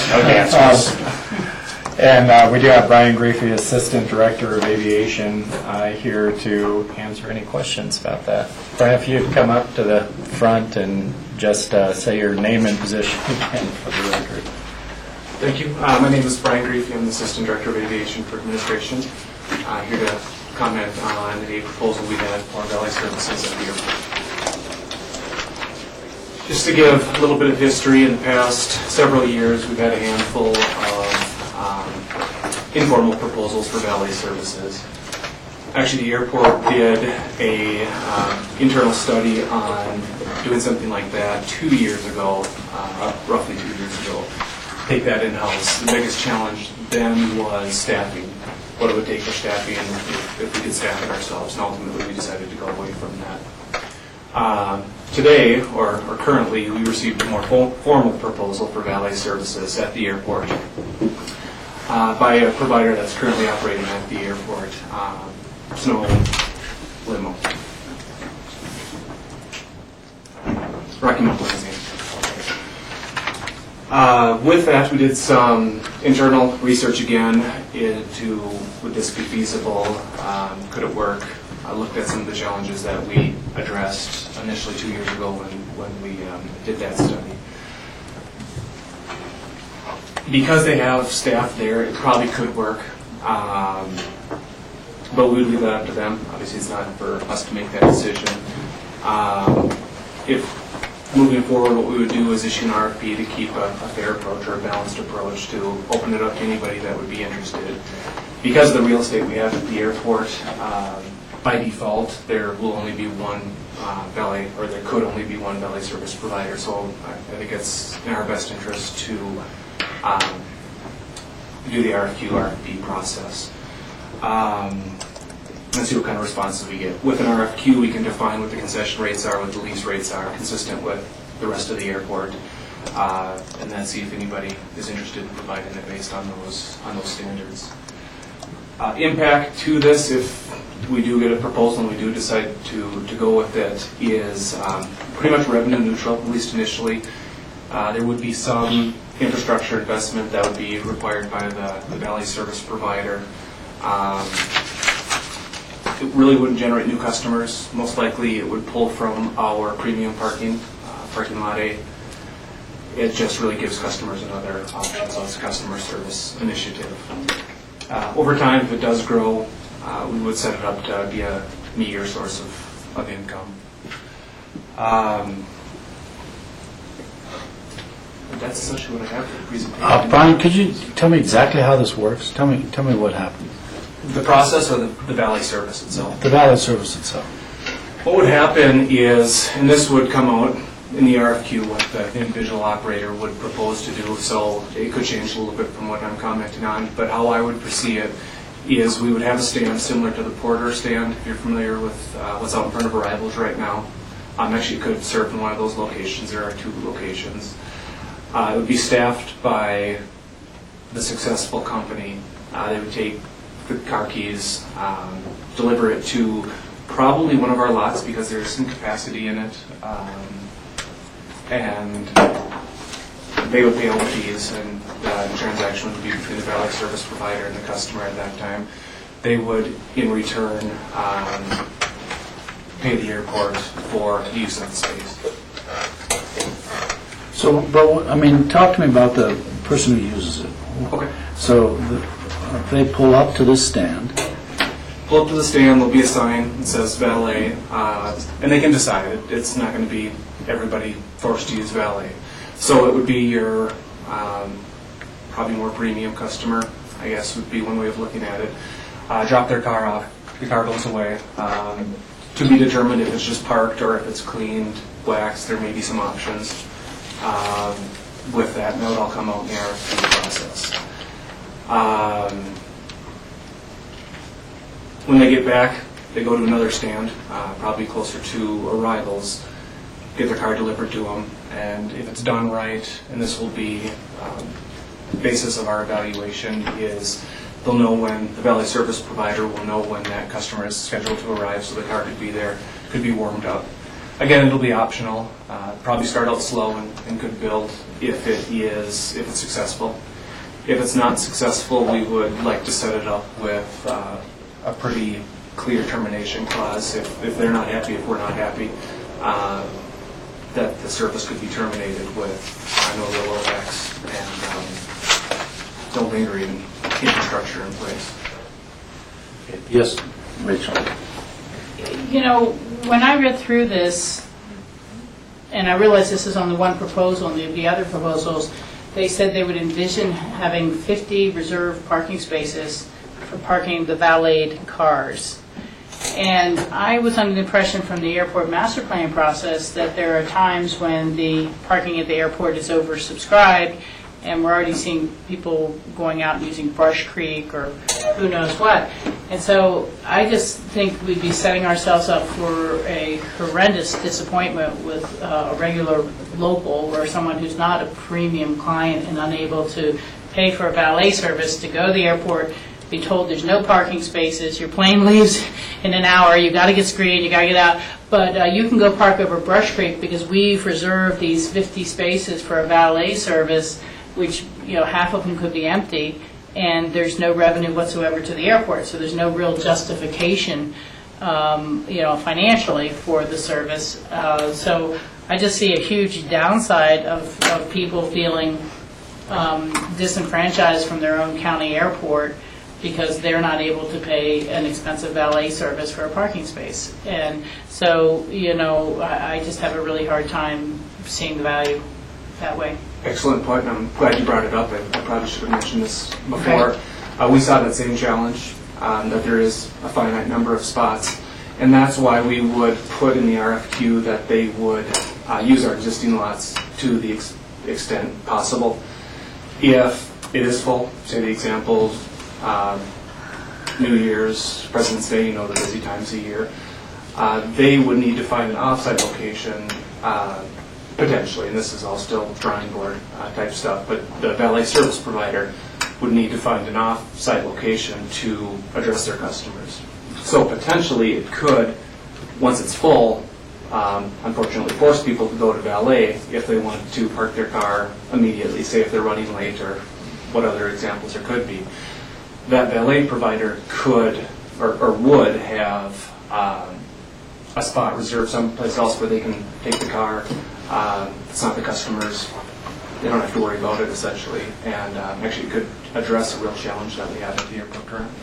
No dancers. And we do have Brian Griffey, Assistant Director of Aviation, here to answer any questions about that. Brian, if you'd come up to the front and just say your name and position again for the record. Thank you. My name is Brian Griffey. I'm the Assistant Director of Aviation for Administration. Here to comment on a proposal we had for valet services at the airport. Just to give a little bit of history, in the past several years, we've had a handful of informal proposals for valet services. Actually, the airport did a internal study on doing something like that 2 years ago, roughly 2 years ago. Take that in-house. The biggest challenge then was staffing. What it would take for staffing if we could staff it ourselves, and ultimately we decided to go away from that. Today, or currently, we received a more formal proposal for valet services at the airport by a provider that's currently operating at the airport, Snow Limo. Rocky Mountain Limousine. With that, we did some internal research again into would this be feasible, could it work. I looked at some of the challenges that we addressed initially 2 years ago when we did that study. Because they have staff there, it probably could work, but we would leave that up to them. Obviously, it's not for us to make that decision. If moving forward, what we would do is issue an RFP to keep a fair approach or a balanced approach to open it up to anybody that would be interested. Because of the real estate we have at the airport, by default, there will only be one valet, or there could only be one valet service provider. So I think it's in our best interest to do the RFP process. Let's see what kind of responses we get. With an RFQ, we can define what the concession rates are, what the lease rates are, consistent with the rest of the airport, and then see if anybody is interested in providing it based on those standards. Impact to this, if we do get a proposal and we do decide to go with it, is pretty much revenue neutral, at least initially. There would be some infrastructure investment that would be required by the valet service provider. It really wouldn't generate new customers. Most likely it would pull from our premium parking lot A. It just really gives customers another option, so it's a customer service initiative. Over time, if it does grow, we would set it up to be a meatier source of income. That's essentially what I have for the presentation. Brian, could you tell me exactly how this works? Tell me what happened. The process or the valet service itself? The valet service itself. What would happen is, and this would come out in the RFQ, what the individual operator would propose to do, so it could change a little bit from what I'm commenting on, but how I would foresee it is we would have a stand similar to the Porter stand, if you're familiar with what's out in front of Arrivals right now. Actually, it could serve in one of those locations. There are 2 locations. It would be staffed by the successful company. They would take the car keys, deliver it to probably one of our lots because there's some capacity in it, and they would pay all the fees, and the transaction would be between the valet service provider and the customer at that time. They would, in return, pay the airport for the use of the space. So, but, I mean, talk to me about the person who uses it. Okay. So, they pull up to this stand. Pull up to the stand, there'll be a sign that says valet, and they can decide. It's not going to be everybody forced to use valet. So it would be your probably more premium customer, I guess would be one way of looking at it. Drop their car off, the car goes away. To be determined if it's just parked or if it's cleaned, waxed, there may be some options with that, and that would all come out in the RFP process. When they get back, they go to another stand, probably closer to Arrivals, get their car delivered to them, and if it's done right, and this will be the basis of our evaluation, is they'll know when, the valet service provider will know when that customer is scheduled to arrive, so the car could be there, could be warmed up. Again, it'll be optional, probably start out slow and could build if it's successful. If it's not successful, we would like to set it up with a pretty clear termination clause. If they're not happy, if we're not happy, that the service could be terminated with no real effects and no lingering infrastructure in place. Yes, Rachel. You know, when I read through this, and I realize this is on the one proposal, and the other proposals, they said they would envision having 50 reserved parking spaces for parking the valeted cars. And I was under the impression from the airport master plan process that there are times when the parking at the airport is oversubscribed, and we're already seeing people going out and using Brush Creek or who knows what. And so I just think we'd be setting ourselves up for a horrendous disappointment with a regular local or someone who's not a premium client and unable to pay for a valet service to go to the airport, be told there's no parking spaces, your plane leaves in an hour, you got to get screened, you got to get out, but you can go park over Brush Creek because we've reserved these 50 spaces for a valet service, which, you know, half of them could be empty, and there's no revenue whatsoever to the airport, so there's no real justification, you know, financially for the service. So I just see a huge downside of people feeling disenfranchised from their own county airport because they're not able to pay an expensive valet service for a parking space. And so, you know, I just have a really hard time seeing the value that way. Excellent point, and I'm glad you brought it up. I probably should have mentioned this before. We saw that same challenge, that there is a finite number of spots, and that's why we would put in the RFQ that they would use our existing lots to the extent possible. If it is full, say the example, New Year's, President's Day, you know, the busy times of year, they would need to find an off-site location, potentially, and this is all still drawing board type stuff, but the valet service provider would need to find an off-site location to address their customers. So potentially it could, once it's full, unfortunately force people to go to valet if they wanted to park their car immediately, say if they're running late or what other examples there could be. That valet provider could or would have a spot reserved someplace else where they can take the car. It's not the customers. They don't have to worry about it, essentially. And actually, it could address a real challenge that we have at the airport currently.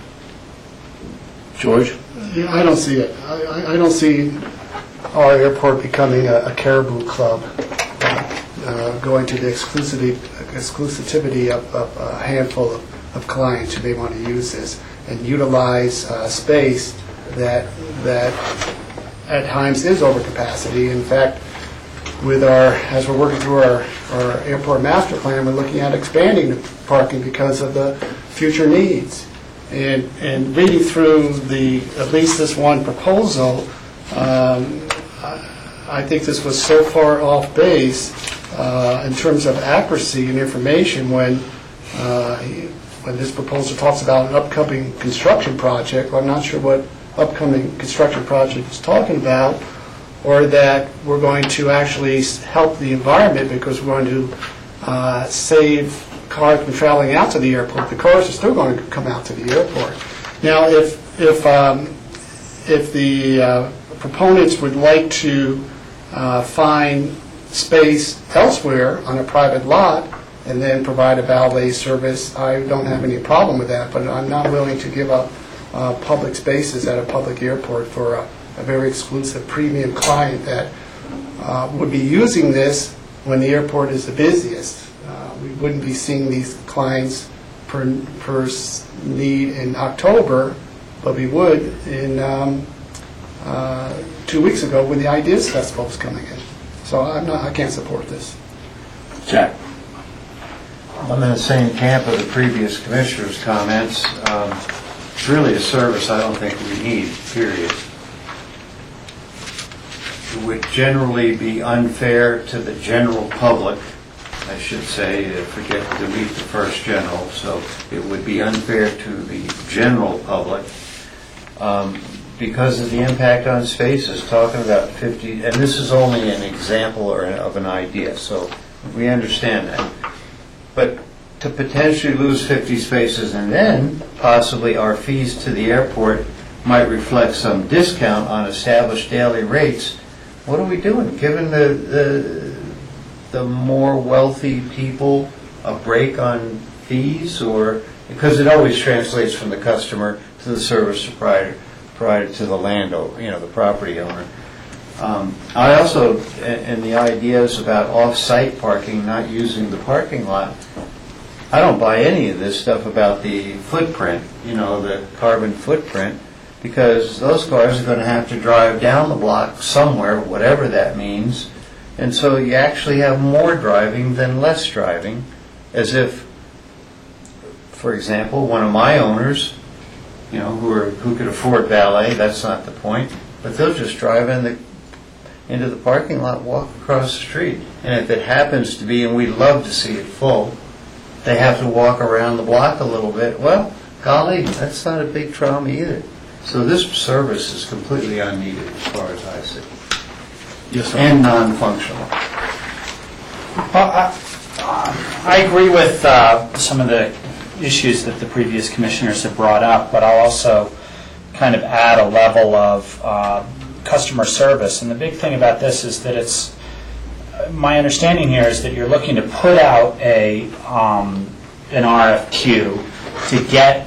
George? Yeah, I don't see it. I don't see our airport becoming a caribou club, going to the exclusivity of a handful of clients who may want to use this and utilize space that at times is overcapacity. In fact, as we're working through our airport master plan, we're looking at expanding the parking because of the future needs. And reading through at least this one proposal, I think this was so far off base in terms of accuracy and information when this proposal talks about an upcoming construction project. Well, I'm not sure what upcoming construction project is talking about, or that we're going to actually help the environment because we're going to save cars from traveling out to the airport. The cars are still going to come out to the airport. Now, if the proponents would like to find space elsewhere on a private lot and then provide a valet service, I don't have any problem with that, but I'm not willing to give up public spaces at a public airport for a very exclusive premium client that would be using this when the airport is the busiest. We wouldn't be seeing these clients per need in October, but we would in 2 weeks ago when the Ideas Festival was coming in. So I can't support this. Jack? I'm in the same camp of the previous commissioner's comments. It's really a service I don't think we need, period. It would generally be unfair to the general public, I should say, forget to delete the first general, so it would be unfair to the general public because of the impact on spaces, talking about 50, and this is only an example or of an idea, so we understand that. But to potentially lose 50 spaces and then possibly our fees to the airport might reflect some discount on established daily rates, what are we doing? Giving the more wealthy people a break on fees, or because it always translates from the customer to the service provider to the landowner, the property owner. I also, and the ideas about off-site parking, not using the parking lot, I don't buy any of this stuff about the footprint, the carbon footprint, because those cars are going to have to drive down the block somewhere, whatever that means, and so you actually have more driving than less driving, as if, for example, one of my owners, who could afford valet, that's not the point, but they'll just drive into the parking lot, walk across the street, and if it happens to be, and we'd love to see it full, they have to walk around the block a little bit. Well, golly, that's not a big trauma either. So this service is completely unneeded as far as I see. Yes, sir. And non-functional. Well, I agree with some of the issues that the previous commissioners have brought up, but I'll also kind of add a level of customer service. And the big thing about this is that my understanding here is that you're looking to put out an RFQ to get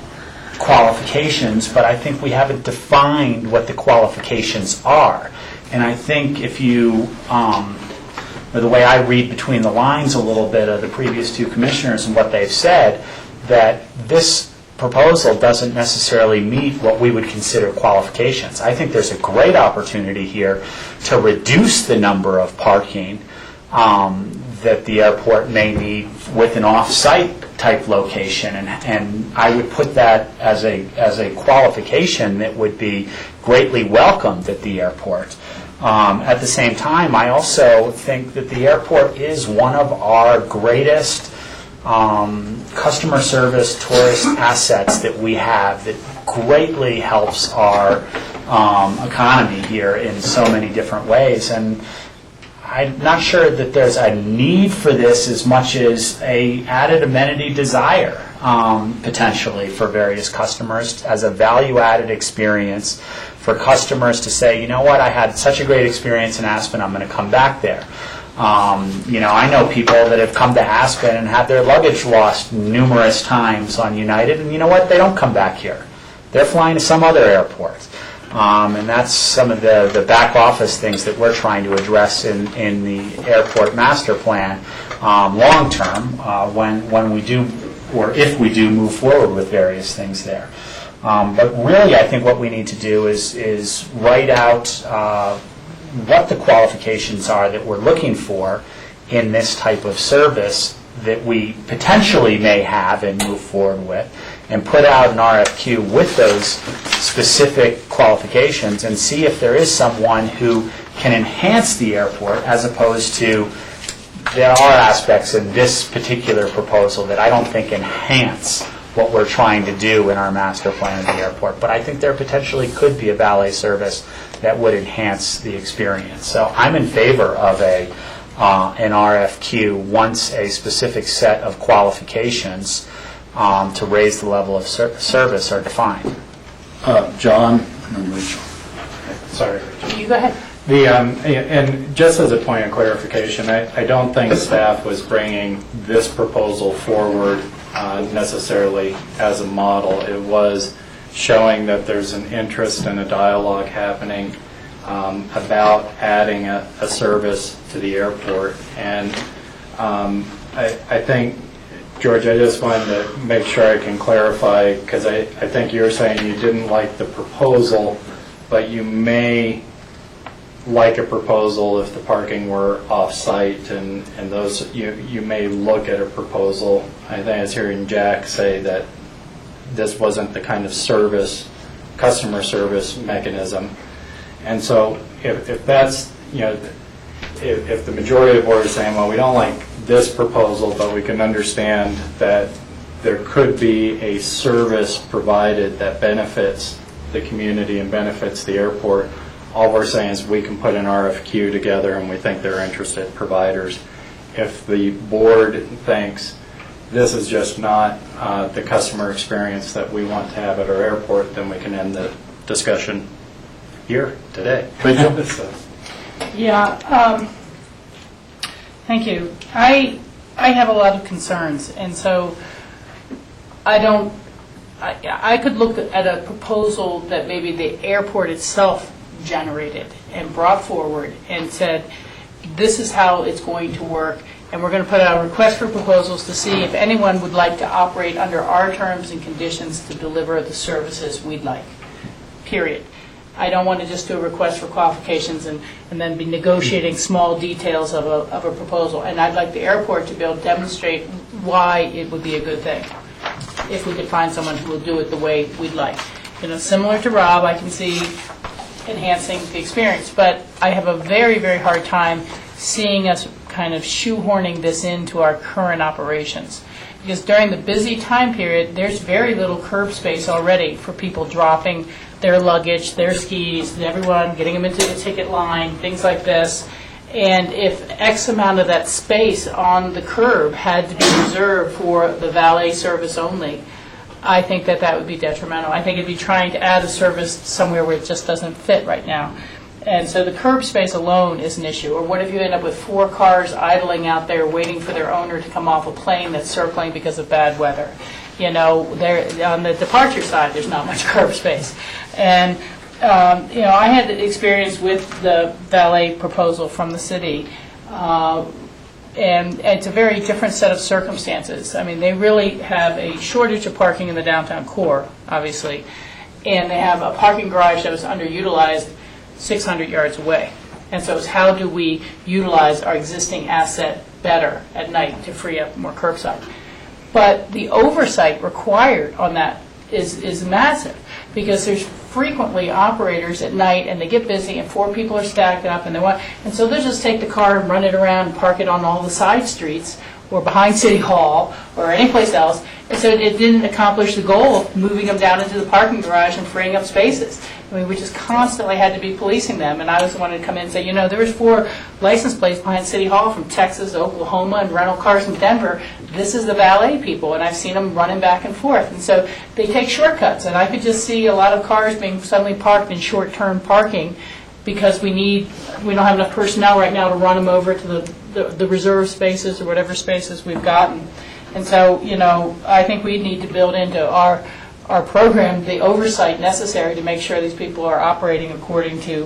qualifications, but I think we haven't defined what the qualifications are. And I think if you, or the way I read between the lines a little bit of the previous two commissioners and what they've said, that this proposal doesn't necessarily meet what we would consider qualifications. I think there's a great opportunity here to reduce the number of parking that the airport may need with an off-site type location, and I would put that as a qualification that would be greatly welcomed at the airport. At the same time, I also think that the airport is one of our greatest customer service tourist assets that we have that greatly helps our economy here in so many different ways. And I'm not sure that there's a need for this as much as a added amenity desire, potentially, for various customers as a value-added experience for customers to say, you know what, I had such a great experience in Aspen, I'm going to come back there. I know people that have come to Aspen and had their luggage lost numerous times on United, and you know what, they don't come back here. They're flying to some other airport. And that's some of the back office things that we're trying to address in the airport master plan long term when we do, or if we do move forward with various things there. But really, I think what we need to do is write out what the qualifications are that we're looking for in this type of service that we potentially may have and move forward with, and put out an RFQ with those specific qualifications and see if there is someone who can enhance the airport, as opposed to, there are aspects in this particular proposal that I don't think enhance what we're trying to do in our master plan of the airport. But I think there potentially could be a valet service that would enhance the experience. So I'm in favor of an RFQ once a specific set of qualifications to raise the level of service are defined. John and then Rachel. Sorry. You go ahead. And just as a point of clarification, I don't think staff was bringing this proposal forward necessarily as a model. It was showing that there's an interest and a dialogue happening about adding a service to the airport. And I think, George, I just wanted to make sure I can clarify, because I think you're saying you didn't like the proposal, but you may like a proposal if the parking were off-site, and those you may look at a proposal. I think I was hearing Jack say that this wasn't the kind of customer service mechanism. And so if that's, if the majority of the board is saying, well, we don't like this proposal, but we can understand that there could be a service provided that benefits the community and benefits the airport. All we're saying is we can put an RFQ together and we think they're interested providers. If the board thinks this is just not the customer experience that we want to have at our airport, then we can end the discussion here today. So. Yeah, thank you. I have a lot of concerns, and so I could look at a proposal that maybe the airport itself generated and brought forward and said, this is how it's going to work, and we're going to put out a request for proposals to see if anyone would like to operate under our terms and conditions to deliver the services we'd like, period. I don't want to just do a request for qualifications and then be negotiating small details of a proposal. And I'd like the airport to be able to demonstrate why it would be a good thing if we could find someone who will do it the way we'd like. You know, similar to Rob, I can see enhancing the experience, but I have a very, very hard time seeing us kind of shoehorning this into our current operations. Because during the busy time period, there's very little curb space already for people dropping their luggage, their skis, everyone getting them into the ticket line, things like this. And if X amount of that space on the curb had to be reserved for the valet service only, I think that that would be detrimental. I think it'd be trying to add a service somewhere where it just doesn't fit right now. And so the curb space alone is an issue. Or what if you end up with 4 cars idling out there waiting for their owner to come off a plane that's circling because of bad weather? You know, on the departure side, there's not much curb space. And, you know, I had experience with the valet proposal from the city. And it's a very different set of circumstances. I mean, they really have a shortage of parking in the downtown core, obviously. And they have a parking garage that was underutilized 600 yards away. And so it's how do we utilize our existing asset better at night to free up more curbside. But the oversight required on that is massive, because there's frequently operators at night and they get busy and 4 people are stacked up and so they'll just take the car and run it around and park it on all the side streets or behind City Hall or anyplace else. And so it didn't accomplish the goal of moving them down into the parking garage and freeing up spaces. I mean, we just constantly had to be policing them. And I was the one to come in and say, you know, there was 4 license plates behind City Hall from Texas, Oklahoma, and rental cars from Denver. This is the valet people, and I've seen them running back and forth. And so they take shortcuts. And I could just see a lot of cars being suddenly parked in short-term parking because we don't have enough personnel right now to run them over to the reserve spaces or whatever spaces we've gotten. And so, you know, I think we need to build into our program the oversight necessary to make sure these people are operating according to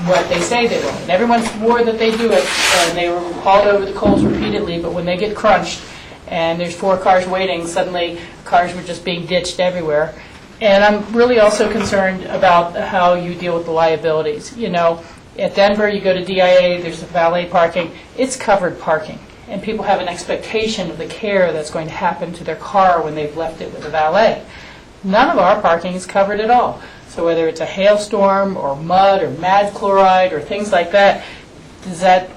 what they say they will. And everyone swore that they do it, and they were hauled over the coals repeatedly, but when they get crunched and there's 4 cars waiting, suddenly cars were just being ditched everywhere. And I'm really also concerned about how you deal with the liabilities. You know, at Denver, you go to DIA, there's the valet parking. It's covered parking. And people have an expectation of the care that's going to happen to their car when they've left it with a valet. None of our parking is covered at all. So whether it's a hailstorm or mud or mad chloride or things like that, does that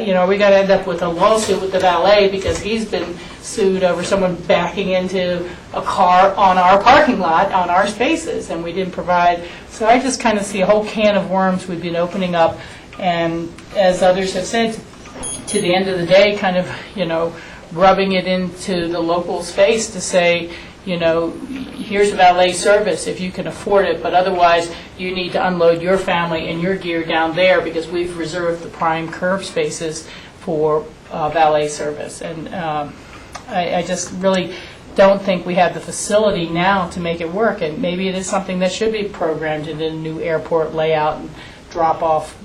you know, we got to end up with a lawsuit with the valet because he's been sued over someone backing into a car on our parking lot, on our spaces, and we didn't provide. So I just kind of see a whole can of worms we've been opening up, and as others have said, to the end of the day, kind of, you know, rubbing it into the local space to say, you know, here's a valet service if you can afford it, but otherwise you need to unload your family and your gear down there because we've reserved the prime curb spaces for valet service. And I just really don't think we have the facility now to make it work. And maybe it is something that should be programmed into a new airport layout and drop-off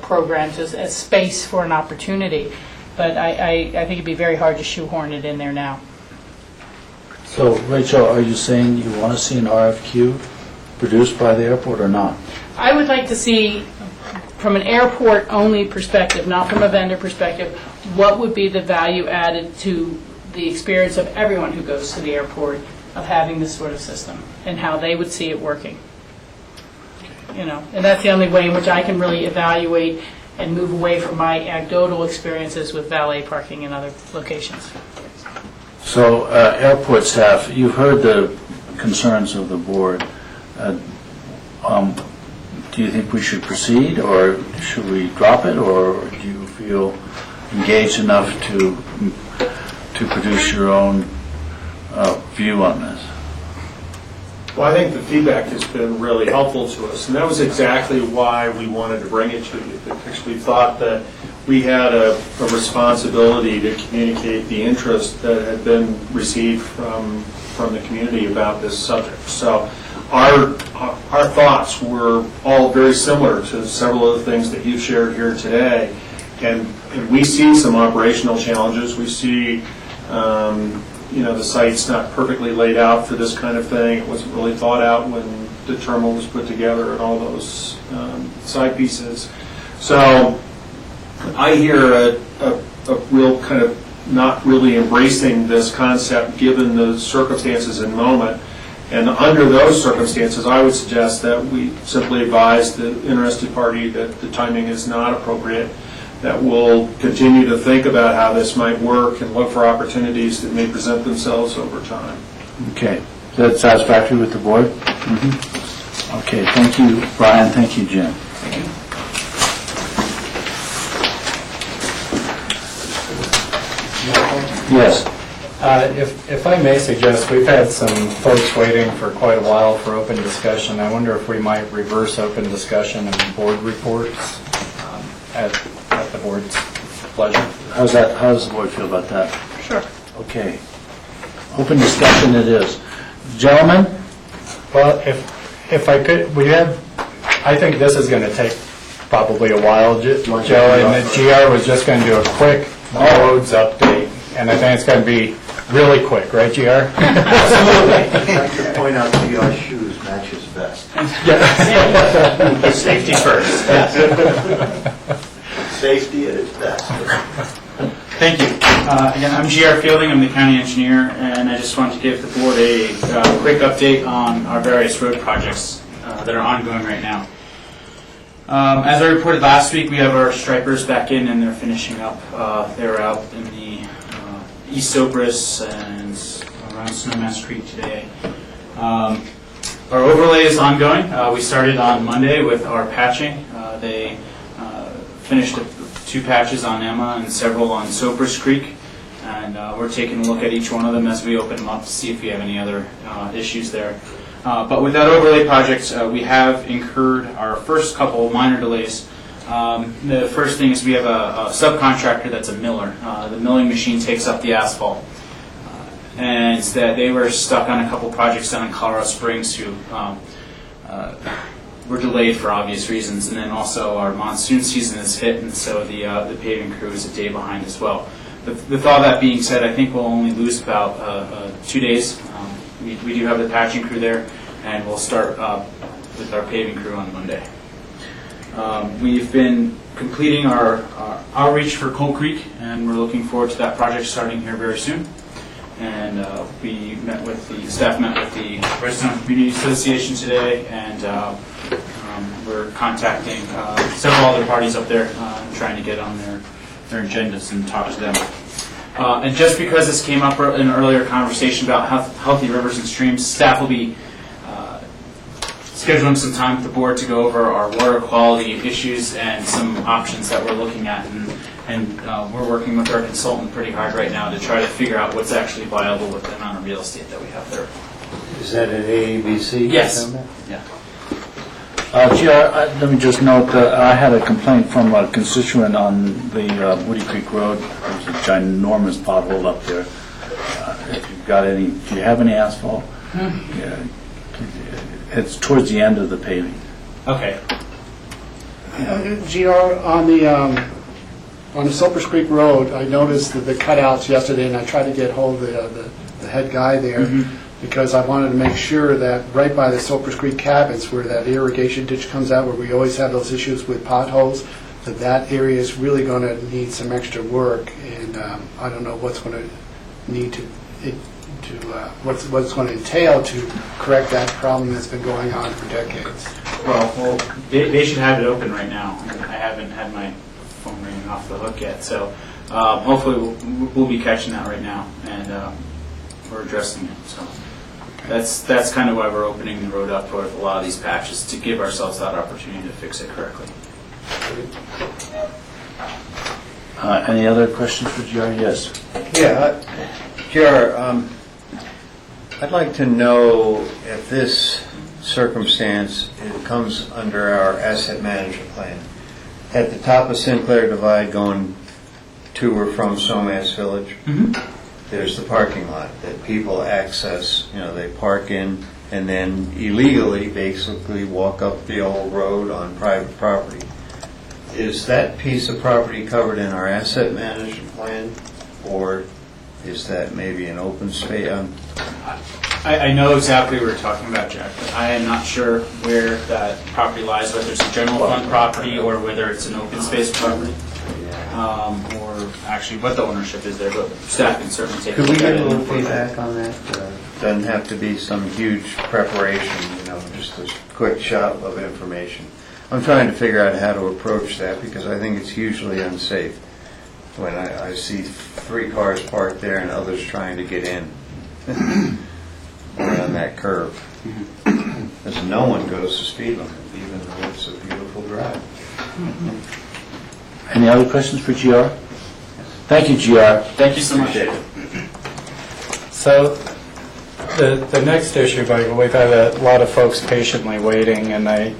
programs as space for an opportunity. But I think it'd be very hard to shoehorn it in there now. So, Rachel, are you saying you want to see an RFQ produced by the airport or not? I would like to see, from an airport-only perspective, not from a vendor perspective, what would be the value added to the experience of everyone who goes to the airport of having this sort of system and how they would see it working. You know, and that's the only way in which I can really evaluate and move away from my anecdotal experiences with valet parking in other locations. So, airport staff, you've heard the concerns of the board. do you think we should proceed, or should we drop it, or do you feel engaged enough to produce your own view on this? Well, I think the feedback has been really helpful to us, and that was exactly why we wanted to bring it to you, because we thought that we had a responsibility to communicate the interest that had been received from the community about this subject. So our thoughts were all very similar to several of the things that you've shared here today, and we see some operational challenges. We see the site's not perfectly laid out for this kind of thing. It wasn't really thought out when the terminal was put together and all those side pieces. So I hear a real kind of not really embracing this concept given the circumstances in the moment. And under those circumstances, I would suggest that we simply advise the interested party that the timing is not appropriate, that we'll continue to think about how this might work and look for opportunities that may present themselves over time. Okay. Is that satisfactory with the board? Mm-hmm. Okay. Thank you, Brian. Thank you, Jim. Thank you. Yes. If I may suggest, we've had some folks waiting for quite a while for open discussion. I wonder if we might reverse open discussion and board reports at the board's pleasure. How does the board feel about that? Sure. Okay. Open discussion it is. Gentlemen? Well, if I could, I think this is going to take probably a while, Joe, and the GR was just going to do a quick roads update, and I think it's going to be really quick, right, GR? Absolutely. I'd like to point out GR's shoes match his vest. Yeah. Safety first. Safety at its best. Thank you. Again, I'm GR Fielding. I'm the county engineer, and I just wanted to give the board a quick update on our various road projects that are ongoing right now. As I reported last week, we have our stripers back in, and they're finishing up. They were out in the East Sopris and around Snowmass Creek today. Our overlay is ongoing. We started on Monday with our patching. They finished 2 patches on Emma and several on Sopris Creek, and we're taking a look at each one of them as we open them up to see if we have any other issues there. But with that overlay project, we have incurred our first couple minor delays. The first thing is we have a subcontractor that's a miller. The milling machine takes up the asphalt. And that they were stuck on a couple projects down in Colorado Springs who were delayed for obvious reasons. And then also our monsoon season has hit, and so the paving crew is a day behind as well. With all that being said, I think we'll only lose about 2 days. We do have the patching crew there, and we'll start with our paving crew on Monday. We've been completing our outreach for Coal Creek, and we're looking forward to that project starting here very soon. And staff met with the Redstone Community Association today, and we're contacting several other parties up there, trying to get on their agendas and talk to them. And just because this came up in an earlier conversation about healthy rivers and streams, staff will be scheduling some time with the board to go over our water quality issues and some options that we're looking at. And we're working with our consultant pretty hard right now to try to figure out what's actually viable with the amount of real estate that we have there. Is that an AABC? Yes. Yeah. Let me just note that I had a complaint from a constituent on the Woody Creek Road. There's a ginormous pothole up there. If you've got any, do you have any asphalt? Yeah. It's towards the end of the paving. Okay. GR, on the Silver Creek Road, I noticed the cutouts yesterday, and I tried to get hold of the head guy there, because I wanted to make sure that right by the Silver Creek cabins, where that irrigation ditch comes out, where we always have those issues with potholes, that area is really going to need some extra work, and I don't know what's going to need what's going to entail to correct that problem that's been going on for decades. Well, they should have it open right now. I haven't had my phone ringing off the hook yet, so hopefully we'll be catching that right now, and we're addressing it. So. that's kind of why we're opening the road up for a lot of these patches, to give ourselves that opportunity to fix it correctly. Any other questions for GR? Yes. Yeah, GR, I'd like to know if this circumstance, it comes under our asset management plan. At the top of Sinclair Divide going to or from Somas Village, there's the parking lot that people access, they park in and then illegally basically walk up the old road on private property. Is that piece of property covered in our asset management plan, or is that maybe an open space? I know exactly what you're talking about, Jack, but I am not sure where that property lies, whether it's a general fund property or whether it's an open space property, or actually what the ownership is there, but staff can certainly take a Could look we at get it. a little feedback on that? Doesn't have to be some huge preparation, just a quick shot of information. I'm trying to figure out how to approach that because I think it's hugely unsafe when I see 3 cars parked there and others trying to get in around that curve. Because no one goes to speed limit, even though it's a beautiful drive. Any other questions for GR? Thank you, GR. Thank you so much. So the next issue, we've had a lot of folks patiently waiting, and I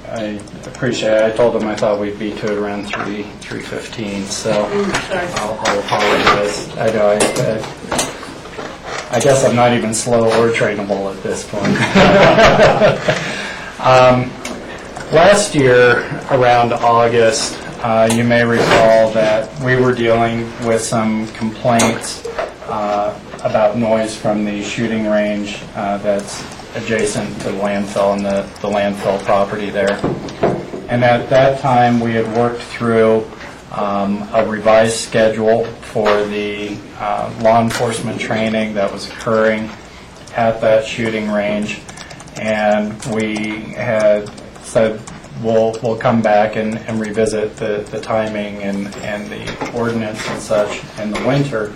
appreciate it. I told them I thought we'd be to it around 3:15, so I'll apologize. I know, I guess I'm not even slow or trainable at this point. Last year, around August, you may recall that we were dealing with some complaints about noise from the shooting range that's adjacent to the landfill and the landfill property there. And at that time, we had worked through a revised schedule for the law enforcement training that was occurring at that shooting range. And we had said we'll come back and revisit the timing and the ordinance and such in the winter.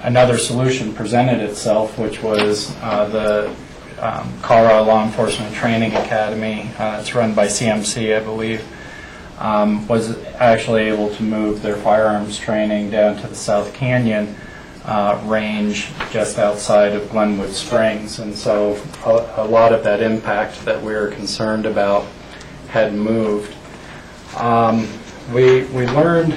Another solution presented itself, which was the Colorado Law Enforcement Training Academy. It's run by CMC, I believe, was actually able to move their firearms training down to the South Canyon range just outside of Glenwood Springs. And so a lot of that impact that we were concerned about had moved. We learned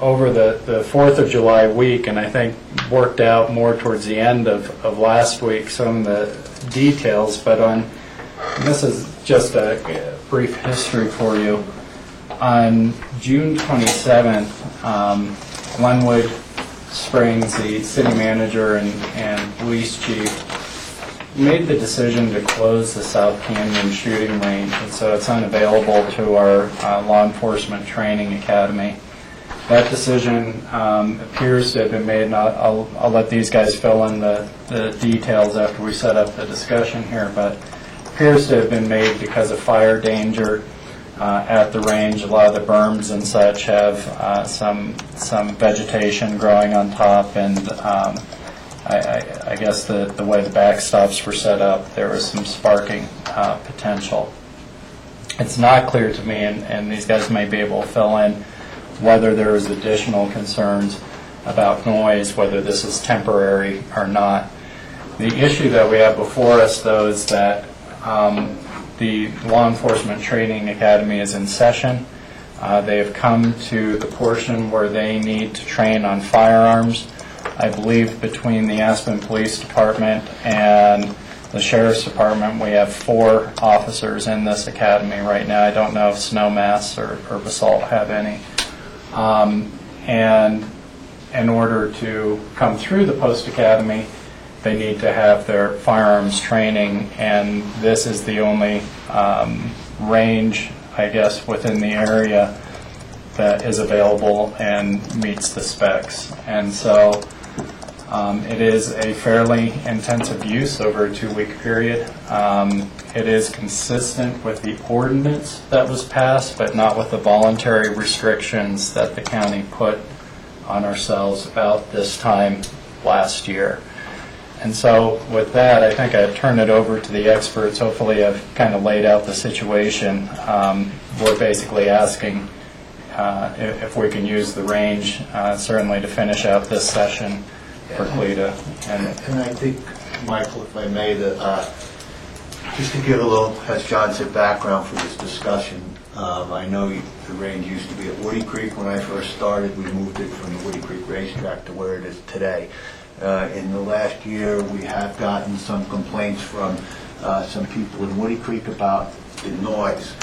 over the 4th of July week, and I think worked out more towards the end of last week, some of the details, but this is just a brief history for you. On June 27th, Glenwood Springs, the city manager and police chief, made the decision to close the South Canyon shooting range, and so it's unavailable to our law enforcement training academy. That decision appears to have been made, and I'll let these guys fill in the details after we set up the discussion here, but appears to have been made because of fire danger at the range. A lot of the berms and such have some vegetation growing on top, and I guess the way the backstops were set up, there was some sparking potential. It's not clear to me, and these guys may be able to fill in, whether there was additional concerns about noise, whether this is temporary or not. The issue that we have before us, though, is that the Law Enforcement Training Academy is in session. They have come to the portion where they need to train on firearms. I believe between the Aspen Police Department and the Sheriff's Department, we have 4 officers in this academy right now. I don't know if Snowmass or Basalt have any. And in order to come through the post-academy, they need to have their firearms training, and this is the only range, I guess, within the area that is available and meets the specs. And so it is a fairly intensive use over a 2-week period. It is consistent with the ordinance that was passed, but not with the voluntary restrictions that the county put on ourselves about this time last year. And so with that, I think I'd turn it over to the experts. Hopefully I've kind of laid out the situation. We're basically asking if we can use the range, certainly to finish out this session for CLETA. And I think, Michael, if I may, just to give a little, as John said, background for this discussion, I know the range used to be at Woody Creek when I first started. We moved it from the Woody Creek racetrack to where it is today. In the last year, we have gotten some complaints from some people in Woody Creek about the noise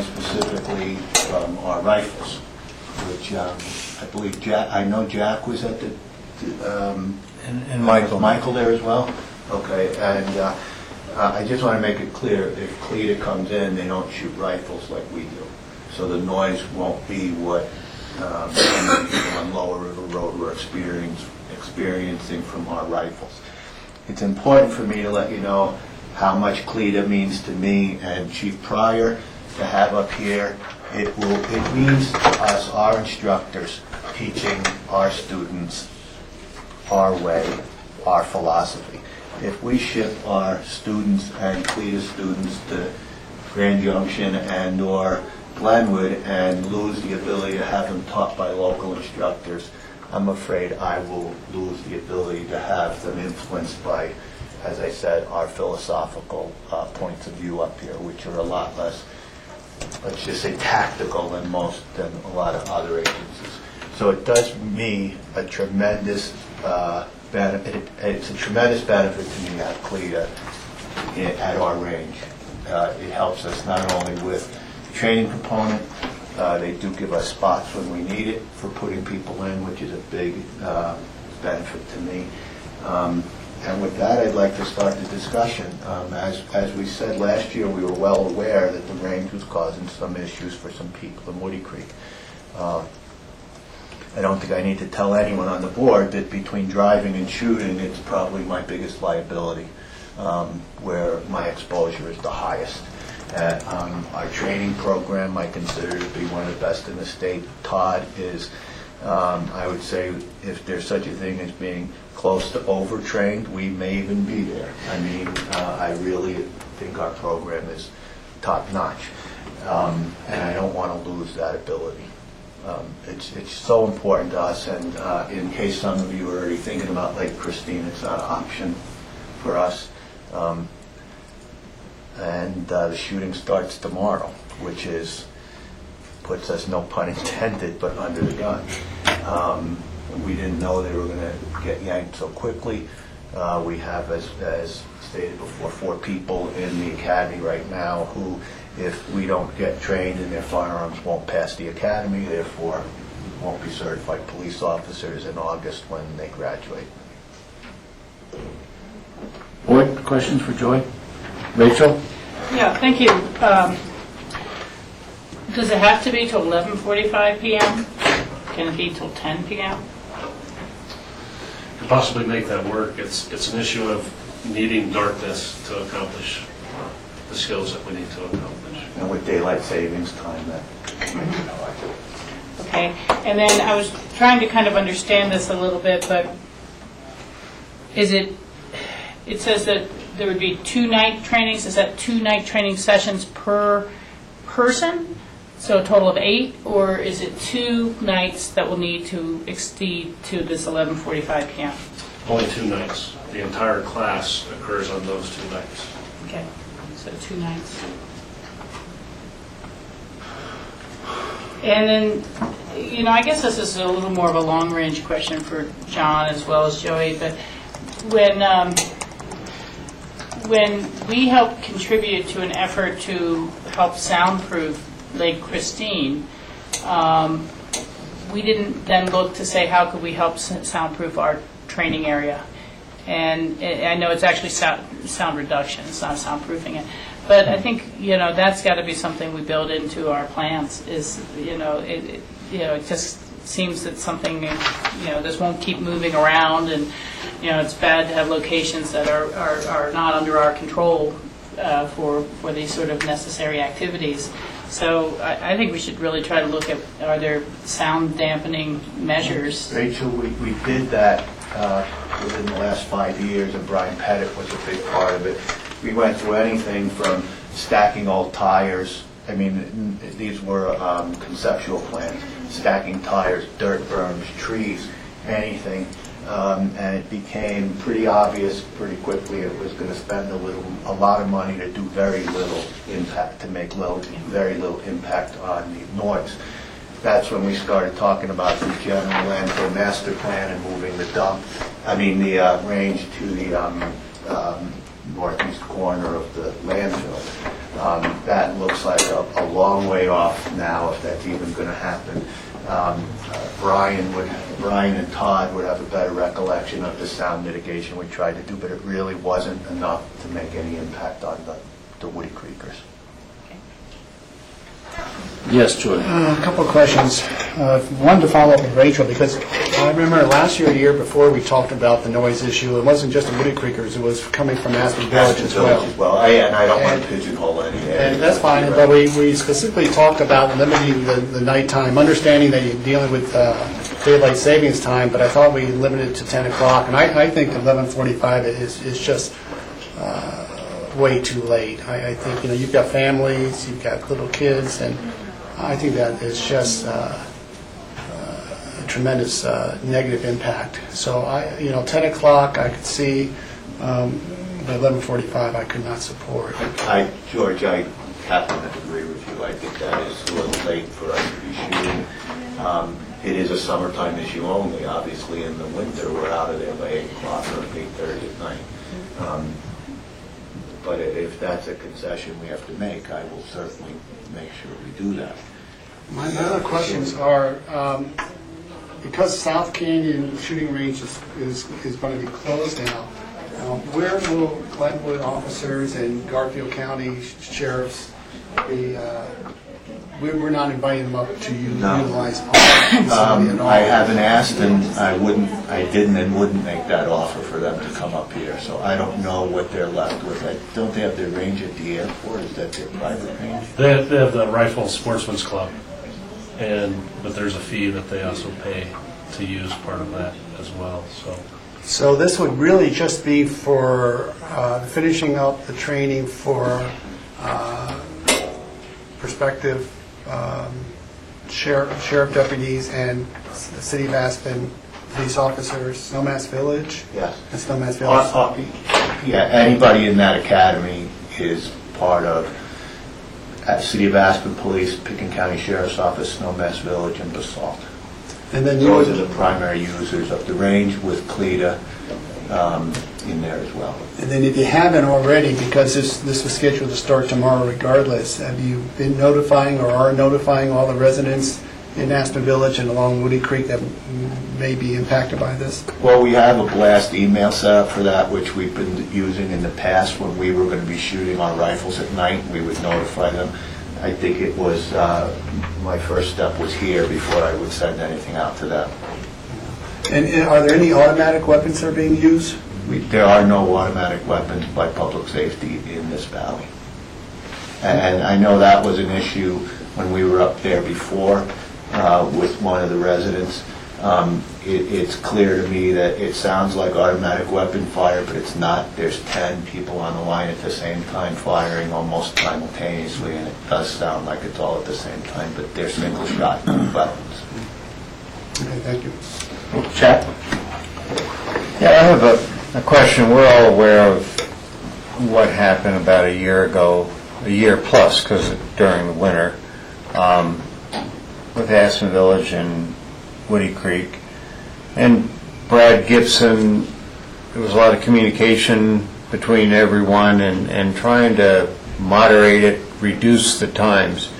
specifically from our rifles, which I believe I know Jack was at the and Michael there as well. Okay, and I just want to make it clear, if CLETA comes in, they don't shoot rifles like we do, so the noise won't be what people on Lower River Road were experiencing from our rifles. It's important for me to let you know how much CLETA means to me and Chief Pryor to have up here. It means to us, our instructors, teaching our students our way, our philosophy. If we ship our students and CLETA students to Grand Junction and or Glenwood and lose the ability to have them taught by local instructors, I'm afraid I will lose the ability to have them influenced by, as I said, our philosophical points of view up here, which are a lot less, let's just say, tactical than a lot of other agencies. So it does me a tremendous benefit. It's a tremendous benefit to me to have CLETA at our range. It helps us not only with the training component. They do give us spots when we need it for putting people in, which is a big benefit to me. And with that, I'd like to start the discussion. As we said last year, we were well aware that the range was causing some issues for some people in Woody Creek. I don't think I need to tell anyone on the board that between driving and shooting, it's probably my biggest liability, where my exposure is the highest. Our training program I consider to be one of the best in the state. Todd is, I would say, if there's such a thing as being close to overtrained, we may even be there. I mean, I really think our program is top-notch, and I don't want to lose that ability. It's so important to us, and in case some of you are already thinking about Lake Christine, it's not an option for us. And the shooting starts tomorrow, which puts us, no pun intended, but under the gun. We didn't know they were going to get yanked so quickly. We have, as stated before, 4 people in the academy right now who, if we don't get trained in their firearms, won't pass the academy, therefore won't be certified police officers in August when they graduate. Board, questions for Joy? Rachel? Yeah, thank you. Does it have to be till 11:45 p.m.? Can it be till 10 p.m.? To possibly make that work, it's an issue of needing darkness to accomplish the skills that we need to accomplish. And with daylight savings time, that. Okay, and then I was trying to kind of understand this a little bit, but it says that there would be 2 night trainings. Is that 2 night training sessions per person? So a total of 8, or is it 2 nights that will need to exceed to this 11:45 p.m.? Only 2 nights. The entire class occurs on those 2 nights. Okay, so 2 nights. And then, I guess this is a little more of a long-range question for John as well as Joey, but when we help contribute to an effort to help soundproof Lake Christine, we didn't then look to say how could we help soundproof our training area. And I know it's actually sound reduction, it's not soundproofing it. But I think, that's got to be something we build into our plans is, it just seems that something, this won't keep moving around, and, it's bad to have locations that are not under our control for these sort of necessary activities. So I think we should really try to look at, are there sound dampening measures? Rachel, we did that within the last 5 years, and Brian Pettit was a big part of it. We went through anything from stacking old tires. I mean, these were conceptual plans, stacking tires, dirt berms, trees, anything. And it became pretty obvious pretty quickly it was going to spend a lot of money to do very little impact, to make very little impact on the noise. That's when we started talking about the general landfill master plan and moving the range to the northeast corner of the landfill. That looks like a long way off now, if that's even going to happen. Brian and Todd would have a better recollection of the sound mitigation we tried to do, but it really wasn't enough to make any impact on the Woody Creekers. Yes, Jordan. A couple of questions. One to follow up with Rachel, because I remember last year, a year before, we talked about the noise issue. It wasn't just the Woody Creekers, it was coming from Aspen Village as well. And I don't want to pigeonhole any area. And that's fine, but we specifically talked about limiting the nighttime, understanding that you're dealing with daylight savings time, but I thought we limited it to 10 o'clock, and I think 11:45 is just way too late. I think, you've got families, you've got little kids, and I think that is just a tremendous negative impact. So 10 o'clock I could see, but 11:45 I could not support. George, I happen to agree with you. I think that is a little late for us to be shooting. It is a summertime issue only. Obviously, in the winter, we're out of there by 8 o'clock or 8:30 at night. But if that's a concession we have to make, I will certainly make sure we do that. My other questions are, because South Canyon shooting range is going to be closed now, where will Glenwood officers and Garfield County sheriffs be? We're not inviting them up to utilize our facility at all. I haven't asked, and I didn't and wouldn't make that offer for them to come up here. So I don't know what they're left with. Don't they have their range at the airport? Is that their private range? They have the Rifle Sportsman's Club, but there's a fee that they also pay to use part of that as well. So this would really just be for finishing up the training for prospective sheriff deputies and the City of Aspen police officers, Snowmass Village? Yes. And Snowmass Village? Yeah, anybody in that academy is part of City of Aspen Police, Pickens County Sheriff's Office, Snowmass Village, and BOCC. And then those are the primary users of the range, with CLETA in there as well. And then if you haven't already, because this was scheduled to start tomorrow regardless, have you been notifying or are notifying all the residents in Aspen Village and along Woody Creek that may be impacted by this? Well, we have a blast email set up for that, which we've been using in the past when we were going to be shooting our rifles at night. We would notify them. I think it was, my first step was here before I would send anything out to them. And are there any automatic weapons that are being used? There are no automatic weapons by public safety in this valley. And I know that was an issue when we were up there before with one of the residents. It's clear to me that it sounds like automatic weapon fire, but it's not. There's 10 people on the line at the same time firing almost simultaneously, and it does sound like it's all at the same time, but they're single shot weapons. Okay, thank you. Chad? Yeah, I have a question. We're all aware of what happened about a year ago, a year plus, because during the winter, with Aspen Village and Woody Creek. And Brad Gibson, there was a lot of communication between everyone and trying to moderate it, reduce the times.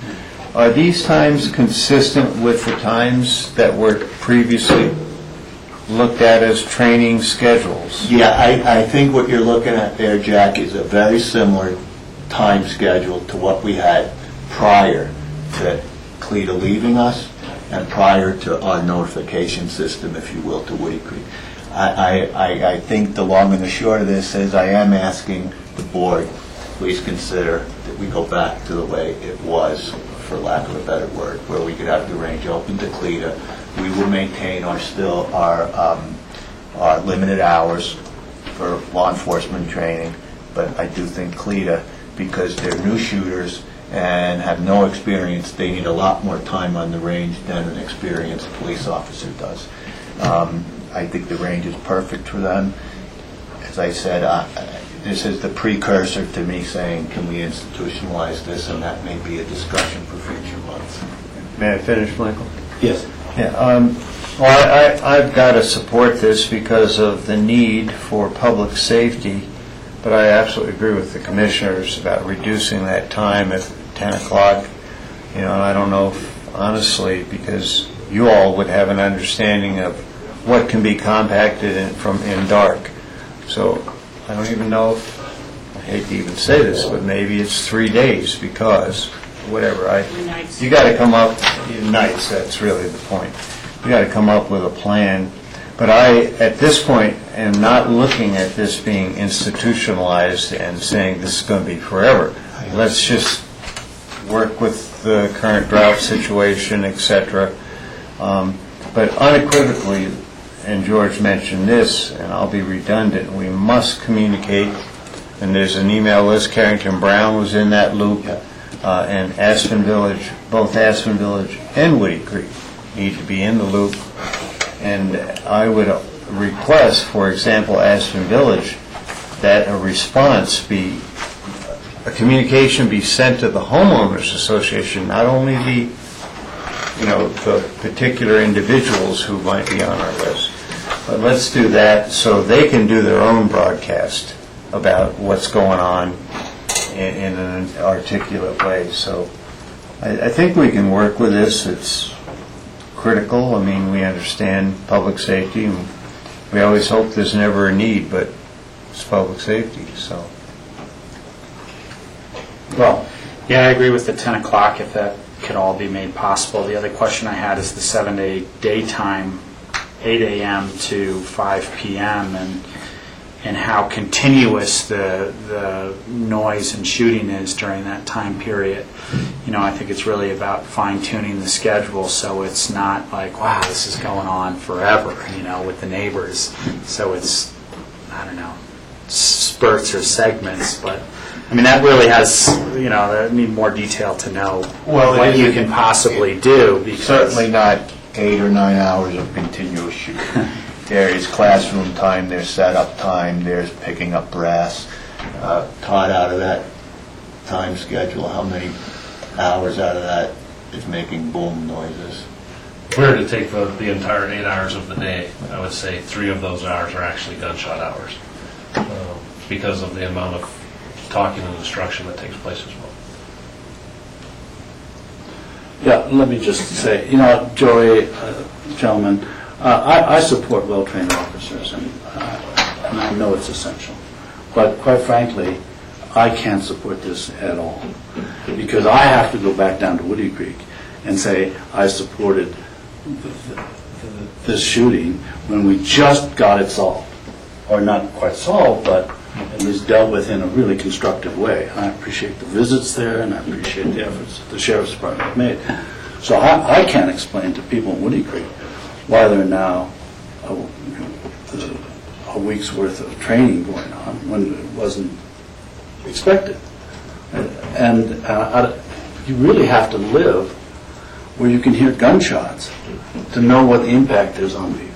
Are these times consistent with the times that were previously looked at as training schedules? Yeah, I think what you're looking at there, Jack, is a very similar time schedule to what we had prior to CLETA leaving us and prior to our notification system, if you will, to Woody Creek. I think the long and the short of this is I am asking the board, please consider that we go back to the way it was, for lack of a better word, where we could have the range open to CLETA. We will maintain our are limited hours for law enforcement training, but I do think CLETA, because they're new shooters and have no experience, they need a lot more time on the range than an experienced police officer does. I think the range is perfect for them. As I said, this is the precursor to me saying, can we institutionalize this, and that may be a discussion for future months. May I finish, Michael? Yes. Yeah, well, I've got to support this because of the need for public safety, but I absolutely agree with the commissioners about reducing that time at 10 o'clock. You know, I don't know if, honestly, because you all would have an understanding of what can be compacted in dark. So I don't even know if, I hate to even say this, but maybe it's 3 days because, whatever, you got to come up, nights, that's really the point. You got to come up with a plan. But I, at this point, am not looking at this being institutionalized and saying this is going to be forever. Let's just work with the current drought situation, etc. But unequivocally, and George mentioned this, and I'll be redundant, we must communicate, and there's an email list. Carrington Brown was in that loop, and Aspen Village, both Aspen Village and Woody Creek need to be in the loop. And I would request, for example, Aspen Village, that a response be, a communication be sent to the homeowners association, not only the particular individuals who might be on our list, but let's do that so they can do their own broadcast about what's going on in an articulate way. So I think we can work with this. It's critical. I mean, we understand public safety, and we always hope there's never a need, but it's public safety, so. Well, yeah, I agree with the 10 o'clock if that could all be made possible. The other question I had is the 7-day daytime, 8 a.m. to 5 p.m., and how continuous the noise and shooting is during that time period. You know, I think it's really about fine-tuning the schedule so it's not like, wow, this is going on forever, you know, with the neighbors. So it's, I don't know, spurts or segments, but I mean, that really has, you know, I need more detail to know what you can possibly do. Because certainly not 8 or 9 hours of continuous shooting. There is classroom time, there's setup time, there's picking up brass. Taught out of that time schedule, how many hours out of that is making boom noises? If we were to take the entire 8 hours of the day, I would say 3 of those hours are actually gunshot hours because of the amount of talking and instruction that takes place as well. Yeah, let me just say, you know, Joey, gentlemen, I support well-trained officers, and I know it's essential. But quite frankly, I can't support this at all, because I have to go back down to Woody Creek and say I supported this shooting when we just got it solved. Or not quite solved, but it was dealt with in a really constructive way. I appreciate the visits there, and I appreciate the efforts that the Sheriff's Department made. So I can't explain to people in Woody Creek why there are now a week's worth of training going on when it wasn't expected. And you really have to live where you can hear gunshots to know what the impact is on people.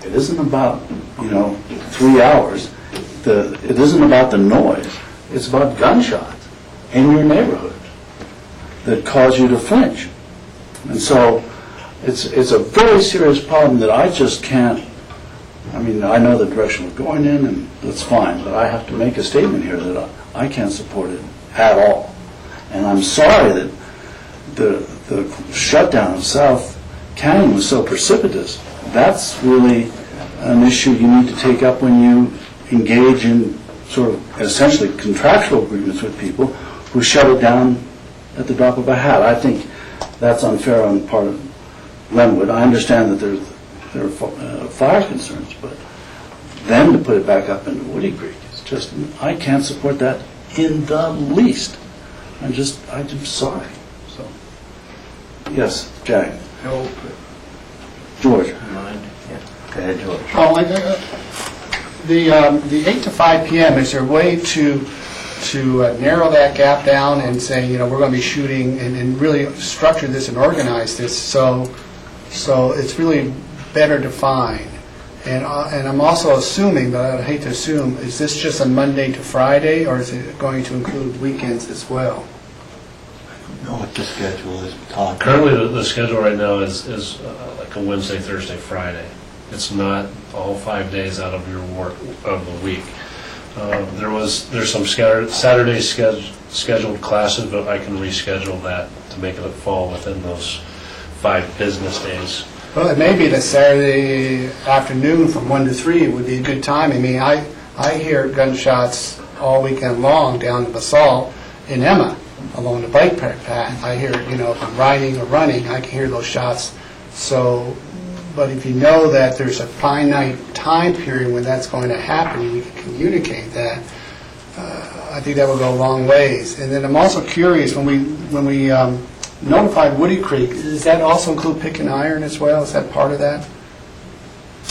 It isn't about, 3 hours. It isn't about the noise. It's about gunshots in your neighborhood that cause you to flinch. And so it's a very serious problem that I just can't. I mean, I know the direction we're going in, and that's fine, but I have to make a statement here that I can't support it at all. And I'm sorry that the shutdown of South Canyon was so precipitous. That's really an issue you need to take up when you engage in sort of essentially contractual agreements with people who shut it down at the drop of a hat. I think that's unfair on the part of Glenwood. I understand that there are fire concerns, but then to put it back up into Woody Creek, it's just, I can't support that in the least. I'm sorry. So, yes, Jack. No. George. Mind? Yeah. Go ahead, George. Well, The 8 to 5 p.m., is there a way to narrow that gap down and say, we're going to be shooting and really structure this and organize this so it's really better defined? And I'm also assuming, but I hate to assume, is this just a Monday to Friday, or is it going to include weekends as well? Know what the schedule is, Todd? Currently, the schedule right now is like a Wednesday, Thursday, Friday. It's not all 5 days out of your work of the week. There's some Saturday scheduled classes, but I can reschedule that to make it fall within those 5 business days. Well, it may be that Saturday afternoon from 1 to 3 would be a good time. I mean, I hear gunshots all weekend long down in Basalt in Emma along the bike path. I hear, if I'm riding or running, I can hear those shots. So, but if you know that there's a finite time period when that's going to happen, we can communicate that. I think that will go a long ways. And then I'm also curious, when we notified Woody Creek, does that also include pick and iron as well? Is that part of that?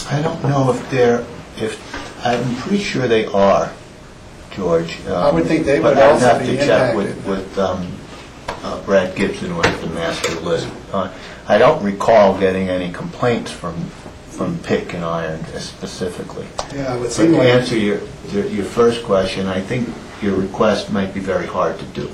I don't know if I'm pretty sure they are, George. I would think they but would also I'd have be to check impacted. with Brad Gibson, who has the master list. I don't recall getting any complaints from pick and iron specifically. Yeah, it would But seem to like... answer your first question, I think your request might be very hard to do.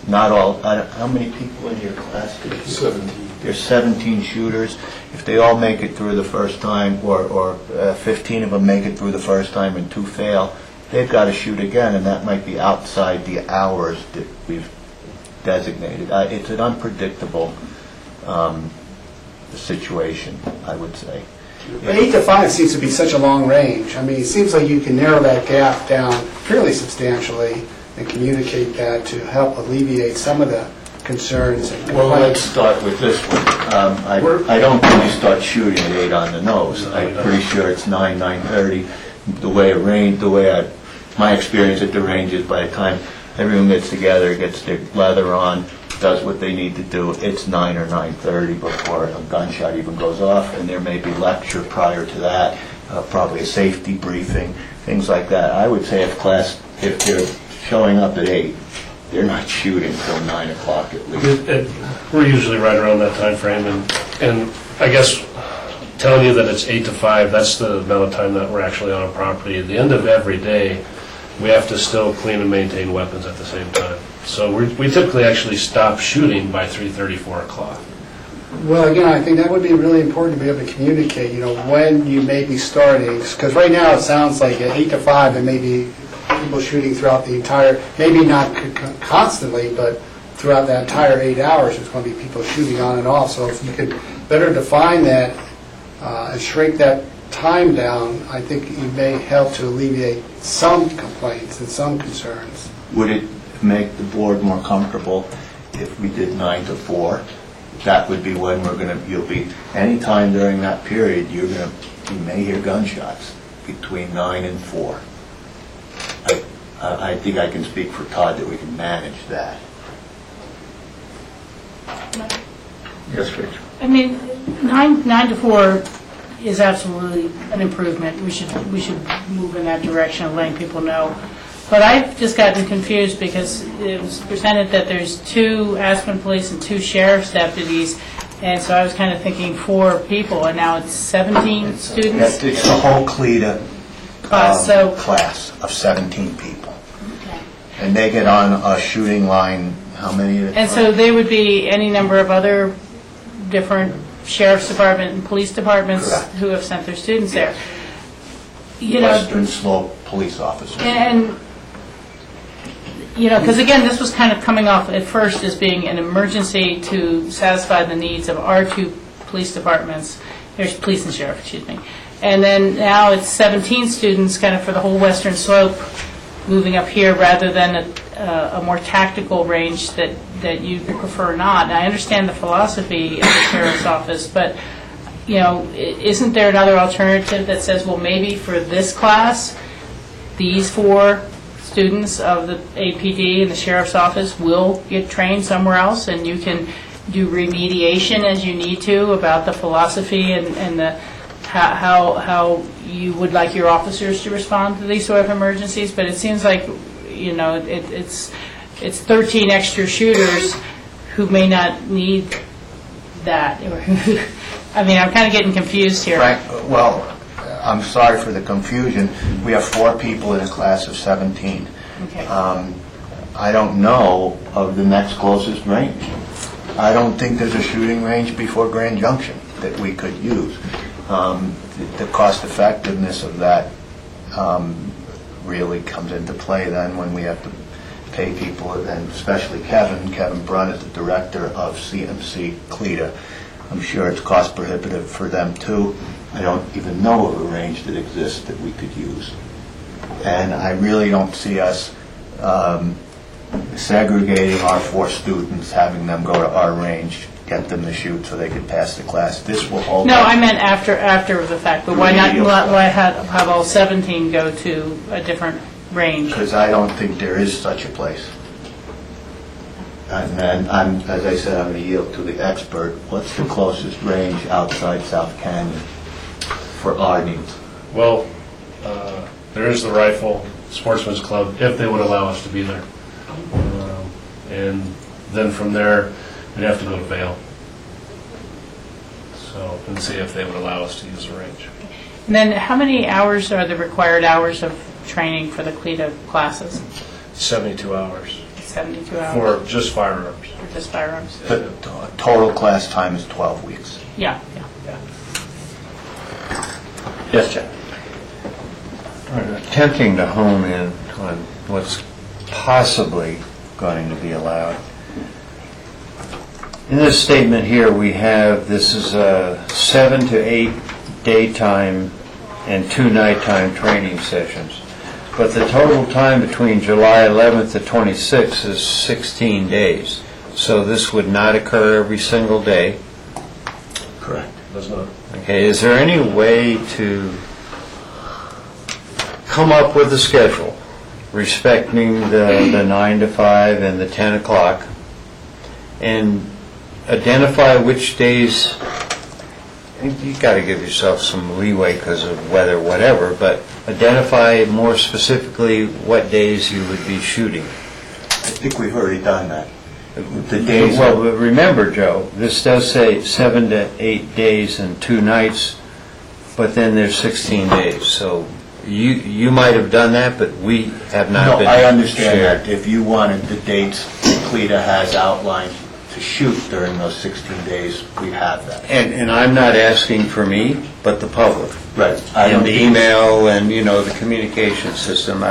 Not all, how many people in your class? 17. There's 17 shooters. If they all make it through the first time, or 15 of them make it through the first time and 2 fail, they've got to shoot again, and that might be outside the hours that we've designated. It's an unpredictable situation, I would say. 8 to 5 seems to be such a long range. I mean, it seems like you can narrow that gap down fairly substantially and communicate that to help alleviate some of the concerns and complaints. Well, let's start with this one. I don't think you start shooting at 8 on the nose. I'm pretty sure it's 9, 9:30. My experience at the range is by the time everyone gets together, gets their leather on, does what they need to do, it's 9 or 9:30 before a gunshot even goes off, and there may be lecture prior to that, probably a safety briefing, things like that. I would say if they're showing up at 8, they're not shooting till 9 o'clock at least. We're usually right around that time frame, and I guess telling you that it's 8 to 5, that's the amount of time that we're actually on a property. At the end of every day, we have to still clean and maintain weapons at the same time. So we typically actually stop shooting by 3:30, 4 o'clock. Well, again, I think that would be really important to be able to communicate, when you may be starting. Because right now it sounds like at 8 to 5 there may be people shooting throughout the entire, maybe not constantly, but throughout that entire 8 hours there's going to be people shooting on and off. So if you could better define that and shrink that time down, I think it may help to alleviate some complaints and some concerns. Would it make the board more comfortable if we did 9 to 4? That would be when you'll be, anytime during that period, you may hear gunshots between 9 and 4. I think I can speak for Todd that we can manage that. Yes, Rachel. I mean, 9 to 4 is absolutely an improvement. We should move in that direction of letting people know. But I've just gotten confused because it was presented that there's 2 Aspen police and 2 sheriff's deputies, and so I was kind of thinking 4 people, and now it's 17 students? It's the whole CLEDA class of 17 people. Okay. And they get on a shooting line, how many at a time? And so they would be any number of other different sheriff's department and police departments Correct. Who have sent their students there. Western Slope police officers. And because again, this was kind of coming off at first as being an emergency to satisfy the needs of our 2 police departments. There's police and sheriff, excuse me. And then now it's 17 students kind of for the whole Western Slope moving up here rather than a more tactical range that you prefer not. And I understand the philosophy of the sheriff's office, but isn't there another alternative that says, well, maybe for this class, these 4 students of the APD and the sheriff's office will get trained somewhere else, and you can do remediation as you need to about the philosophy and how you would like your officers to respond to these sort of emergencies, but it seems like, it's 13 extra shooters who may not need that. I mean, I'm kind of getting confused here. Well, I'm sorry for the confusion. We have 4 people in a class of 17. Okay. I don't know of the next closest range. I don't think there's a shooting range before Grand Junction that we could use. The cost effectiveness of that really comes into play then when we have to pay people, and especially Kevin Brunn is the director of CMC CLETA. I'm sure it's cost prohibitive for them too. I don't even know of a range that exists that we could use. And I really don't see us segregating our 4 students, having them go to our range, get them to shoot so they could pass the class. This will open. No, I meant after the fact, but why have all 17 go to a different range? Because I don't think there is such a place. And then, as I said, I'm going to yield to the expert. What's the closest range outside South Canyon for our needs? Well, there is the Rifle Sportsman's Club, if they would allow us to be there. And then from there, we'd have to go to Vail. So, and see if they would allow us to use the range. And then how many hours are the required hours of training for the CLETA classes? 72 hours. 72 hours? For just firearms. For just firearms? The total class time is 12 weeks. Yeah. Yes, Jack. Attempting to hone in on what's possibly going to be allowed. In this statement here, we have this is a 7 to 8 daytime and 2 nighttime training sessions. But the total time between July 11th to 26th is 16 days. So this would not occur every single day. Correct. Does not. Okay, is there any way to come up with a schedule respecting the 9 to 5 and the 10 o'clock and identify which days? You've got to give yourself some leeway because of weather, whatever, but identify more specifically what days you would be shooting. I think we've already done that. The days. Well, but remember, Joe, this does say 7 to 8 days and 2 nights, but then there's 16 days. So you might have done that, but we have not been. No, I understand shared. that. If you wanted the dates CLETA has outlined to shoot during those 16 days, we have that. And I'm not asking for me, but the public. Right. And the email and, the communication system.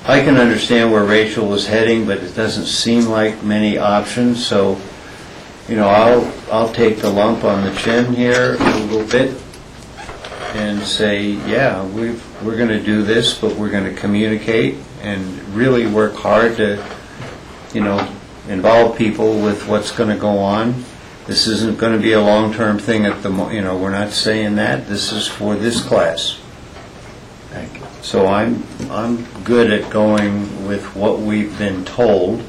I can understand where Rachel was heading, but it doesn't seem like many options, so, I'll take the lump on the chin here a little bit and say, yeah, we're going to do this, but we're going to communicate and really work hard to, involve people with what's going to go on. This isn't going to be a long-term thing at the we're not saying that. This is for this class. Thank you. So I'm good at going with what we've been told,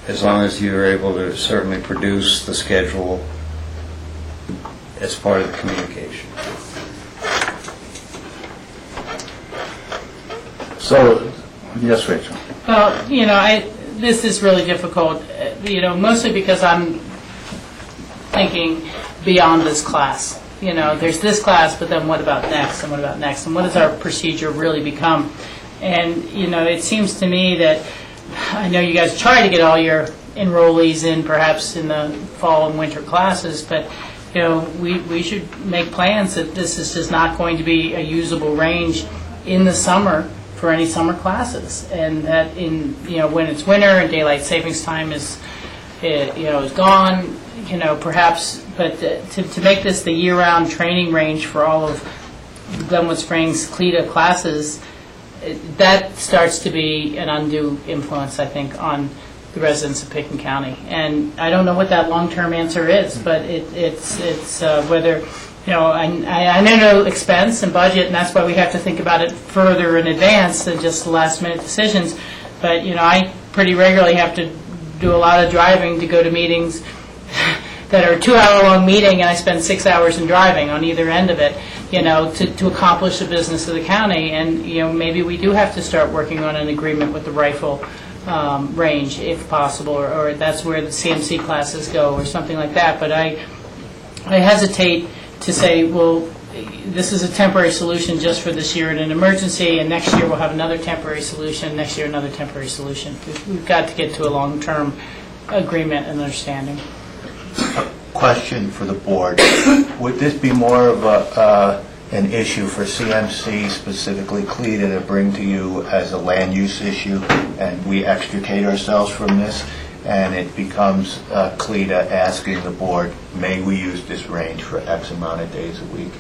as long as you're able to certainly produce the schedule as part of the communication. So, yes, Rachel. Well, this is really difficult, mostly because I'm thinking beyond this class. There's this class, but then what about next, and what about next, and what does our procedure really become? And, it seems to me that, I know you guys try to get all your enrollees in perhaps in the fall and winter classes, but, we should make plans that this is just not going to be a usable range in the summer for any summer classes, and that when it's winter and daylight savings time is gone, perhaps, but to make this the year-round training range for all of Glenwood Springs CLETA classes, that starts to be an undue influence, I think, on the residents of Pickens County. And I don't know what that long-term answer is, but it's whether, I know expense and budget, and that's why we have to think about it further in advance than just last-minute decisions. But, I pretty regularly have to do a lot of driving to go to meetings that are a 2-hour-long meeting, and I spend 6 hours in driving on either end of it, to accomplish the business of the county. And, maybe we do have to start working on an agreement with the rifle range, if possible, or that's where the CMC classes go, or something like that. But I hesitate to say, well, this is a temporary solution just for this year in an emergency, and next year we'll have another temporary solution, next year another temporary solution. We've got to get to a long-term agreement and understanding. Question for the board. Would this be more of an issue for CMC, specifically CLETA, to bring to you as a land use issue, and we extricate ourselves from this, and it becomes CLETA asking the board, may we use this range for X amount of days a week?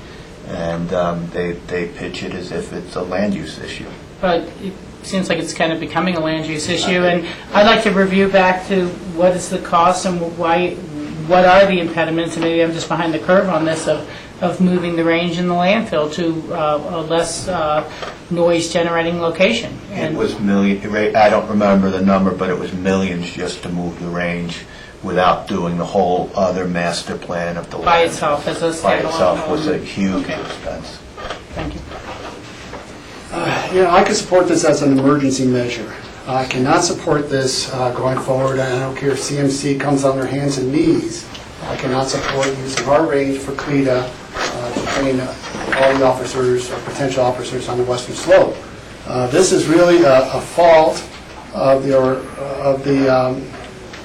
And they pitch it as if it's a land use issue. But it seems like it's kind of becoming a land use issue, and I'd like to review back to what is the cost and what are the impediments, and maybe I'm just behind the curve on this, of moving the range in the landfill to a less noise-generating location. It was I don't remember the number, but it was millions just to move the range without doing the whole other master plan of the By land. itself, as a standalone. By itself was a huge expense. Thank you. I could support this as an emergency measure. I cannot support this going forward. I don't care if CMC comes on their hands and knees. I cannot support using our range for CLETA to train all the officers or potential officers on the western slope. This is really a fault of the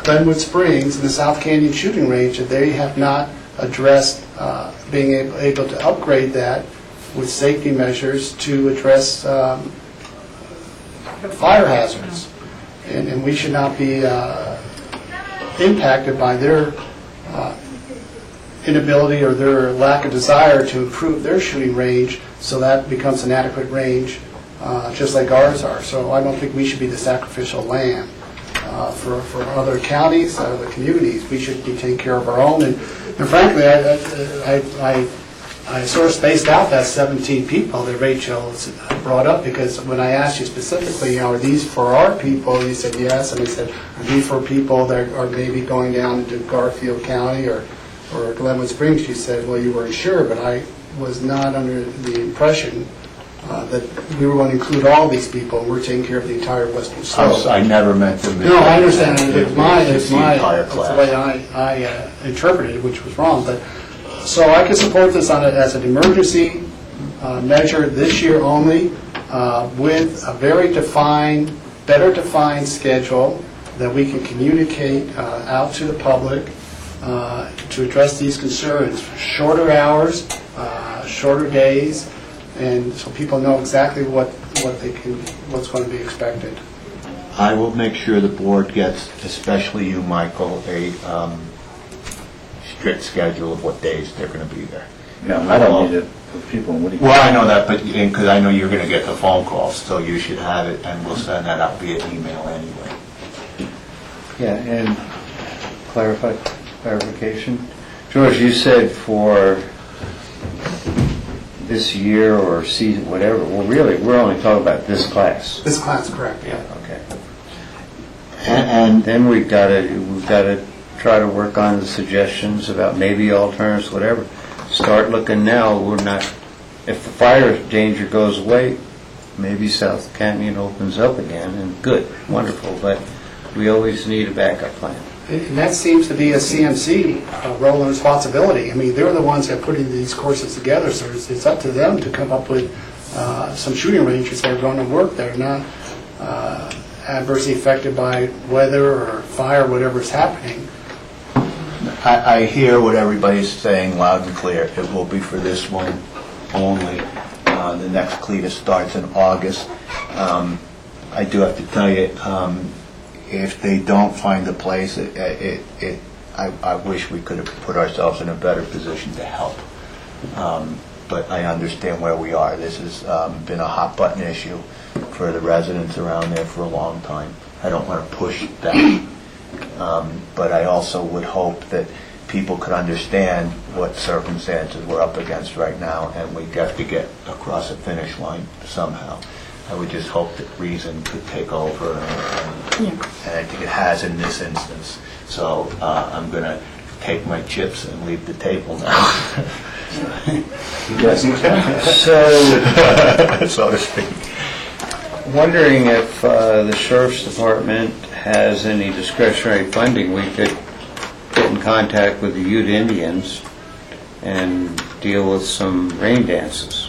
Glenwood Springs and the South Canyon shooting range, that they have not addressed being able to upgrade that with safety measures to address fire hazards. And we should not be impacted by their inability or their lack of desire to improve their shooting range so that becomes an adequate range, just like ours are. So I don't think we should be the sacrificial lamb for other counties, other communities. We should be taking care of our own. And frankly, I sort of spaced out that 17 people that Rachel brought up, because when I asked you specifically, are these for our people, you said yes, and I said, are these for people that are maybe going down into Garfield County or Glenwood Springs? You said, well, you weren't sure, but I was not under the impression that we were going to include all these people. We're taking care of the entire western slope. I never meant to. No, I understand. It's the way I interpreted it, which was wrong. But so I can support this as an emergency measure this year only, with a very better defined schedule that we can communicate out to the public to address these concerns. Shorter hours, shorter days, and so people know exactly what's going to be expected. I will make sure the board gets, especially you, Michael, a strict schedule of what days they're going to be there. Yeah, I don't need it for people in Whittier. Well, I know that, but because I know you're going to get the phone calls, so you should have it, and we'll send that out via email anyway. Yeah, and clarification. George, you said for this year or season, whatever, well, really, we're only talking about this class. This class, correct, yeah. Okay. And then we've got to try to work on the suggestions about maybe alternatives, whatever. Start looking now. If the fire danger goes away, maybe South Canyon opens up again, and good, wonderful, but we always need a backup plan. And that seems to be a CMC role and responsibility. I mean, they're the ones that are putting these courses together, so it's up to them to come up with some shooting ranges that are going to work. They're not adversely affected by weather or fire, whatever's happening. I hear what everybody's saying loud and clear. It will be for this one only. The next CLETA starts in August. I do have to tell you, if they don't find a place, I wish we could have put ourselves in a better position to help. But I understand where we are. This has been a hot button issue for the residents around there for a long time. I don't want to push that. But I also would hope that people could understand what circumstances we're up against right now, and we have to get across the finish line somehow. I would just hope that reason could take over, and I think it has in this instance. So I'm going to take my chips and leave the table now. So, so to speak. wondering if the Sheriff's Department has any discretionary funding, we could get in contact with the Ute Indians and deal with some rain dances.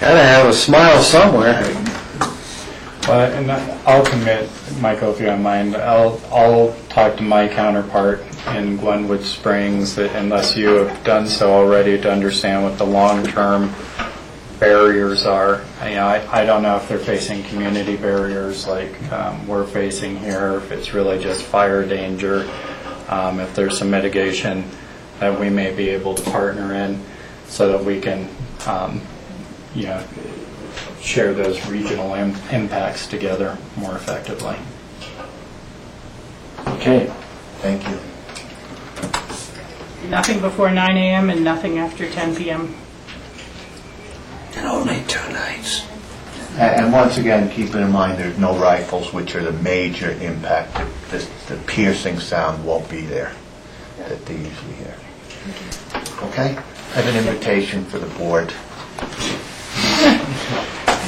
Gotta have a smile somewhere. Well, and I'll commit, Michael, if you don't mind, I'll talk to my counterpart in Glenwood Springs, that unless you have done so already, to understand what the long-term barriers are. I don't know if they're facing community barriers like we're facing here, if it's really just fire danger, if there's some mitigation that we may be able to partner in so that we can, share those regional impacts together more effectively. Okay. Thank you. Nothing before 9 a.m. and nothing after 10 p.m. And only 2 nights. And once again, keep in mind, there's no rifles, which are the major impact. The piercing sound won't be there that they usually hear. Okay? I have an invitation for the board.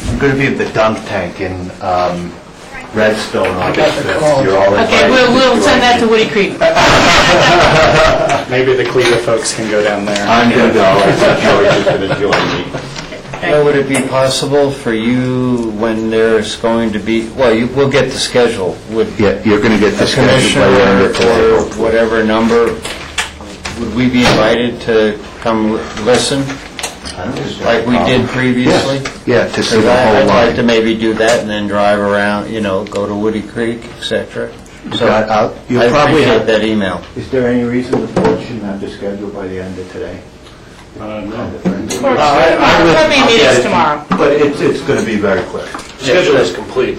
I'm going to be at the dunk tank in Redstone August 5th. You're all Okay, invited we'll to send that join to Woody Creek. Maybe the CLETA folks can go down there. I'm going to go. I thought George was going to join me. Would it be possible for you, when there's going to be, we'll get the schedule. Yeah, you're going to get the schedule by the end of today. Or whatever number, would we be invited to come listen? Like we did previously? Yeah, to see the whole I'd like line. to maybe do that and then drive around, go to Woody Creek, etc. So I You'll probably appreciate have that email. Is there any reason the board shouldn't have the schedule by the end of today? Or maybe it's tomorrow. But it's going to be very quick. Schedule is complete,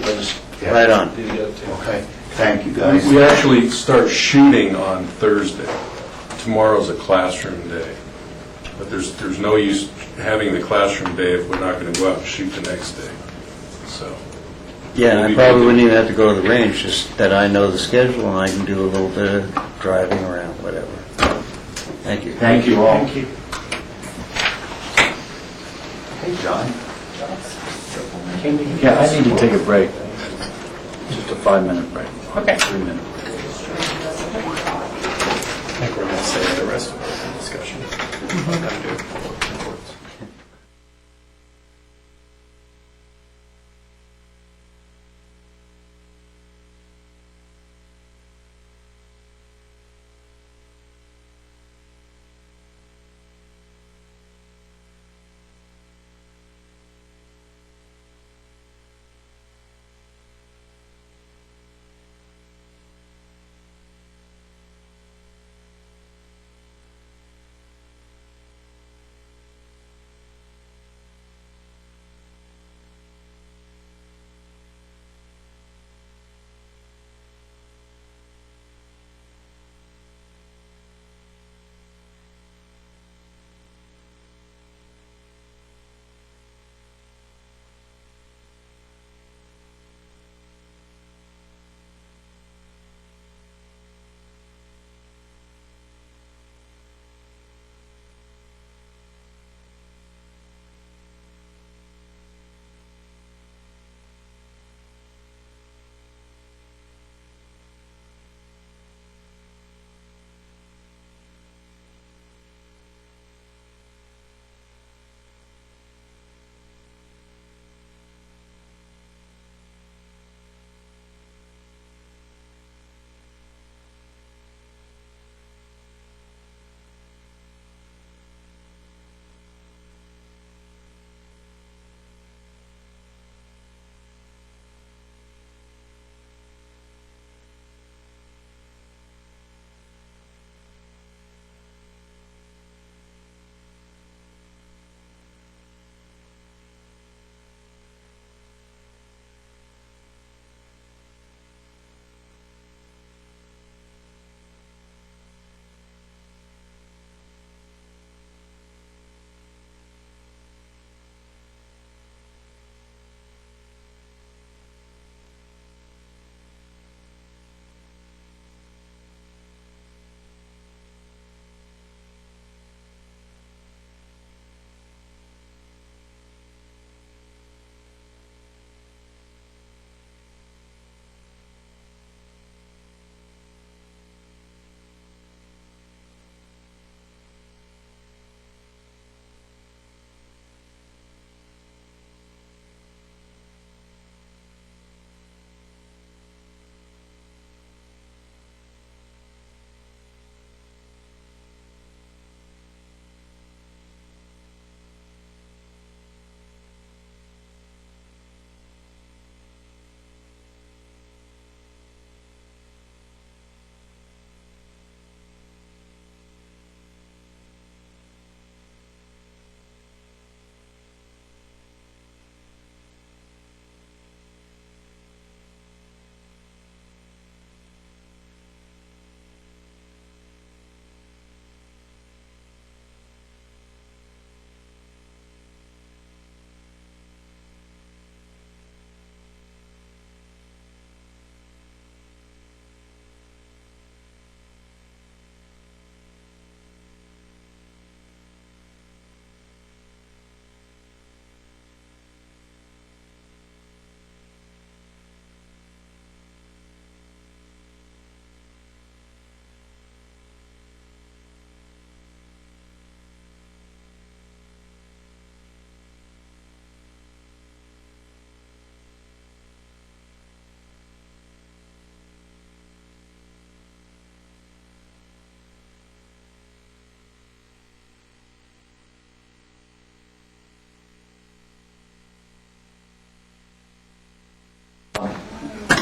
Right on. Okay, thank you, guys. We actually start shooting on Thursday. Tomorrow's a classroom day. But there's no use having the classroom day if we're not going to go out and shoot the next day. So. Yeah, and I probably wouldn't even have to go to the range, just that I know the schedule and I can do a little bit of driving around, whatever. Thank you. Thank you all. Thank you. Hey, John. Yeah, I need to take a break. Just a 5-minute break. Okay. 3 minutes. I think we're going to save the rest of the discussion.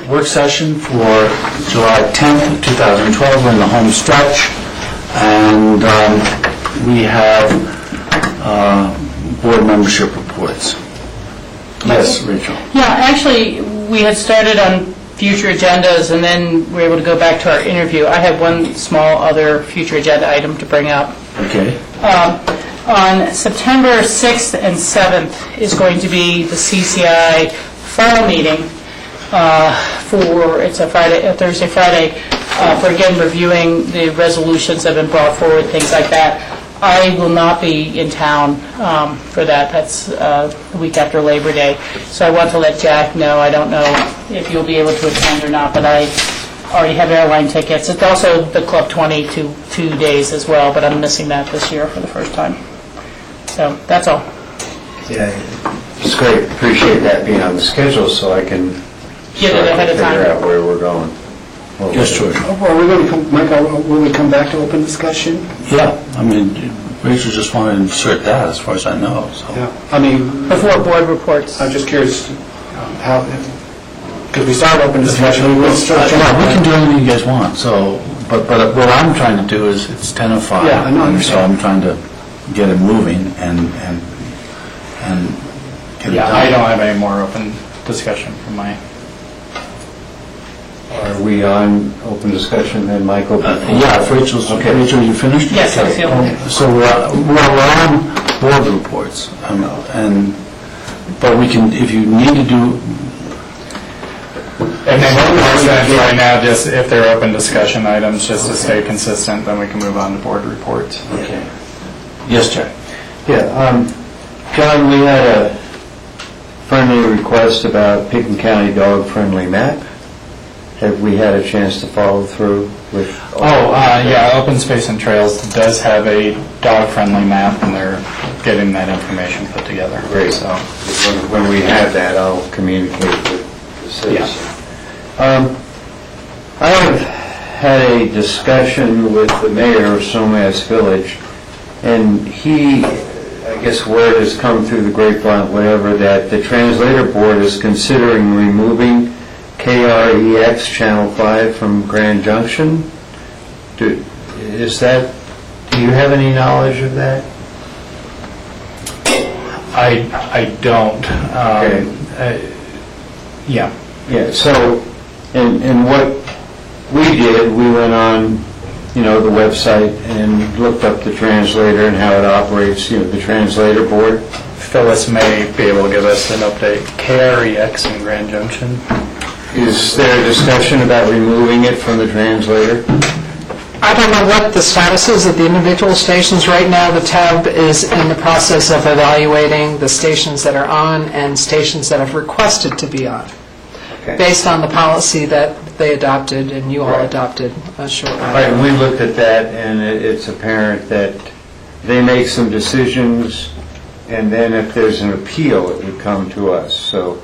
work session for July 10th, 2012. We're in the home stretch, and we have board membership reports. Yes, Rachel. Yeah, actually, we had started on future agendas, and then we were able to go back to our interview. I have one small other future agenda item to bring up. Okay. On September 6th and 7th is going to be the CCI fall meeting it's a Thursday, Friday, for again reviewing the resolutions that have been brought forward, things like that. I will not be in town for that. That's the week after Labor Day. So I want to let Jack know. I don't know if you'll be able to attend or not, but I already have airline tickets. It's also the Club 20 2 days as well, but I'm missing that this year for the first time. So that's all. Yeah, it's great. Appreciate that being on the schedule so I can Get it ahead of time. figure out where we're going. Yes, George. Are we going to come, Michael, will we come back to open discussion? Yeah, I mean, Rachel just wanted to insert that, as far as I know, so. Yeah, I mean... Before board reports. I'm just curious how, because we started open discussion, we can do anything you guys want, so, but what I'm trying to do is, it's 10:05. Yeah, I know, I understand. So I'm trying to get it moving and get it done. I don't have any more open discussion from my... Are we on open discussion then, Michael? Yeah, if Rachel's, Okay. Rachel, you finished? Yes, Okay. So we're on board reports, but we can, if you need to do... And then right now, just if they're open discussion items, just to stay consistent, then we can move on to board reports. Okay. Yes, Jack? Yeah, John, we had a friendly request about Pickens County dog-friendly map. Have we had a chance to follow through with? Yeah, Open Space and Trails does have a dog-friendly map, and they're getting that information put together. Great. So when we have that, I'll communicate with the citizens. I have had a discussion with the mayor of Somas Village, and he, I guess word has come through the grapevine, whatever, that the translator board is considering removing KREX Channel 5 from Grand Junction. Do you have any knowledge of that? I don't. Yeah. Yeah, so, and what we did, we went on, the website and looked up the translator and how it operates, the translator board. Phyllis may be able to give us an update. KREX in Grand Junction. Is there a discussion about removing it from the translator? I don't know what the status is at the individual stations right now. The tab is in the process of evaluating the stations that are on and stations that have requested to be on, based on the policy that they adopted and you all adopted a short while Right, ago. and we looked at that, and it's apparent that they make some decisions, and then if there's an appeal, it would come to us. So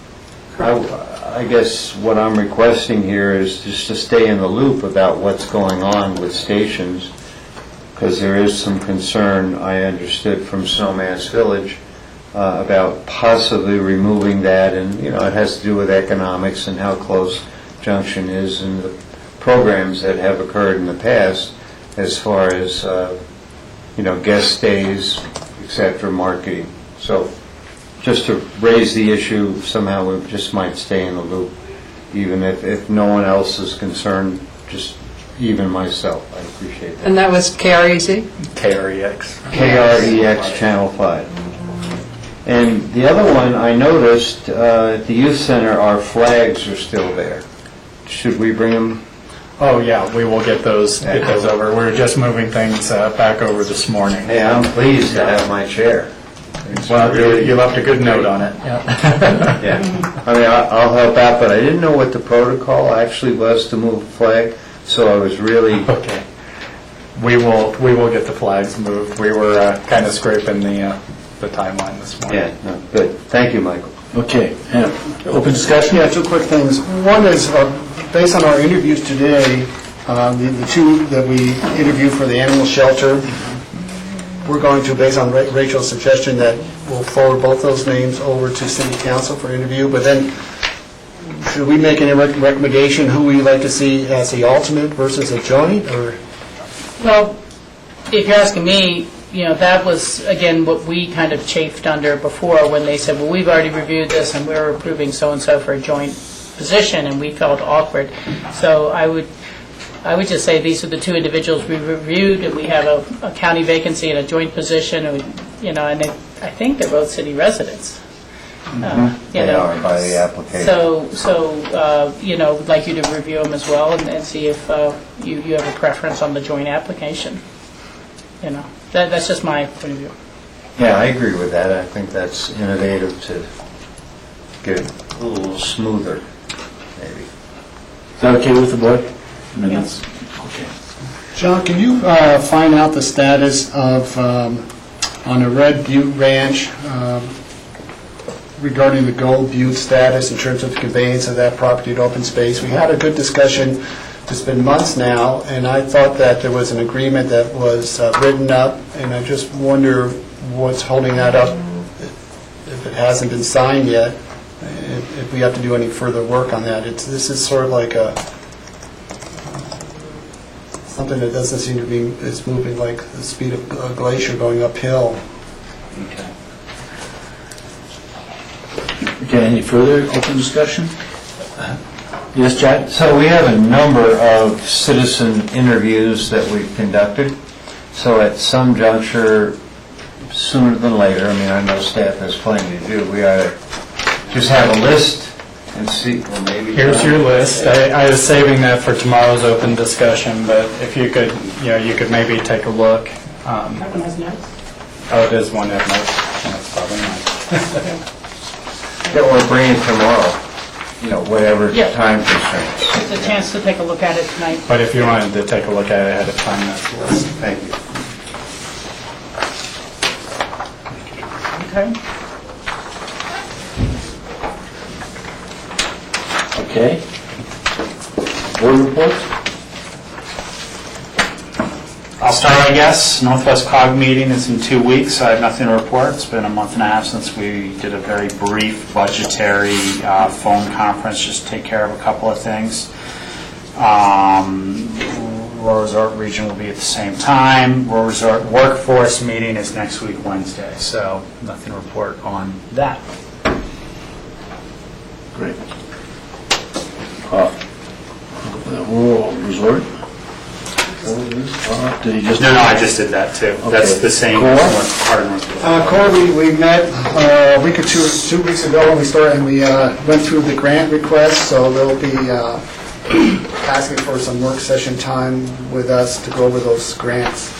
I guess what I'm requesting here is just to stay in the loop about what's going on with stations, because there is some concern, I understood, from Snowman's Village about possibly removing that, and it has to do with economics and how close Junction is and the programs that have occurred in the past as far as guest stays, etc., marketing. So just to raise the issue, somehow we just might stay in the loop, even if no one else is concerned, just even myself. I appreciate that. And that was KREZ? KREX. KREX Channel 5. And the other one, I noticed at the youth center, our flags are still there. Should we bring them? Oh, yeah, we will get those over. We were just moving things back over this morning. Hey, I'm pleased to have my chair. Well, you left a good note on it. Yeah. I mean, I'll help out, but I didn't know what the protocol actually was to move a flag, so I was really... Okay. We will get the flags moved. We were kind of scraping the timeline this morning. Yeah, no, good. Thank you, Michael. Okay. Open discussion? Yeah, two quick things. One is, based on our interviews today, the two that we interviewed for the animal shelter, we're going to, based on Rachel's suggestion, that we'll forward both those names over to City Council for interview, but then should we make any recommendation who we'd like to see as the alternate versus a joint, or? Well, if you're asking me, that was, again, what we kind of chafed under before when they said, well, we've already reviewed this and we're approving so-and-so for a joint position, and we felt awkward. So I would just say these are the two individuals we reviewed, and we have a county vacancy and a joint position, and and I think they're both city residents. They are by the application. So would like you to review them as well and see if you have a preference on the joint application. That's just my point of view. Yeah, I agree with that. I think that's innovative to get it a little smoother, maybe. Is that okay with the board? Yes. Okay. John, can you find out the status of, on the Red Butte Ranch, regarding the Gold Butte status in terms of conveyance of that property to open space? We had a good discussion. It's been months now, and I thought that there was an agreement that was written up, and I just wonder what's holding that up, if it hasn't been signed yet, if we have to do any further work on that. This is sort of like something that doesn't seem to be, it's moving like the speed of a glacier going uphill. Okay, any further open discussion? Yes, Jack? So we have a number of citizen interviews that we've conducted. So at some juncture, sooner than later, I know staff has plenty to do, we ought to just have a list and see, well, maybe... Here's your list. I was saving that for tomorrow's open discussion, but if you could, you could maybe take a look. That one has notes? Oh, it is one that notes. That's probably mine. Yeah, or bring it tomorrow, whatever time constraints. It's a chance to take a look at it tonight. But if you wanted to take a look at it ahead of time, that's the list. Thank you. Okay. Board reports? I'll start, I guess. Northwest COG meeting is in 2 weeks. I have nothing to report. It's been a month and a half since we did a very brief budgetary phone conference, just to take care of a couple of things. Rural Resort Region will be at the same time. Rural Resort Workforce meeting is next week, Wednesday. So nothing to report on that. Great. Rural Resort? Did you just... No, I just did that too. Okay. That's the same. Corey, we met a week or two weeks ago when we started, and we went through the grant request, so they'll be asking for some work session time with us to go over those grants.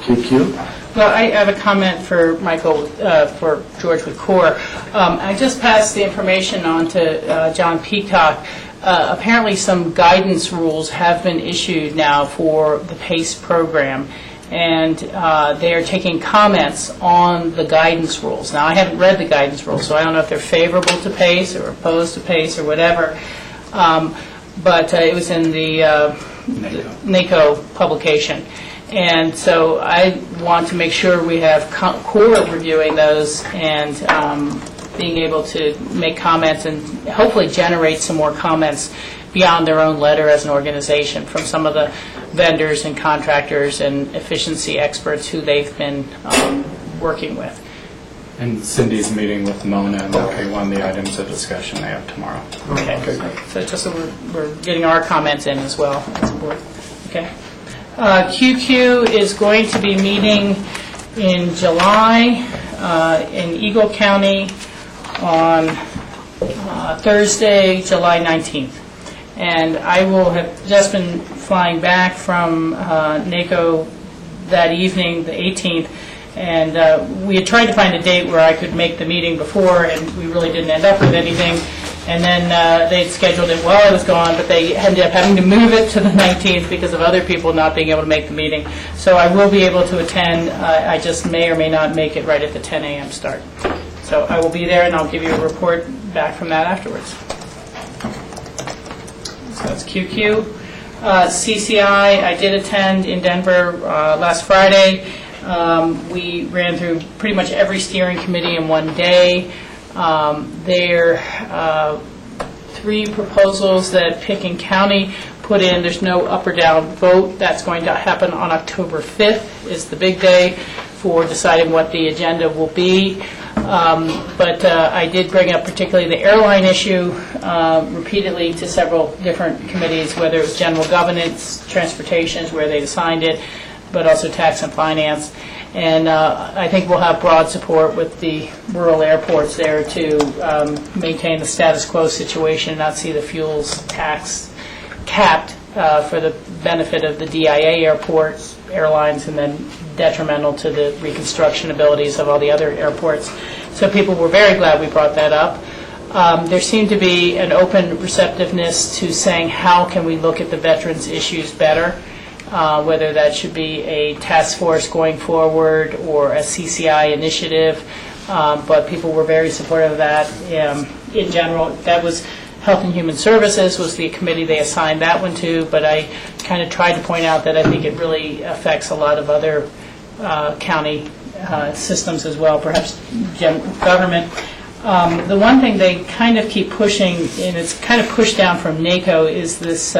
QQ? Well, I have a comment for Michael, for George with CORE. I just passed the information on to John Peacock. Apparently some guidance rules have been issued now for the PACE program, and they are taking comments on the guidance rules. Now, I haven't read the guidance rules, so I don't know if they're favorable to PACE or opposed to PACE or whatever, but it was in the NACO publication. And so I want to make sure we have CORE reviewing those and being able to make comments and hopefully generate some more comments beyond their own letter as an organization from some of the vendors and contractors and efficiency experts who they've been working with. And Cindy's meeting with Mona, and that'll be one of the items of discussion they have tomorrow. Okay. So just so we're getting our comments in as well as a board. Okay. QQ is going to be meeting in July in Eagle County on Thursday, July 19th. And I will have just been flying back from NACO that evening, the 18th, and we had tried to find a date where I could make the meeting before, and we really didn't end up with anything. And then they'd scheduled it while I was gone, but they ended up having to move it to the 19th because of other people not being able to make the meeting. So I will be able to attend. I just may or may not make it right at the 10 a.m. start. So I will be there, and I'll give you a report back from that afterwards. So that's QQ. CCI, I did attend in Denver last Friday. We ran through pretty much every steering committee in one day. There are 3 proposals that Picken County put in. There's no up or down vote. That's going to happen on October 5th is the big day for deciding what the agenda will be. But I did bring up particularly the airline issue repeatedly to several different committees, whether it was general governance, transportation is where they assigned it, but also tax and finance. And I think we'll have broad support with the rural airports there to maintain the status quo situation and not see the fuels tax capped for the benefit of the DIA airports, airlines, and then detrimental to the reconstruction abilities of all the other airports. So people were very glad we brought that up. There seemed to be an open receptiveness to saying how can we look at the veterans' issues better, whether that should be a task force going forward or a CCI initiative, but people were very supportive of that. In general, that was Health and Human Services was the committee they assigned that one to, but I kind of tried to point out that I think it really affects a lot of other county systems as well, perhaps government. The one thing they kind of keep pushing, and it's kind of pushed down from NACO, is this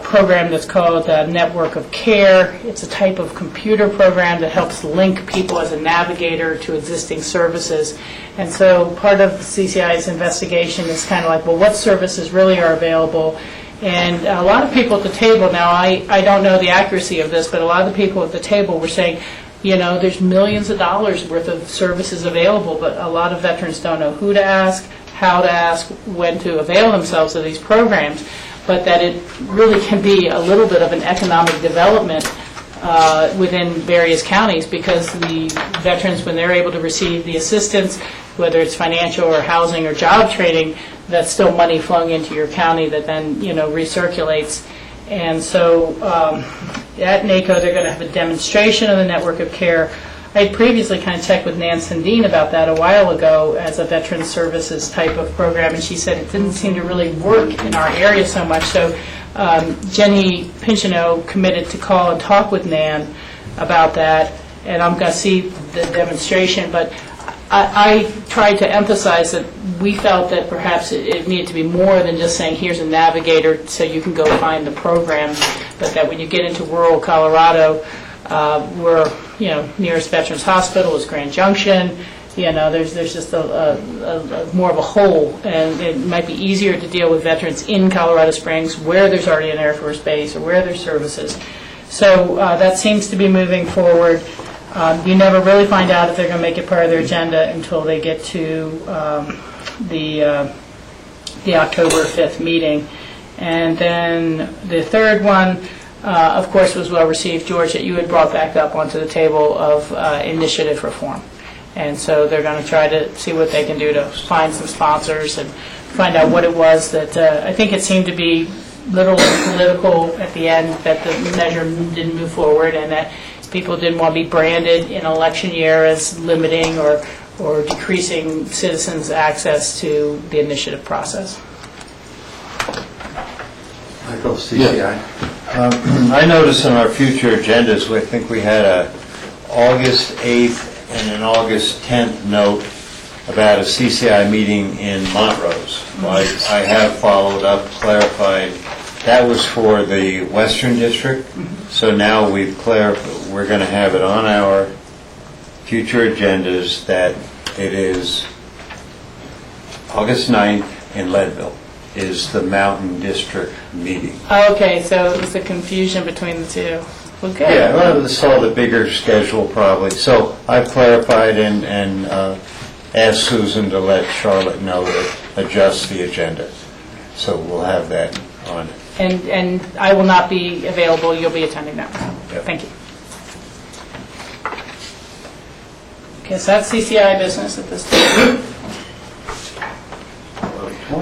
program that's called Network of Care. It's a type of computer program that helps link people as a navigator to existing services. And so part of the CCI's investigation is kind of like, well, what services really are available? And a lot of people at the table, now I don't know the accuracy of this, but a lot of the people at the table were saying, you know, there's millions of dollars worth of services available, but a lot of veterans don't know who to ask, how to ask, when to avail themselves of these programs, but that it really can be a little bit of an economic development within various counties, because the veterans, when they're able to receive the assistance, whether it's financial or housing or job training, that's still money flowing into your county that then, you know, recirculates. And so at NACO, they're going to have a demonstration of the Network of Care. I had previously kind of checked with Nan Sundin about that a while ago as a veteran services type of program, and she said it didn't seem to really work in our area so much. So Jenny Pinchino committed to call and talk with Nan about that, and I'm going to see the demonstration. But I tried to emphasize that we felt that perhaps it needed to be more than just saying, here's a navigator so you can go find the program, but that when you get into rural Colorado, where, you know, nearest Veterans Hospital is Grand Junction, you know, there's just a more of a hole, and it might be easier to deal with veterans in Colorado Springs where there's already an Air Force base or where there's services. So that seems to be moving forward. You never really find out if they're going to make it part of their agenda until they get to the October 5th meeting. And then the third one, of course, was well received, George, that you had brought back up onto the table of initiative reform. And so they're going to try to see what they can do to find some sponsors and find out what it was that I think it seemed to be literally political at the end, that the measure didn't move forward, and that people didn't want to be branded in an election year as limiting or decreasing citizens' access to the initiative process. Michael, CCI. I noticed on our future agendas, I think we had a August 8th and an August 10th note about a CCI meeting in Montrose. I have followed up, clarified. That was for the Western District. So now we've clarified, we're going to have it on our future agendas that it is August 9th in Leadville is the Mountain District meeting. Okay, so it was a confusion between the two. Well, good. Yeah, well, this saw the bigger schedule probably. So I've clarified and asked Susan to let Charlotte know to adjust the agenda. So we'll have that on it. And I will not be available. You'll be attending that. Yep. Thank you. Okay, so that's CCI business at this time.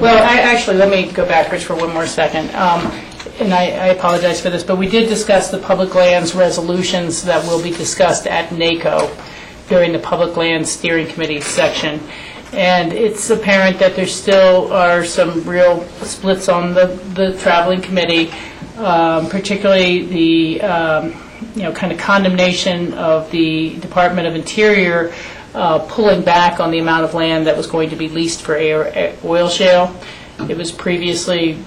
Well, actually, let me go backwards for one more second. And I apologize for this, but we did discuss the public lands resolutions that will be discussed at NACO during the Public Lands Steering Committee section. And it's apparent that there still are some real splits on the traveling committee, particularly the kind of condemnation of the Department of Interior pulling back on the amount of land that was going to be leased for oil shale. It was previously,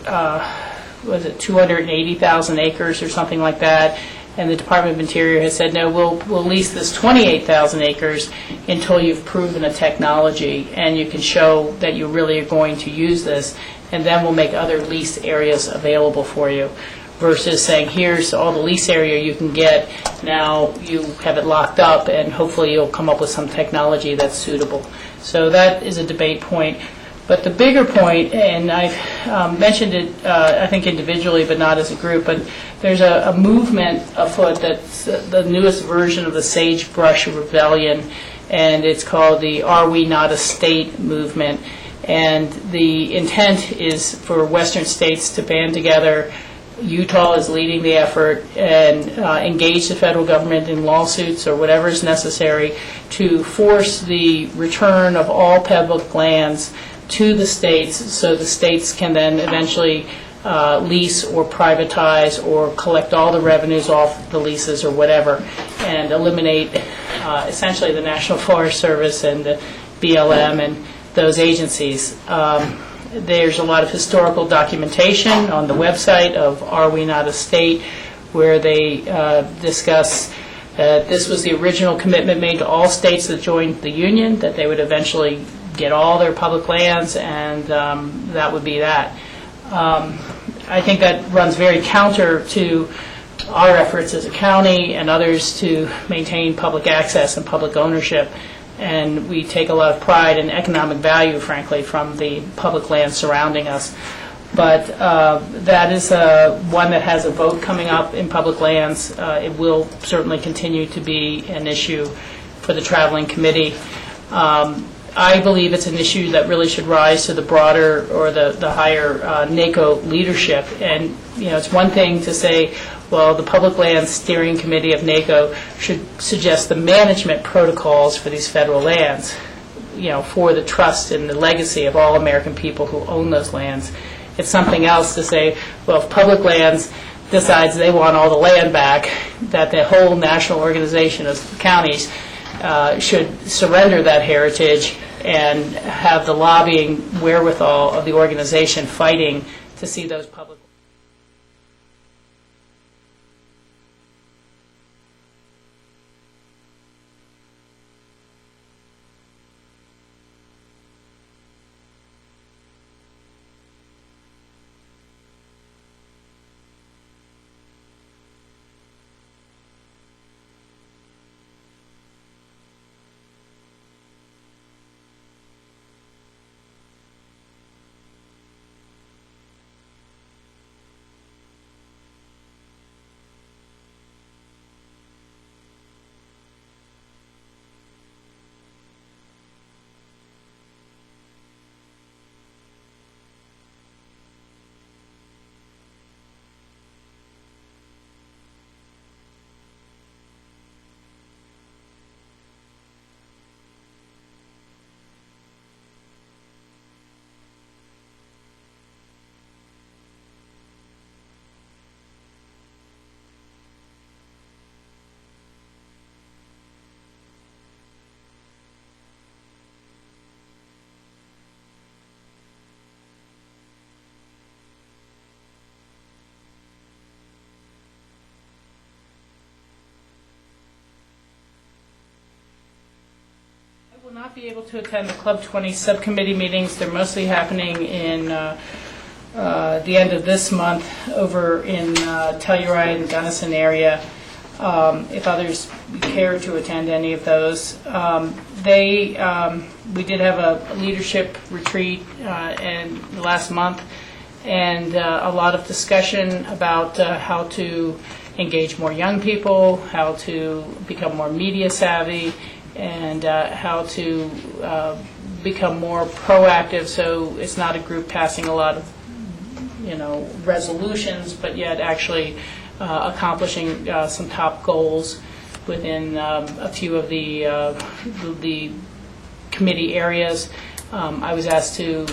was it 280,000 acres or something like that, and the Department of Interior has said, no, we'll lease this 28,000 acres until you've proven a technology and you can show that you really are going to use this, and then we'll make other lease areas available for you, versus saying, here's all the lease area you can get, now you have it locked up, and hopefully you'll come up with some technology that's suitable. So that is a debate point. But the bigger point, and I've mentioned it, I think individually, but not as a group, but there's a movement afoot that's the newest version of the Sagebrush Rebellion, and it's called the Are We Not a State movement. And the intent is for Western states to band together. Utah is leading the effort, and engage the federal government in lawsuits or whatever is necessary to force the return of all public lands to the states, so the states can then eventually lease or privatize or collect all the revenues off the leases or whatever, and eliminate essentially the National Forest Service and the BLM and those agencies. There's a lot of historical documentation on the website of Are We Not a State, where they discuss this was the original commitment made to all states that joined the Union, that they would eventually get all their public lands, and that would be that. I think that runs very counter to our efforts as a county and others to maintain public access and public ownership. And we take a lot of pride and economic value, frankly, from the public land surrounding us. But that is one that has a vote coming up in public lands. It will certainly continue to be an issue for the traveling committee. I believe it's an issue that really should rise to the broader or the higher NACO leadership. And it's one thing to say, well, the Public Lands Steering Committee of NACO should suggest the management protocols for these federal lands, for the trust and the legacy of all American people who own those lands. It's something else to say, well, if Public Lands decides they want all the land back, that the whole national organization of counties should surrender that heritage and have the lobbying wherewithal of the organization fighting to see those public. I will not be able to attend the Club 20 subcommittee meetings. They're mostly happening in the end of this month over in Telluride and Gunnison area. If others care to attend any of those. We did have a leadership retreat last month, and a lot of discussion about how to engage more young people, how to become more media savvy, and how to become more proactive, so it's not a group passing a lot of resolutions, but yet actually accomplishing some top goals within a few of the committee areas. I was asked to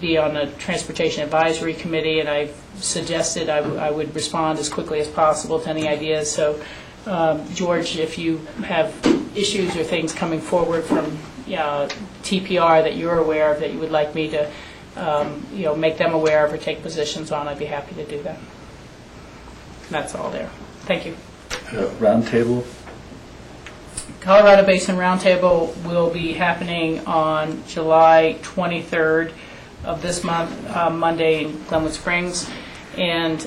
be on a Transportation Advisory Committee, and I suggested I would respond as quickly as possible to any ideas. So George, if you have issues or things coming forward from TPR that you're aware of that you would like me to make them aware of or take positions on, I'd be happy to do that. That's all there. Thank you. Roundtable? Colorado Basin Roundtable will be happening on July 23rd of this month, Monday in Glenwood Springs. And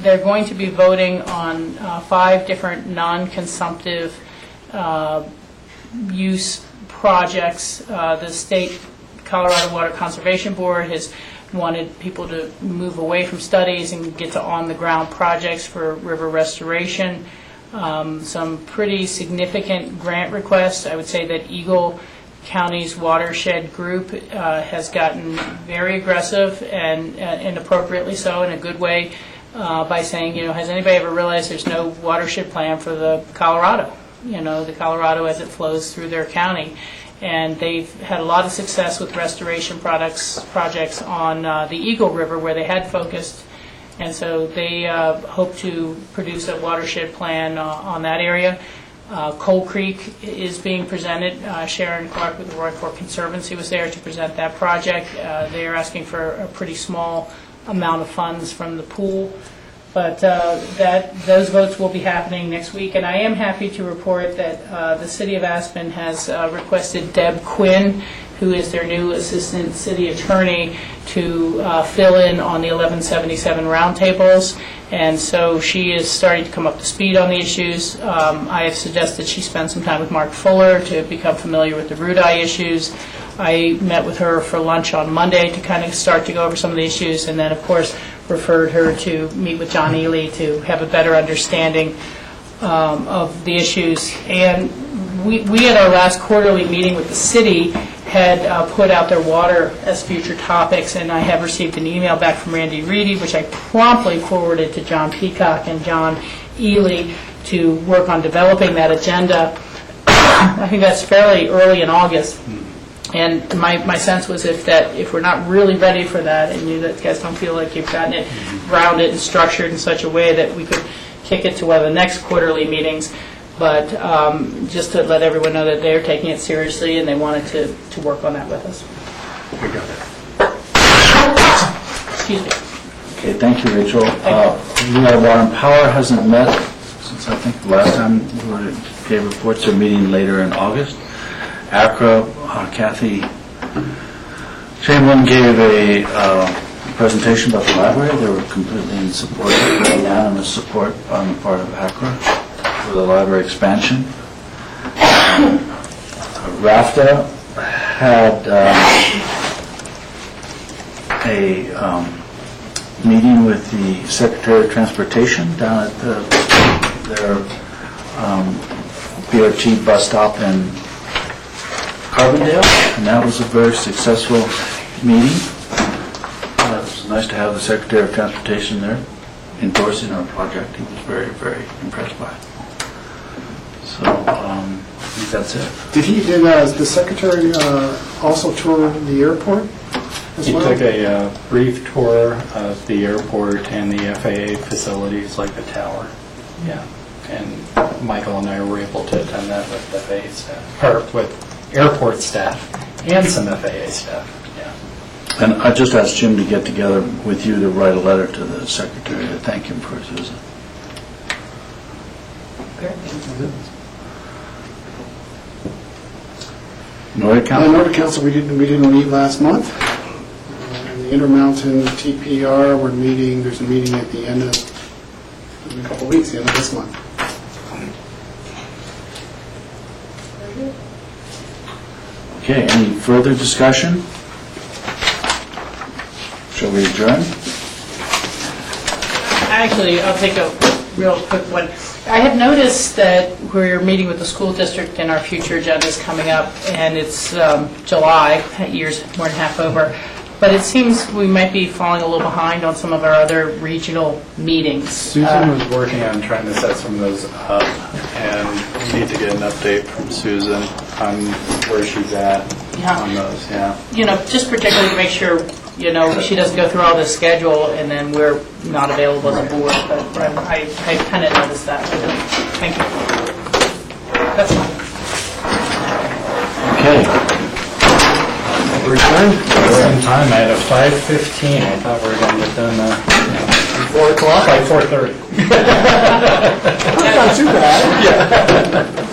they're going to be voting on 5 different non-consumptive use projects. The state Colorado Water Conservation Board has wanted people to move away from studies and get to on-the-ground projects for river restoration. Some pretty significant grant requests. I would say that Eagle County's watershed group has gotten very aggressive and appropriately so in a good way by saying, has anybody ever realized there's no watershed plan for the Colorado? The Colorado as it flows through their county. And they've had a lot of success with restoration projects on the Eagle River where they had focused. And so they hope to produce a watershed plan on that area. Coal Creek is being presented. Sharon Clark with the Roy Corp Conservancy was there to present that project. They are asking for a pretty small amount of funds from the pool. But those votes will be happening next week. And I am happy to report that the City of Aspen has requested Deb Quinn, who is their new Assistant City Attorney, to fill in on the 1177 roundtables. And so she is starting to come up to speed on the issues. I have suggested she spend some time with Mark Fuller to become familiar with the Rudai issues. I met with her for lunch on Monday to kind of start to go over some of the issues, and then, of course, referred her to meet with John Ely to have a better understanding of the issues. And we at our last quarterly meeting with the city had put out their water as future topics, and I have received an email back from Randy Reedy, which I promptly forwarded to John Peacock and John Ely to work on developing that agenda. I think that's fairly early in August. And my sense was if we're not really ready for that, and you guys don't feel like you've gotten it grounded and structured in such a way that we could kick it to one of the next quarterly meetings, but just to let everyone know that they're taking it seriously and they wanted to work on that with us. We got it. Excuse me. Okay, thank you, Rachel. Water and Power hasn't met since I think the last time we gave reports. They're meeting later in August. ACRA, Kathy Chamberlain gave a presentation about the library. They were completely in support, unanimous support on the part of ACRA for the library expansion. RAFTA had a meeting with the Secretary of Transportation down at their BRT bus stop in Carbondale, and that was a very successful meeting. It was nice to have the Secretary of Transportation there endorsing our project. He was very, very impressed by it. So I think that's it. Did the Secretary also tour the airport as well? He took a brief tour of the airport and the FAA facilities like the tower. Yeah, and Michael and I were able to attend that with FAA staff, or with airport staff and some FAA staff. Yeah. And I just asked Jim to get together with you to write a letter to the Secretary to thank him for his visit. Nordic Council? Nordic Council, we didn't meet last month. The Intermountain TPR, there's a meeting at the end of, in a couple of weeks, the end of this month. Okay, any further discussion? Shall we adjourn? Actually, I'll take a real quick one. I have noticed that we're meeting with the school district and our future agenda is coming up, and it's July, that year's more than half over. But it seems we might be falling a little behind on some of our other regional meetings. Susan was working on trying to set some of those up, and we need to get an update from Susan on where she's at. Yeah. on those, yeah. Just particularly to make sure, she doesn't go through all this schedule and then we're not available as a board, but I kind of noticed that. Thank you. That's fine. Okay. We're done? Same time, I had a 5:15, I thought we were going to get done 4 o'clock? By 4:30. Not too bad. Yeah.